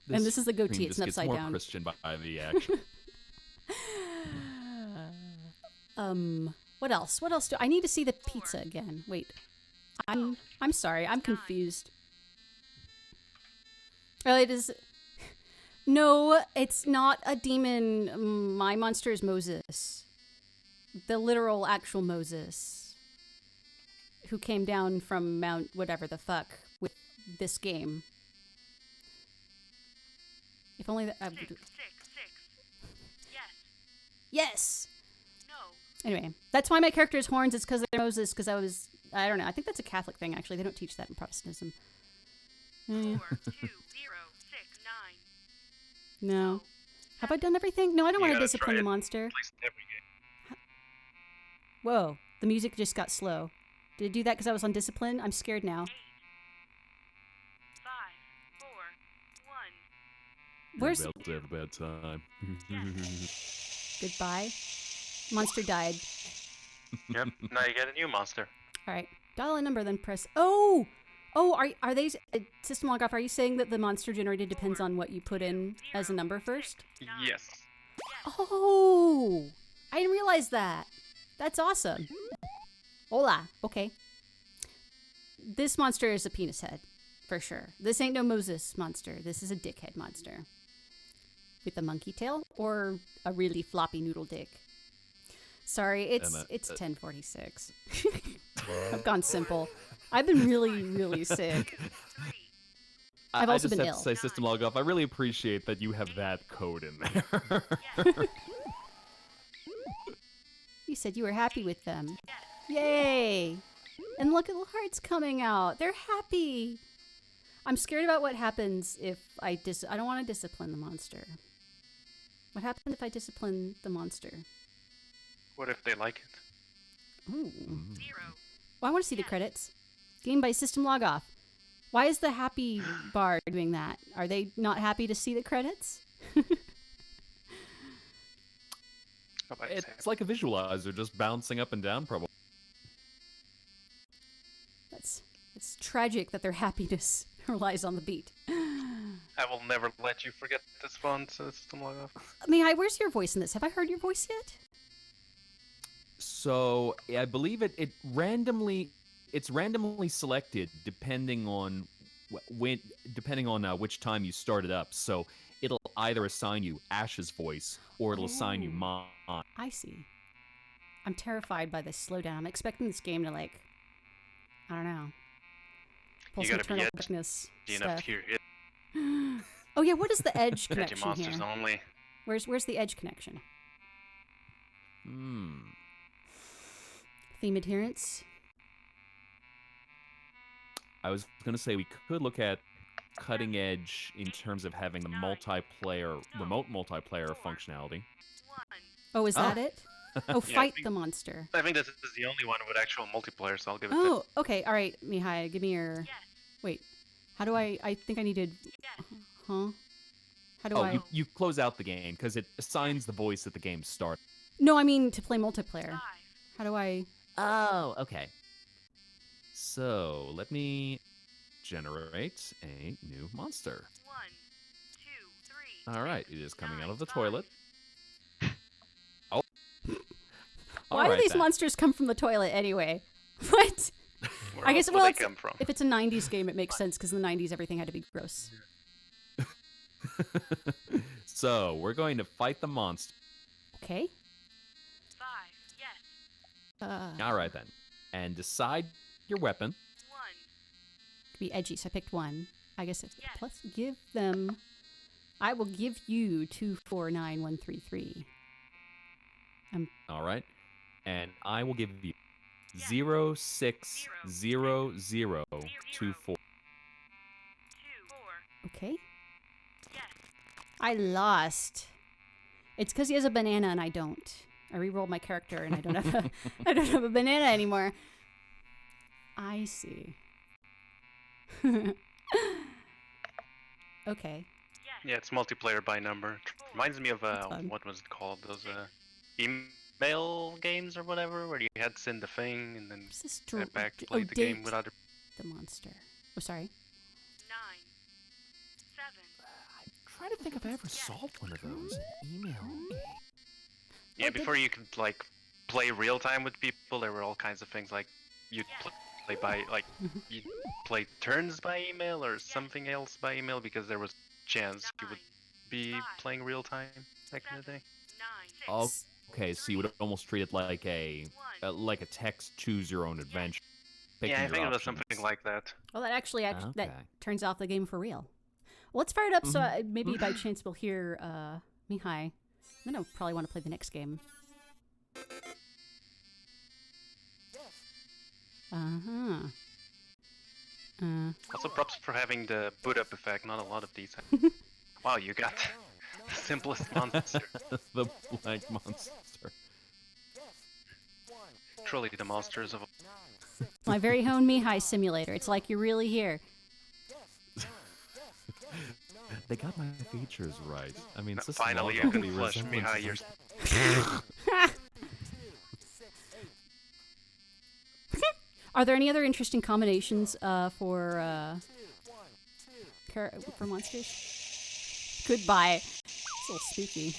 S1: And this is the
S2: screen
S1: goatee. It's
S2: just
S1: an
S2: gets
S1: upside
S2: more
S1: down.
S2: Christian by the action.
S1: What else? What else do I need to see the pizza again? Wait. I'm sorry. I'm confused. Oh, it is. No, it's not a demon. My monster is Moses. The literal, actual Moses. Who came down from Mount whatever the fuck with this game. If only that.
S4: 6, 6, 6. Yes.
S1: Yes!
S4: No.
S1: Anyway, that's why my character is horns. It's because they're Moses. Because I don't know. I think that's a Catholic thing, actually. They don't teach that in Protestantism.
S4: 4, 2, 0, 6, 9.
S1: No. Have I done everything? No, I don't
S3: You
S1: want to
S3: gotta
S1: discipline
S3: try
S1: the
S3: it.
S1: monster.
S3: At least every game.
S1: Whoa, the music just got slow. Did it do that because I was on discipline? I'm scared now.
S4: 8, 5, 4, 1.
S1: Where's
S2: You're about to have a bad time.
S1: goodbye? Monster died.
S3: Yep. Now you get a new monster.
S1: All right, dial a number, then press. Oh, are they system log off? Are you saying that the monster generated depends on what you put in as a number first?
S3: Yes.
S1: Oh, I didn't realize that. That's awesome. Hola. Okay. This monster is a penis head, for sure. This ain't no Moses monster. This is a dickhead monster. With a monkey tail or a really floppy noodle dick. Sorry, it's 10:46. I've gone simple. I've been really, really sick.
S4: 3.
S1: I've
S2: I
S1: also
S2: just
S1: been
S2: have
S1: ill.
S2: to say, System Log Off, I really appreciate that you have that code in there.
S1: You said you were happy with them. Yay! And look at the hearts coming out. They're happy. I'm scared about what happens if I don't want to discipline the monster. What happens if I discipline the monster?
S3: What if they like it?
S1: Ooh.
S4: 0.
S1: Well, I want to see the credits. Game by System Log Off. Why is the happy bar doing that? Are they not happy to see the credits?
S3: Nobody's happy.
S2: It's like a visualizer, just bouncing up and down, probably.
S1: It's tragic that their happiness relies on the beat.
S3: I will never let you forget this fun System Log Off.
S1: Mihai, where's your voice in this? Have I heard your voice yet?
S2: So I believe it's randomly selected depending on which time you start it up. So it'll either assign you Ash's voice or it'll assign you mine.
S1: I see. I'm terrified by this slowdown. I'm expecting this game to I don't know. Pull
S3: You
S1: some
S3: gotta be
S1: Eternal
S3: edgy
S1: Darkness
S3: enough
S1: stuff.
S3: here.
S1: Oh yeah, what is the edge
S3: Edgy
S1: connection
S3: monsters
S1: here?
S3: only.
S1: Where's the edge connection? Theme adherence.
S2: I was gonna say we could look at cutting edge in terms of having the remote multiplayer functionality.
S4: 1.
S1: Oh, is that it? Oh,
S3: Yeah, I
S1: fight
S3: think-
S1: the monster.
S3: I think this is the only one with actual multiplayer, so I'll give it
S1: Oh, okay. All right, Mihai, give me your...
S4: Yes.
S1: Wait. How do I think I needed...
S4: Yes.
S1: Huh? How do
S2: Oh,
S1: I...
S2: you close out the game because it assigns the voice at the game start.
S1: No, I mean to play multiplayer.
S4: 5.
S1: How do I...
S2: Oh, okay. So let me generate a new monster.
S4: 1, 2, 3.
S2: All right, it is coming out of the toilet. Oh.
S1: Why
S2: All
S1: do
S2: right,
S1: these
S2: then.
S1: monsters come from the toilet anyway? What?
S3: Where
S1: I guess,
S3: else
S1: well,
S3: would they come from?
S1: if it's a 90s game, it makes sense because in the 90s everything had to be gross.
S2: So we're going to fight the monster.
S1: Okay.
S4: 5. Yes.
S2: All right then, and decide your weapon.
S4: 1.
S1: Could be edgy, so I picked one. I guess it's
S4: Yes.
S1: plus give them... I will give you 249133.
S2: All right, and I will give you
S4: Yes.
S2: 060024.
S4: 2, 4.
S1: Okay.
S4: Yes.
S1: I lost. It's because he has a banana and I don't. I re-rolled my character and I don't have a, I don't have a banana anymore. I see. Okay.
S4: Yes.
S3: Yeah, it's multiplayer by number. Reminds me of
S1: fun.
S3: what was it called? Those email games or whatever, where you had to send the thing and then
S1: What's this
S3: head back to play the game with other.
S1: the monster. Oh, sorry.
S4: 9. 7.
S2: I'm trying to think if I ever solved one of those. Email.
S3: Yeah,
S1: Oh,
S3: before you could like play real time with people, there were all kinds of things like you'd play by you'd play turns by email or something else by email because there was chance you would be playing real time back in the day.
S4: 9. 6.
S2: Oh, okay, so you would almost treat it like a text choose your own adventure. Picking
S3: Yeah, I
S2: your
S3: think it was
S2: options.
S3: something like that.
S1: Well, that actually that
S2: Okay.
S1: turns off the game for real. Well, let's fire it up so
S2: Mm-hmm.
S1: maybe by chance we'll hear Mihai. Then I'll probably want to play the next game. Uh-huh.
S3: Also, props for having the boot up effect. Not a lot of these. Wow, you got the simplest monster.
S2: The blank monster.
S3: Truly the monsters of.
S1: My very own Mihai simulator. It's like you're really here.
S2: They got my features right. I mean, System
S3: Finally,
S2: Log
S3: you
S2: Off,
S3: can
S2: the
S3: flush
S2: resemblance
S3: Mihai.
S2: is
S3: You're
S1: Are there any other interesting combinations for monsters? Goodbye. It's a little spooky.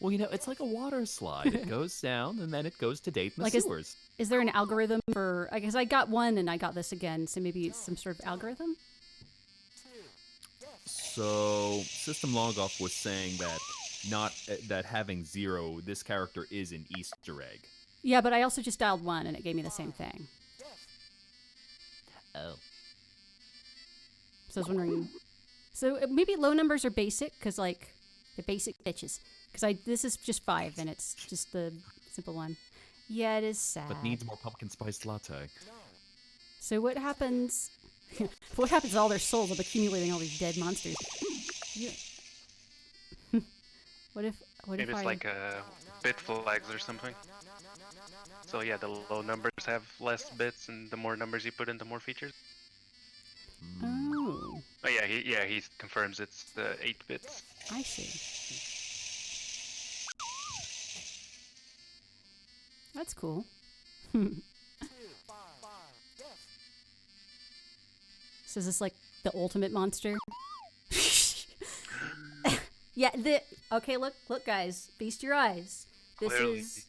S2: Well, you know, it's like a water slide. It goes down, and then it goes to date in the
S1: Like,
S2: sewers.
S1: Is there an algorithm for? I guess I got one and I got this again, so maybe it's some sort of algorithm.
S2: So, System Log Off was saying that that having 0, this character is an Easter egg.
S1: Yeah, but I also just dialed one and it gave me the same thing.
S2: Oh.
S1: So I was wondering. So maybe low numbers are basic, because like the basic bitches. Because this is just 5, and it's just the simple one. Yeah, it is sad.
S2: But needs more pumpkin spiced latte.
S1: So what happens? What happens to all their souls of accumulating all these dead monsters? Yeah. What if
S3: Maybe it's like bit flags or something. So yeah, the low numbers have less bits, and the more numbers you put in, the more features.
S1: Oh,
S3: Oh yeah, he confirms it's 8 bits.
S1: I see. That's cool. So is this like the ultimate monster? Yeah, okay, look, guys. Feast your eyes. This
S3: Clearly.
S1: is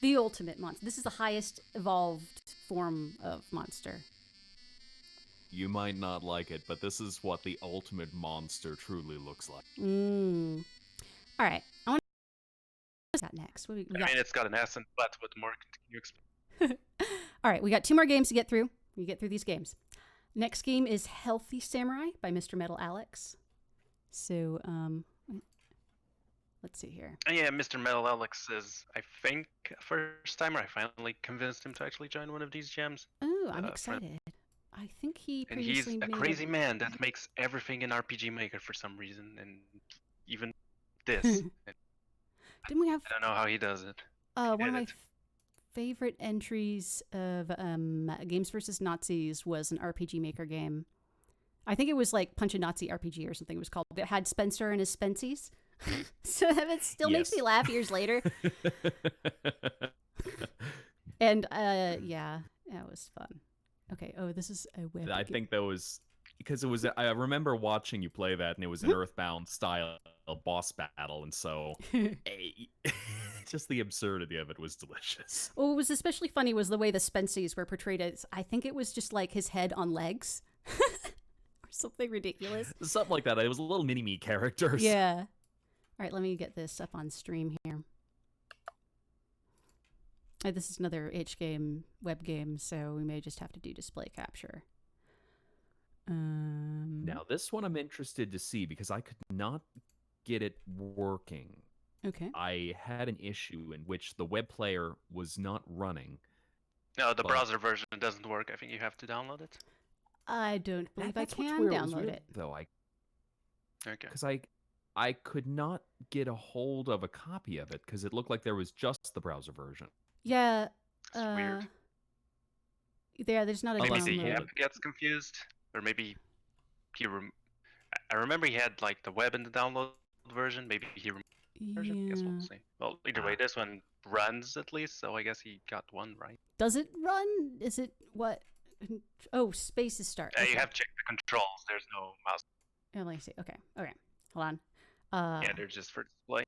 S1: the ultimate monster. This is the highest evolved form of monster.
S2: You might not like it, but this is what the ultimate monster truly looks like.
S1: All right. I want to got next. What do we
S3: I
S1: got?
S3: mean, it's got an S and butt. What more can you expect?
S1: All right, we got 2 more games to get through. We get through these games. Next game is Healthy Samurai by Mr. Metal Alex. So, let's see here.
S3: Yeah, Mr. Metal Alex is, I think, first timer. I finally convinced him to actually join one of these jams.
S1: Oh, I'm
S3: friend-
S1: excited. I think he
S3: And he's
S1: previously
S3: a
S1: made
S3: crazy man that makes everything in RPG Maker for some reason, and even this.
S1: Didn't we have
S3: I don't know how he does it.
S1: one of my
S3: Edit.
S1: favorite entries of Games versus Nazis was an RPG Maker game. I think it was like Punch a Nazi RPG or something it was called. It had Spencer and his Spencies. So it still makes
S2: Yes.
S1: me laugh years later. And yeah, that was fun. Okay, oh, this is a web
S2: I
S1: game.
S2: think that was because it was. I remember watching you play that, and it was an Earthbound style boss battle, and so just the absurdity of it was delicious.
S1: What was especially funny was the way the Spencies were portrayed as, I think it was just like his head on legs. Or something ridiculous.
S2: Something like that. It was little mini-me characters.
S1: Yeah. All right, let me get this up on stream here. This is another itch game, web game, so we may just have to do display capture.
S2: Now, this one I'm interested to see because I could not get it working.
S1: Okay.
S2: I had an issue in which the web player was not running.
S3: No, the
S2: But-
S3: browser version doesn't work. I think you have to download it.
S1: I don't believe I
S2: That's what's
S1: can
S2: weird. It was
S1: download
S2: weird,
S1: it.
S2: though.
S3: Okay.
S2: Because I could not get a hold of a copy of it because it looked like there was just the browser version.
S1: Yeah.
S3: It's weird.
S1: Yeah, there's not a
S2: Unless
S3: Maybe
S2: he
S3: the
S1: download.
S2: had
S3: app gets confused, or maybe he. I remember he had like the web in the download version. Maybe he removed the version. Guess we'll
S1: Yeah.
S3: see. Well, either way, this one runs at least, so I guess he got one right.
S1: Does it run? Is it what? Oh, spaces start.
S3: You
S1: Okay.
S3: have to check the controls. There's no mouse.
S1: Oh, let me see. Okay. Hold on.
S3: Yeah, they're just for display.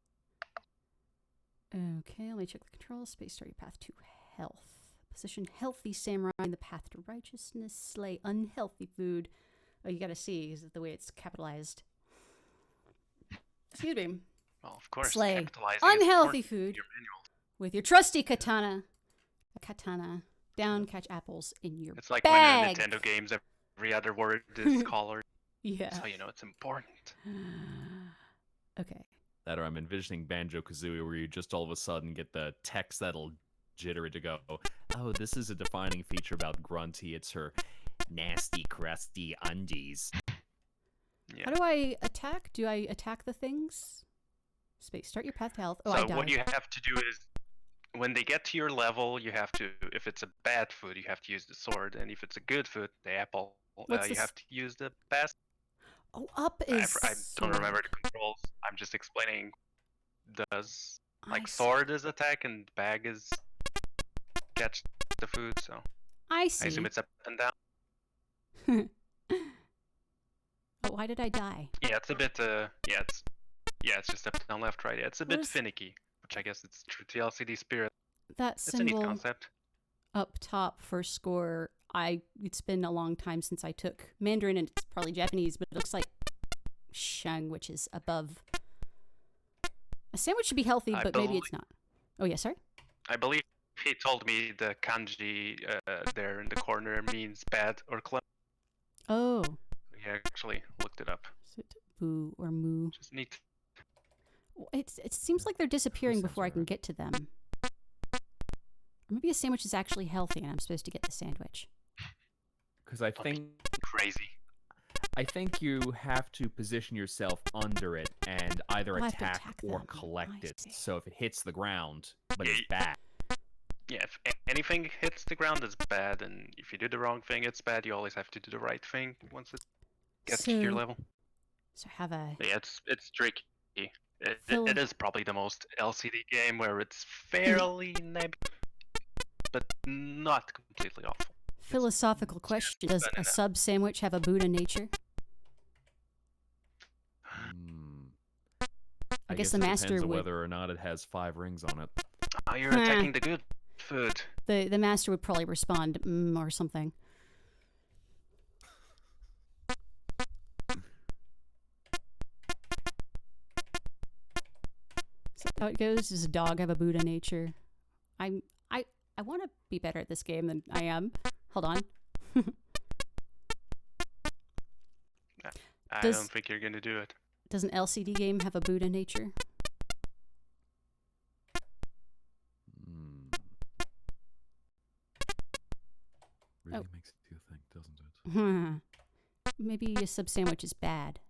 S1: Okay, let me check the controls. Space start your path to health. Position healthy samurai in the path to righteousness. Slay unhealthy food. Oh, you gotta see is the way it's capitalized. Excuse me.
S3: Well, of course.
S1: Slay
S3: capitalizing is
S1: unhealthy
S3: important in
S1: food
S3: your manual.
S1: with your trusty katana. A katana. Down, catch apples in your
S3: It's like
S1: bag.
S3: when in Nintendo games, every other word is colored.
S1: Yeah.
S3: That's how you know it's important.
S1: Okay.
S2: That or I'm envisioning Banjo-Kazooie where you just all of a sudden get the text that'll jittery to go, oh, this is a defining feature about Grunty. It's her nasty, crusty undies.
S3: Yeah.
S1: How do I attack? Do I attack the things? Space. Start your path to health. Oh, I
S3: So
S1: died.
S3: what you have to do is, when they get to your level, you have to, if it's a bad food, you have to use the sword, and if it's a good food, the apple,
S1: What's
S3: you
S1: this?
S3: have to use the basket.
S1: Oh, up is.
S3: I don't remember
S1: sword.
S3: the controls. I'm just explaining. Does
S1: I
S3: like
S1: see.
S3: sword is attack and bag is catch the food. So
S1: I
S3: I
S1: see.
S3: assume it's up and down.
S1: Oh, why did I die?
S3: Yeah, it's a bit. It's just up, down, left, right. Yeah, it's a bit
S1: is-
S3: finicky, which I guess it's true to LCD spirit.
S1: That
S3: It's a neat
S1: symbol
S3: concept.
S1: up top for score. It's been a long time since I took Mandarin, and it's probably Japanese, but it looks like shang, which is above. A sandwich should be healthy,
S3: I
S1: but maybe it's not. Oh yeah, sorry.
S3: I believe he told me the kanji there in the corner means bad or clean.
S1: Oh.
S3: He actually looked it up.
S1: Is it boo or moo?
S3: Just neat.
S1: It seems like they're disappearing
S2: sounds
S1: before I can
S2: alright.
S1: get to them. Or maybe a sandwich is actually healthy and I'm supposed to get the sandwich.
S2: Because I
S3: Don't be
S2: think
S3: crazy.
S2: you have to position yourself under it and either
S1: Oh, I have to
S2: attack
S1: attack
S2: or
S1: them.
S2: collect
S1: I
S2: it.
S1: see.
S2: So if it hits the ground, but it's bad.
S3: Yeah, if anything hits the ground, it's bad, and if you do the wrong thing, it's bad. You always have to do the right thing once it gets to your
S1: So-
S3: level.
S1: So I have a...
S3: But yeah, it's tricky.
S1: Phil-
S3: It is probably the most LCD game where it's fairly nebulous, but not completely awful.
S1: philosophical question. Does
S3: fun
S1: a
S3: enough.
S1: sub sandwich have a Buddha nature? I guess the
S2: it
S1: master
S2: depends on
S1: would...
S2: whether or not it has 5 rings on it.
S3: Oh, you're attacking the good food.
S1: The master would probably respond or something. So how it goes? Does a dog have a Buddha nature? I want to be better at this game than I am. Hold on.
S3: I
S1: Does-
S3: don't think you're gonna do it.
S1: Does an LCD game have a Buddha nature?
S2: Really
S1: Oh.
S2: makes you think, doesn't it?
S1: Maybe a sub sandwich is bad.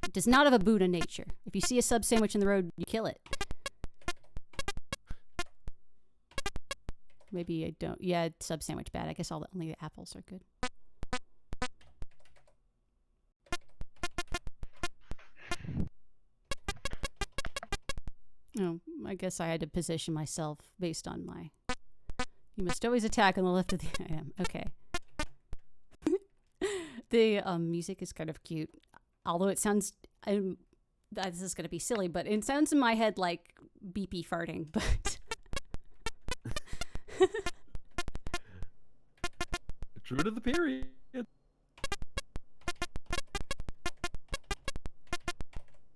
S1: It does not have a Buddha nature. If you see a sub sandwich in the road, you kill it. Maybe I don't. Yeah, sub sandwich bad. I guess only the apples are good. Oh, I guess I had to position myself based on my... You must always attack on the left of the item. Okay. The music is kind of cute. Although it sounds... this is going to be silly, but it sounds in my head like beepy farting, but...
S2: True to the period.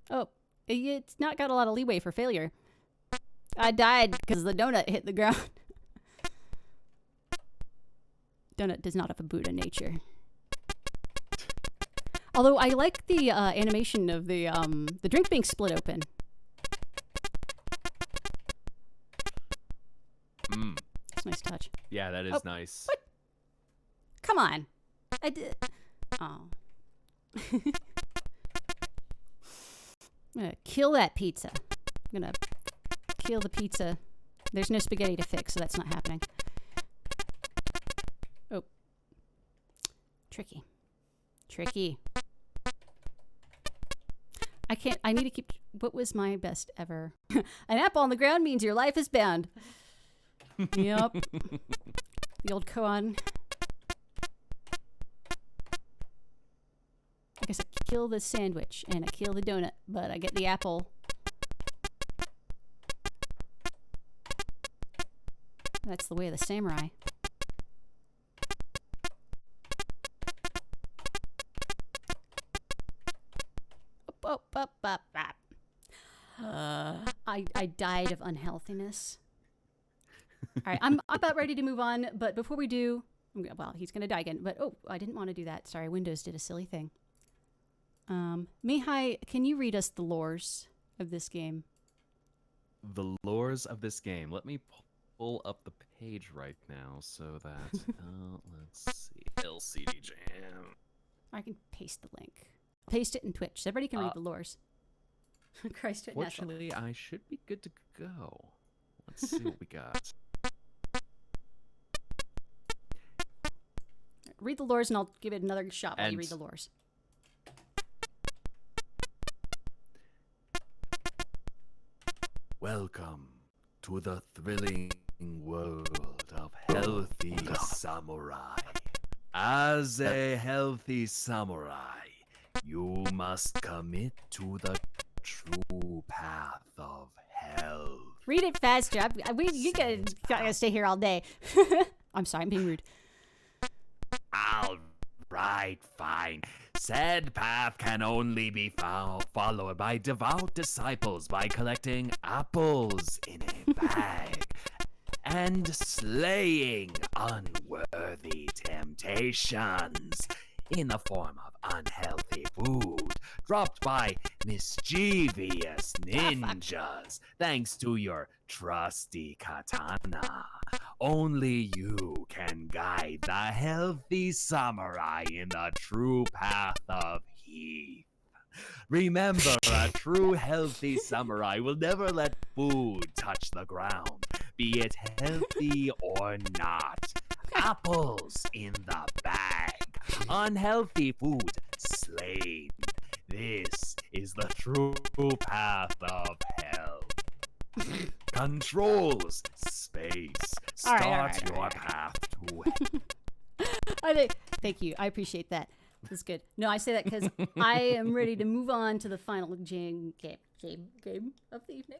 S1: Oh, it's not got a lot of leeway for failure. I died because the donut hit the ground. Donut does not have a Buddha nature. Although I like the animation of the drink being split open. It's a nice touch.
S2: Yeah, that is
S1: Oh,
S2: nice.
S1: what? Come on. I did. Oh. I'm gonna kill that pizza. I'm gonna kill the pizza. There's no spaghetti to fix, so that's not happening. Oh. Tricky. Tricky. I need to keep... What was my best ever? An apple on the ground means your life is bound. Yep. The old koan. I guess I kill the sandwich and I kill the donut, but I get the apple. That's the way of the samurai. I died of unhealthiness. All right, I'm about ready to move on, but before we do, well, he's going to die again. But oh, I didn't want to do that. Sorry, Windows did a silly thing. Mihai, can you read us the lores of this game?
S2: The lores of this game. Let me pull up the page right now so that let's see. LCD Jam.
S1: I can paste the link. Paste it in Twitch so everybody can read the lores. Christ, Nessa.
S2: Fortunately, I should be good to go. Let's see what we got.
S1: Read the lores and I'll give it another shot while you
S2: And-
S1: read the lores.
S5: Welcome to the thrilling world of healthy samurai. As a healthy samurai, you must commit to the true path of health.
S1: Read it faster. You gotta stay here all day. I'm sorry, I'm being rude.
S5: All right, fine. Said path can only be followed by devout disciples by collecting apples in a bag and slaying unworthy temptations. temptations in the form of unhealthy food dropped by mischievous ninjas thanks to your trusty katana. Only you can guide the healthy samurai in the true path of heath. Remember, a true healthy samurai will never let food touch the ground, be it healthy or not. Apples in the bag, unhealthy food slain. This is the true path of health. Controls space.
S1: All right,
S5: Start
S1: all right, all
S5: your
S1: right.
S5: path to health.
S1: Thank you. I appreciate that. That's good. No, I say that because I am ready to move on to the final game of the evening.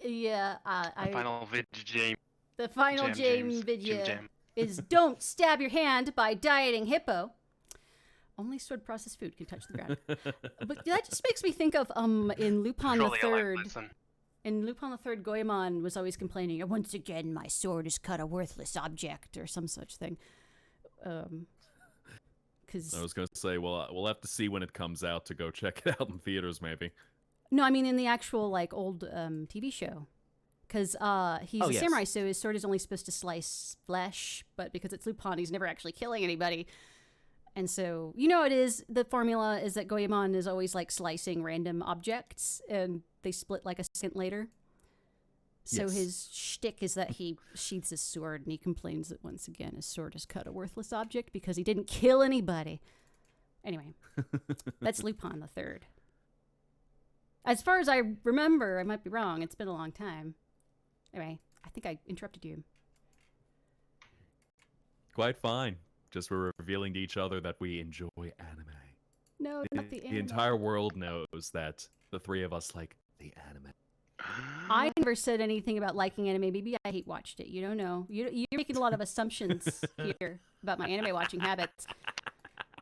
S1: Yeah,
S3: The final video
S1: the final
S3: jam,
S1: jam
S3: James.
S1: video
S3: Jim Jam.
S1: is "Don't Stab Your Hand" by Dieting Hippo. Only stored processed food can touch the ground. But that just makes me think of in Lupin the
S3: Truly a life
S1: Third.
S3: lesson.
S1: In Lupin the Third, Goemon was always complaining, "Once again, my sword has cut a worthless object," or some such thing. Because
S2: I was gonna say, well, we'll have to see when it comes out to go check it out in theaters, maybe.
S1: no, I mean in the actual like old TV show. Because he's
S2: Oh,
S1: a
S2: yes.
S1: samurai, so his sword is only supposed to slice flesh, but because it's Lupin, he's never actually killing anybody. And so, you know, it is the formula is that Goemon is always like slicing random objects, and they split like a second later. So
S2: Yes.
S1: his shtick is that he sheaths his sword, and he complains that once again his sword has cut a worthless object because he didn't kill anybody. Anyway, that's Lupin the Third. As far as I remember, I might be wrong. It's been a long time. Anyway, I think I interrupted you.
S2: Quite fine. Just we're revealing to each other that we enjoy anime.
S1: No, not the
S2: The
S1: anime.
S2: entire world knows that the three of us like the anime.
S1: I never said anything about liking anime. Maybe I hate watched it. You don't know. You're making a lot of assumptions here about my anime watching habits.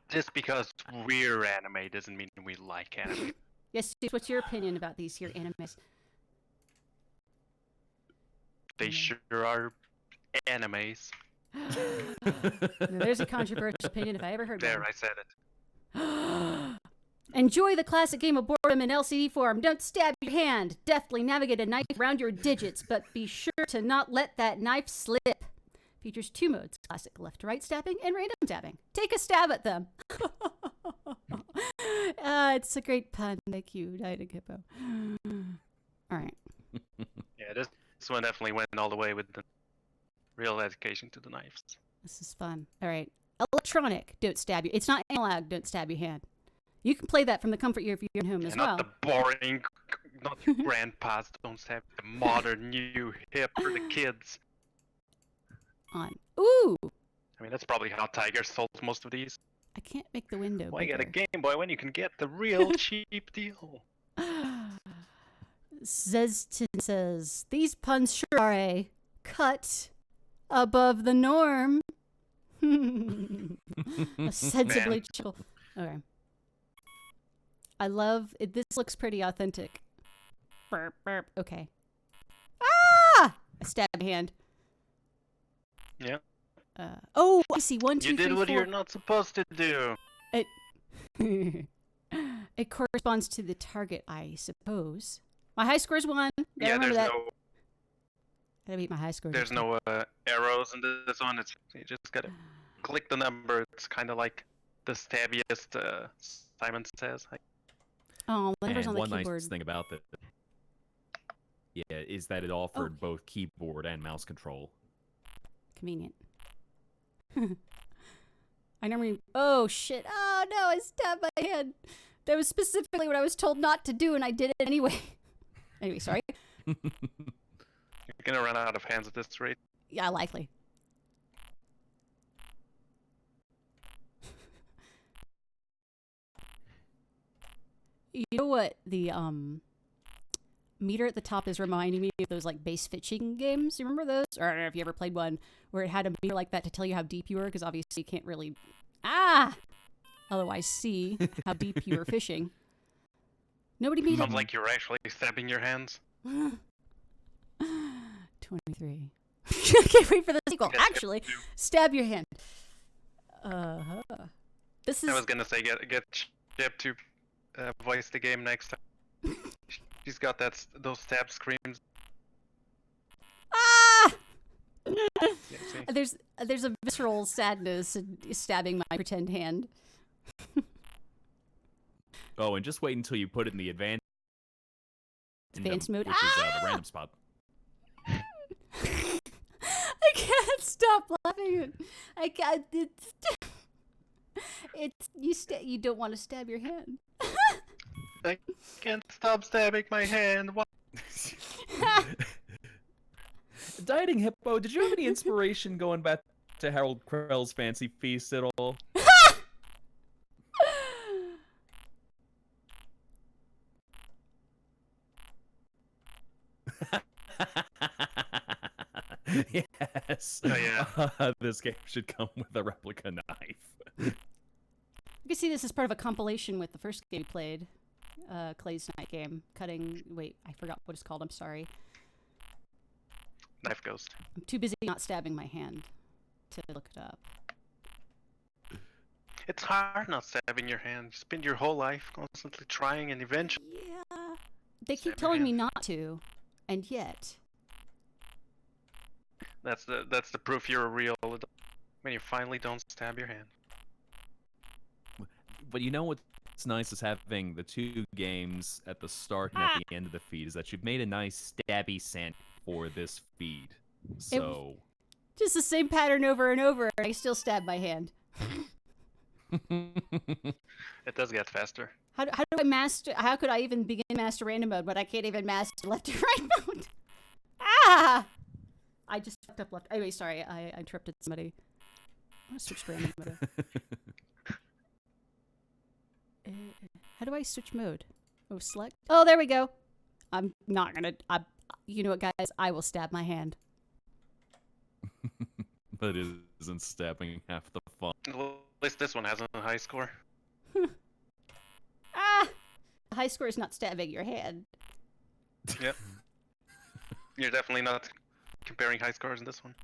S3: Just because we're anime doesn't mean we like anime.
S1: Yes, Stu, what's your opinion about these here animes?
S3: They sure are animes.
S1: Now, there's a controversial opinion if I ever heard
S3: There,
S1: one.
S3: I said it.
S1: Enjoy the classic game of boredom in LCD form. Don't stab your hand. Deftly navigate a knife around your digits, but be sure to not let that knife slip. Features 2 modes, classic left-to-right stabbing and random stabbing. Take a stab at them. It's a great pun. Thank you, Dieting Hippo. All right.
S3: Yeah, this one definitely went all the way with the real dedication to the knives.
S1: This is fun. All right. Electronic, don't stab you. It's not analog, don't stab your hand. You can play that from the comfort of your own home as
S3: Yeah,
S1: well.
S3: not the boring, not your grandpa's don't have the modern, new, hip for the kids.
S1: On. Ooh!
S3: I mean, that's probably how Tiger sold most of these.
S1: I can't make the window
S3: Why get a
S1: bigger.
S3: Game Boy when you can get the real cheap deal?
S1: Zestin says, these puns sure are a cut above the norm. A sensibly
S3: Man.
S1: chill. Okay. I love it. This looks pretty authentic. Burp, burp. Okay. Ah! I stabbed my hand.
S3: Yeah.
S1: Oh, I see. 1, 2,
S3: You
S1: 3,
S3: did what
S1: 4.
S3: you're not supposed to do.
S1: It corresponds to the target, I suppose. My high score is 1. Gotta
S3: Yeah,
S1: remember
S3: there's
S1: that.
S3: no
S1: Gotta beat my high score.
S3: there's no arrows in this one. It's you just gotta click the number. It's kind of like the stabbiest. Simon says.
S1: Oh, the numbers
S2: And
S1: on the
S2: one
S1: keyboard.
S2: nice thing about that, yeah, is that it offered both keyboard and mouse control.
S1: Convenient. I never. Oh shit! Oh no! I stabbed my hand. That was specifically what I was told not to do, and I did it anyway. Anyway, sorry.
S3: You're gonna run out of hands at this rate.
S1: Yeah, likely. You know what the meter at the top is reminding me of those like base fishing games. You remember those? Or I don't know if you ever played one where it had a meter like that to tell you how deep you were, because obviously you can't really otherwise see how deep you were fishing. Nobody beat
S3: Sounds
S1: it.
S3: like you're actually stabbing your hands.
S1: 23. I can't wait for the sequel.
S3: Get
S1: Actually, stab your hand. This is.
S3: I was gonna say get Jeb to voice the game next time. She's got those stab screams.
S1: Ah!
S3: Yeah, see?
S1: There's a visceral sadness in stabbing my pretend hand.
S2: Oh, and just wait until you put it in the advanced
S1: Mode.
S2: which is the random spot.
S1: I can't stop laughing. I can't. It's you don't want to stab your hand.
S3: I can't stop stabbing my hand. What?
S2: Dieting Hippo, did you have any inspiration going back to Harold Krell's Fancy Feast at all? Yes.
S3: Oh, yeah.
S2: This game should come with a replica knife.
S1: You can see this as part of a compilation with the first game we played, Clay's Night game. Wait, I forgot what it's called. I'm sorry.
S3: Knife Ghost.
S1: I'm too busy not stabbing my hand to look it up.
S3: It's hard not stabbing your hand. You spend your whole life constantly trying, and eventually.
S1: Yeah. They keep
S3: Stab your
S1: telling me
S3: hand.
S1: not to, and yet.
S3: That's the proof you're a real adult when you finally don't stab your hand.
S2: But you know what's nice is having the two games at the start and at the end of the feed is that you've made a nice stabby sand for this feed. So
S1: Just the same pattern over and over, and I still stab my hand.
S3: It does get faster.
S1: How do I master? How could I even begin master random mode, but I can't even master left and right mode? Ah! I just fucked up left. Anyway, sorry, I interrupted somebody. I want to switch to random mode. How do I switch mode? Oh, select. Oh, there we go. I'm not gonna. You know what, guys? I will stab my hand.
S2: But isn't stabbing half the fun.
S3: Well, at least this one has a high score.
S1: Ah! The high score is not stabbing your hand.
S3: Yep. You're definitely not comparing high scores in this one.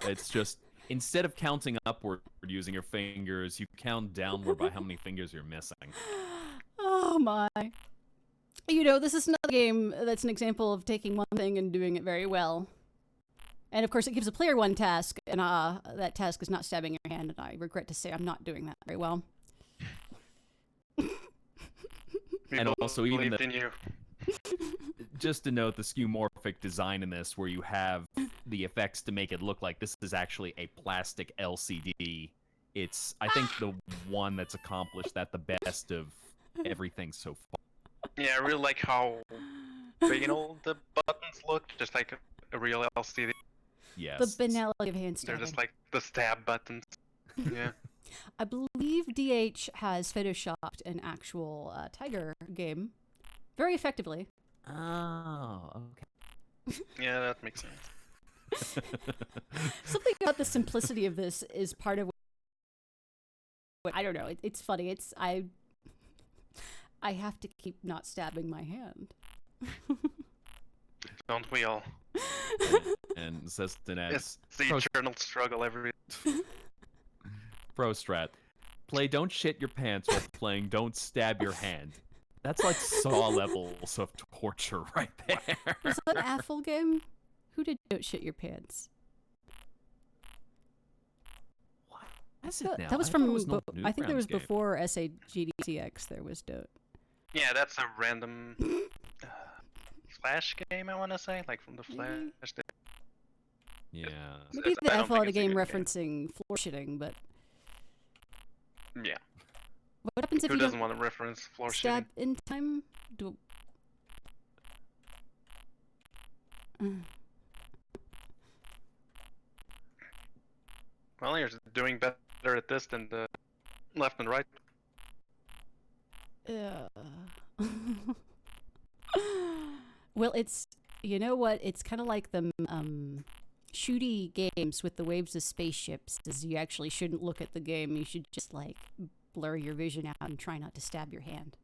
S2: It's just instead of counting upward using your fingers, you count downward by how many fingers you're missing.
S1: Oh my. You know, this is another game that's an example of taking one thing and doing it very well. And of course, it gives a player one task, and that task is not stabbing your hand, and I regret to say I'm not doing that very well.
S2: And also, even
S3: believed in you.
S2: just to note the skeuomorphic design in this, where you have the effects to make it look like this is actually a plastic LCD. It's, I think, the one that's accomplished that the best of everything so far.
S3: Yeah, I really like how big and all the buttons look, just like a real LCD.
S2: Yes.
S1: The banality of hand
S3: They're
S1: stabbing.
S3: just like the stab buttons. Yeah.
S1: I believe DH has photoshopped an actual Tiger game very effectively.
S2: Oh, okay.
S3: Yeah, that makes sense.
S1: Something about the simplicity of this is part of what I don't know. It's funny. I have to keep not stabbing my hand.
S3: Don't we all?
S2: And Zestin
S3: It's
S2: adds,
S3: the eternal struggle every.
S2: Pro Strat, play Don't Shit Your Pants while playing Don't Stab Your Hand. That's like Saw levels of torture right there.
S1: Was that an Apple game? Who did Don't Shit Your Pants?
S2: What is it now?
S1: That was
S2: I
S1: from.
S2: thought it was an old
S1: I think there was
S2: Newgrounds game.
S1: before SAGDCX. There was Don't.
S3: Yeah, that's a random Flash game, I want to say, like from the Flash.
S2: Yeah.
S1: Maybe
S3: I
S1: the
S3: don't
S1: F
S3: think
S1: out of the
S3: it's a
S1: game
S3: good
S1: referencing floor shitting, but
S3: Yeah.
S1: what happens if
S3: Who
S1: you
S3: doesn't
S1: don't
S3: want to reference floor
S1: stab
S3: shitting?
S1: in time?
S3: Well, you're doing better at this than the left and right.
S1: Well, it's, you know what? It's kind of like the shooty games with the waves of spaceships. Is you actually shouldn't look at the game. You should just like blur your vision out and try not to stab your hand.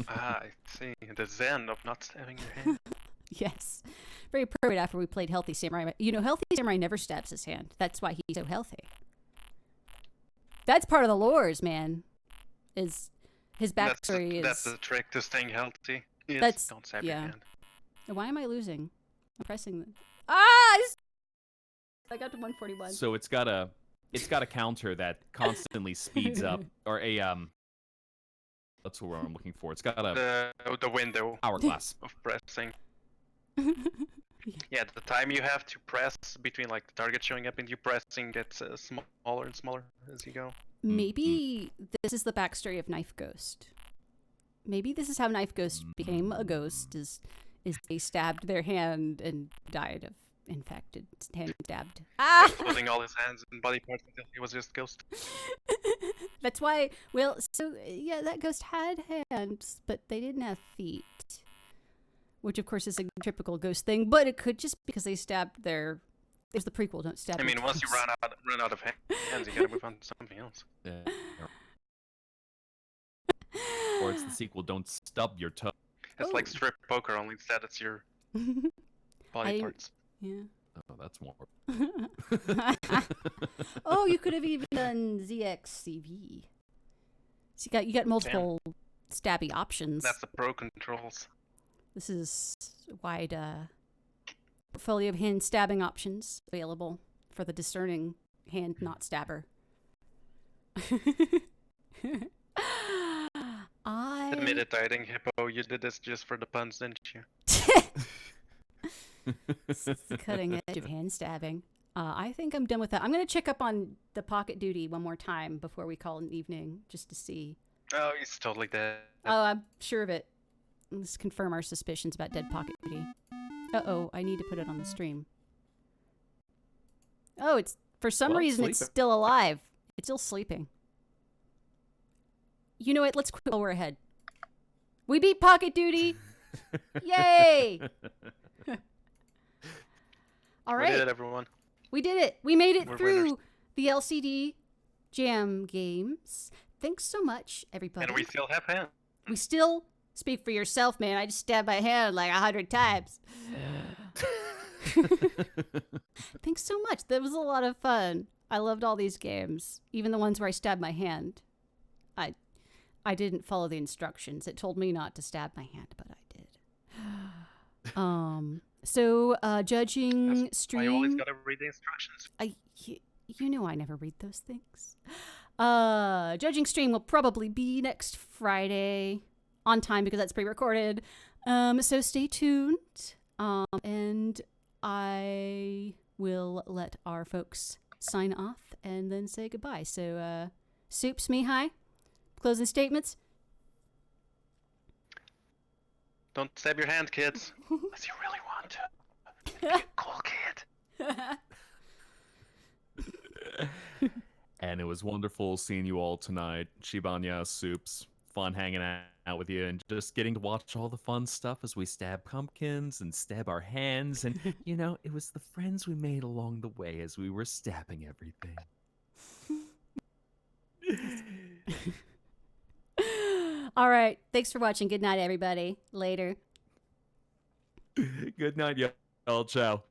S3: Ah, I see. The zen of not stabbing your hand.
S1: Yes. Very appropriate after we played Healthy Samurai. You know, Healthy Samurai never stabs his hand. That's why he's so healthy. That's part of the lores, man. Is his backstory
S3: That's
S1: is...
S3: the trick to staying healthy. Is
S1: That's-
S3: don't stab
S1: yeah.
S3: your hand.
S1: Why am I losing? I'm pressing the... I got to 141.
S2: So it's got a counter that constantly speeds up, or a that's what I'm looking for. It's got a
S3: The window
S2: hourglass.
S3: of pressing. Yeah, the time you have to press between like the target showing up and you pressing gets smaller and smaller as you go.
S1: Maybe this is the backstory of Knife Ghost. Maybe this is how Knife Ghost became a ghost, is they stabbed their hand and died of infected hand stabbed.
S3: Putting all his hands and body parts until he was just ghost.
S1: That's why, well, so, yeah, that ghost had hands, but they didn't have feet. Which, of course, is a typical ghost thing, but it could just be because they stabbed their... There's the prequel, don't stab
S3: I mean,
S1: your
S3: once you
S1: toes.
S3: run out of hands, you gotta move on to something else.
S2: Yeah. Or it's the sequel, Don't Stub Your Toe.
S3: It's
S1: Oh.
S3: like strip poker, only instead it's your body
S1: I-
S3: parts.
S1: Yeah.
S2: Oh, that's more.
S1: Oh, you could have even done ZXCV. So you got multiple stabby options.
S3: That's the pro controls.
S1: This is a wide portfolio of hand stabbing options available for the discerning hand not stabber.
S3: Admit it, Dieting Hippo, you did this just for the puns, didn't you?
S1: It's the cutting edge of hand stabbing. I think I'm done with that. I'm going to check up on the pocket duty one more time before we call it an evening, just to see.
S3: Oh, he's totally dead.
S1: Oh, I'm sure of it. Let's confirm our suspicions about dead pocket duty. Uh-oh, I need to put it on the stream. Oh, it's for some
S2: Well,
S1: reason it's
S2: sleeping.
S1: still alive. It's still sleeping. You know what? Let's quit while we're ahead. We beat pocket duty. Yay! All
S3: We
S1: right.
S3: did it, everyone.
S1: We did it. We made it
S3: We're
S1: through
S3: winners.
S1: the LCD Jam games. Thanks so much, everybody.
S3: And we still have hands.
S1: We still speak for yourself, man. I just stabbed my hand like 100 times. Thanks so much. That was a lot of fun. I loved all these games, even the ones where I stabbed my hand. I didn't follow the instructions. It told me not to stab my hand, but I did. So judging
S3: That's why you always
S1: stream.
S3: gotta read the instructions.
S1: You know I never read those things. Judging stream will probably be next Friday on time because that's pre-recorded. So stay tuned. And I will let our folks sign off and then say goodbye. So, Soups, Mihai, closing statements.
S3: Don't stab your hand, kids. Unless you really want to. Be a cool kid.
S2: And it was wonderful seeing you all tonight. Shibanya, Soups, fun hanging out with you and just getting to watch all the fun stuff as we stab pumpkins and stab our hands. And, you know, it was the friends we made along the way as we were stabbing everything.
S1: All right. Thanks for watching. Good night, everybody. Later.
S2: Good night, y'all. Ciao.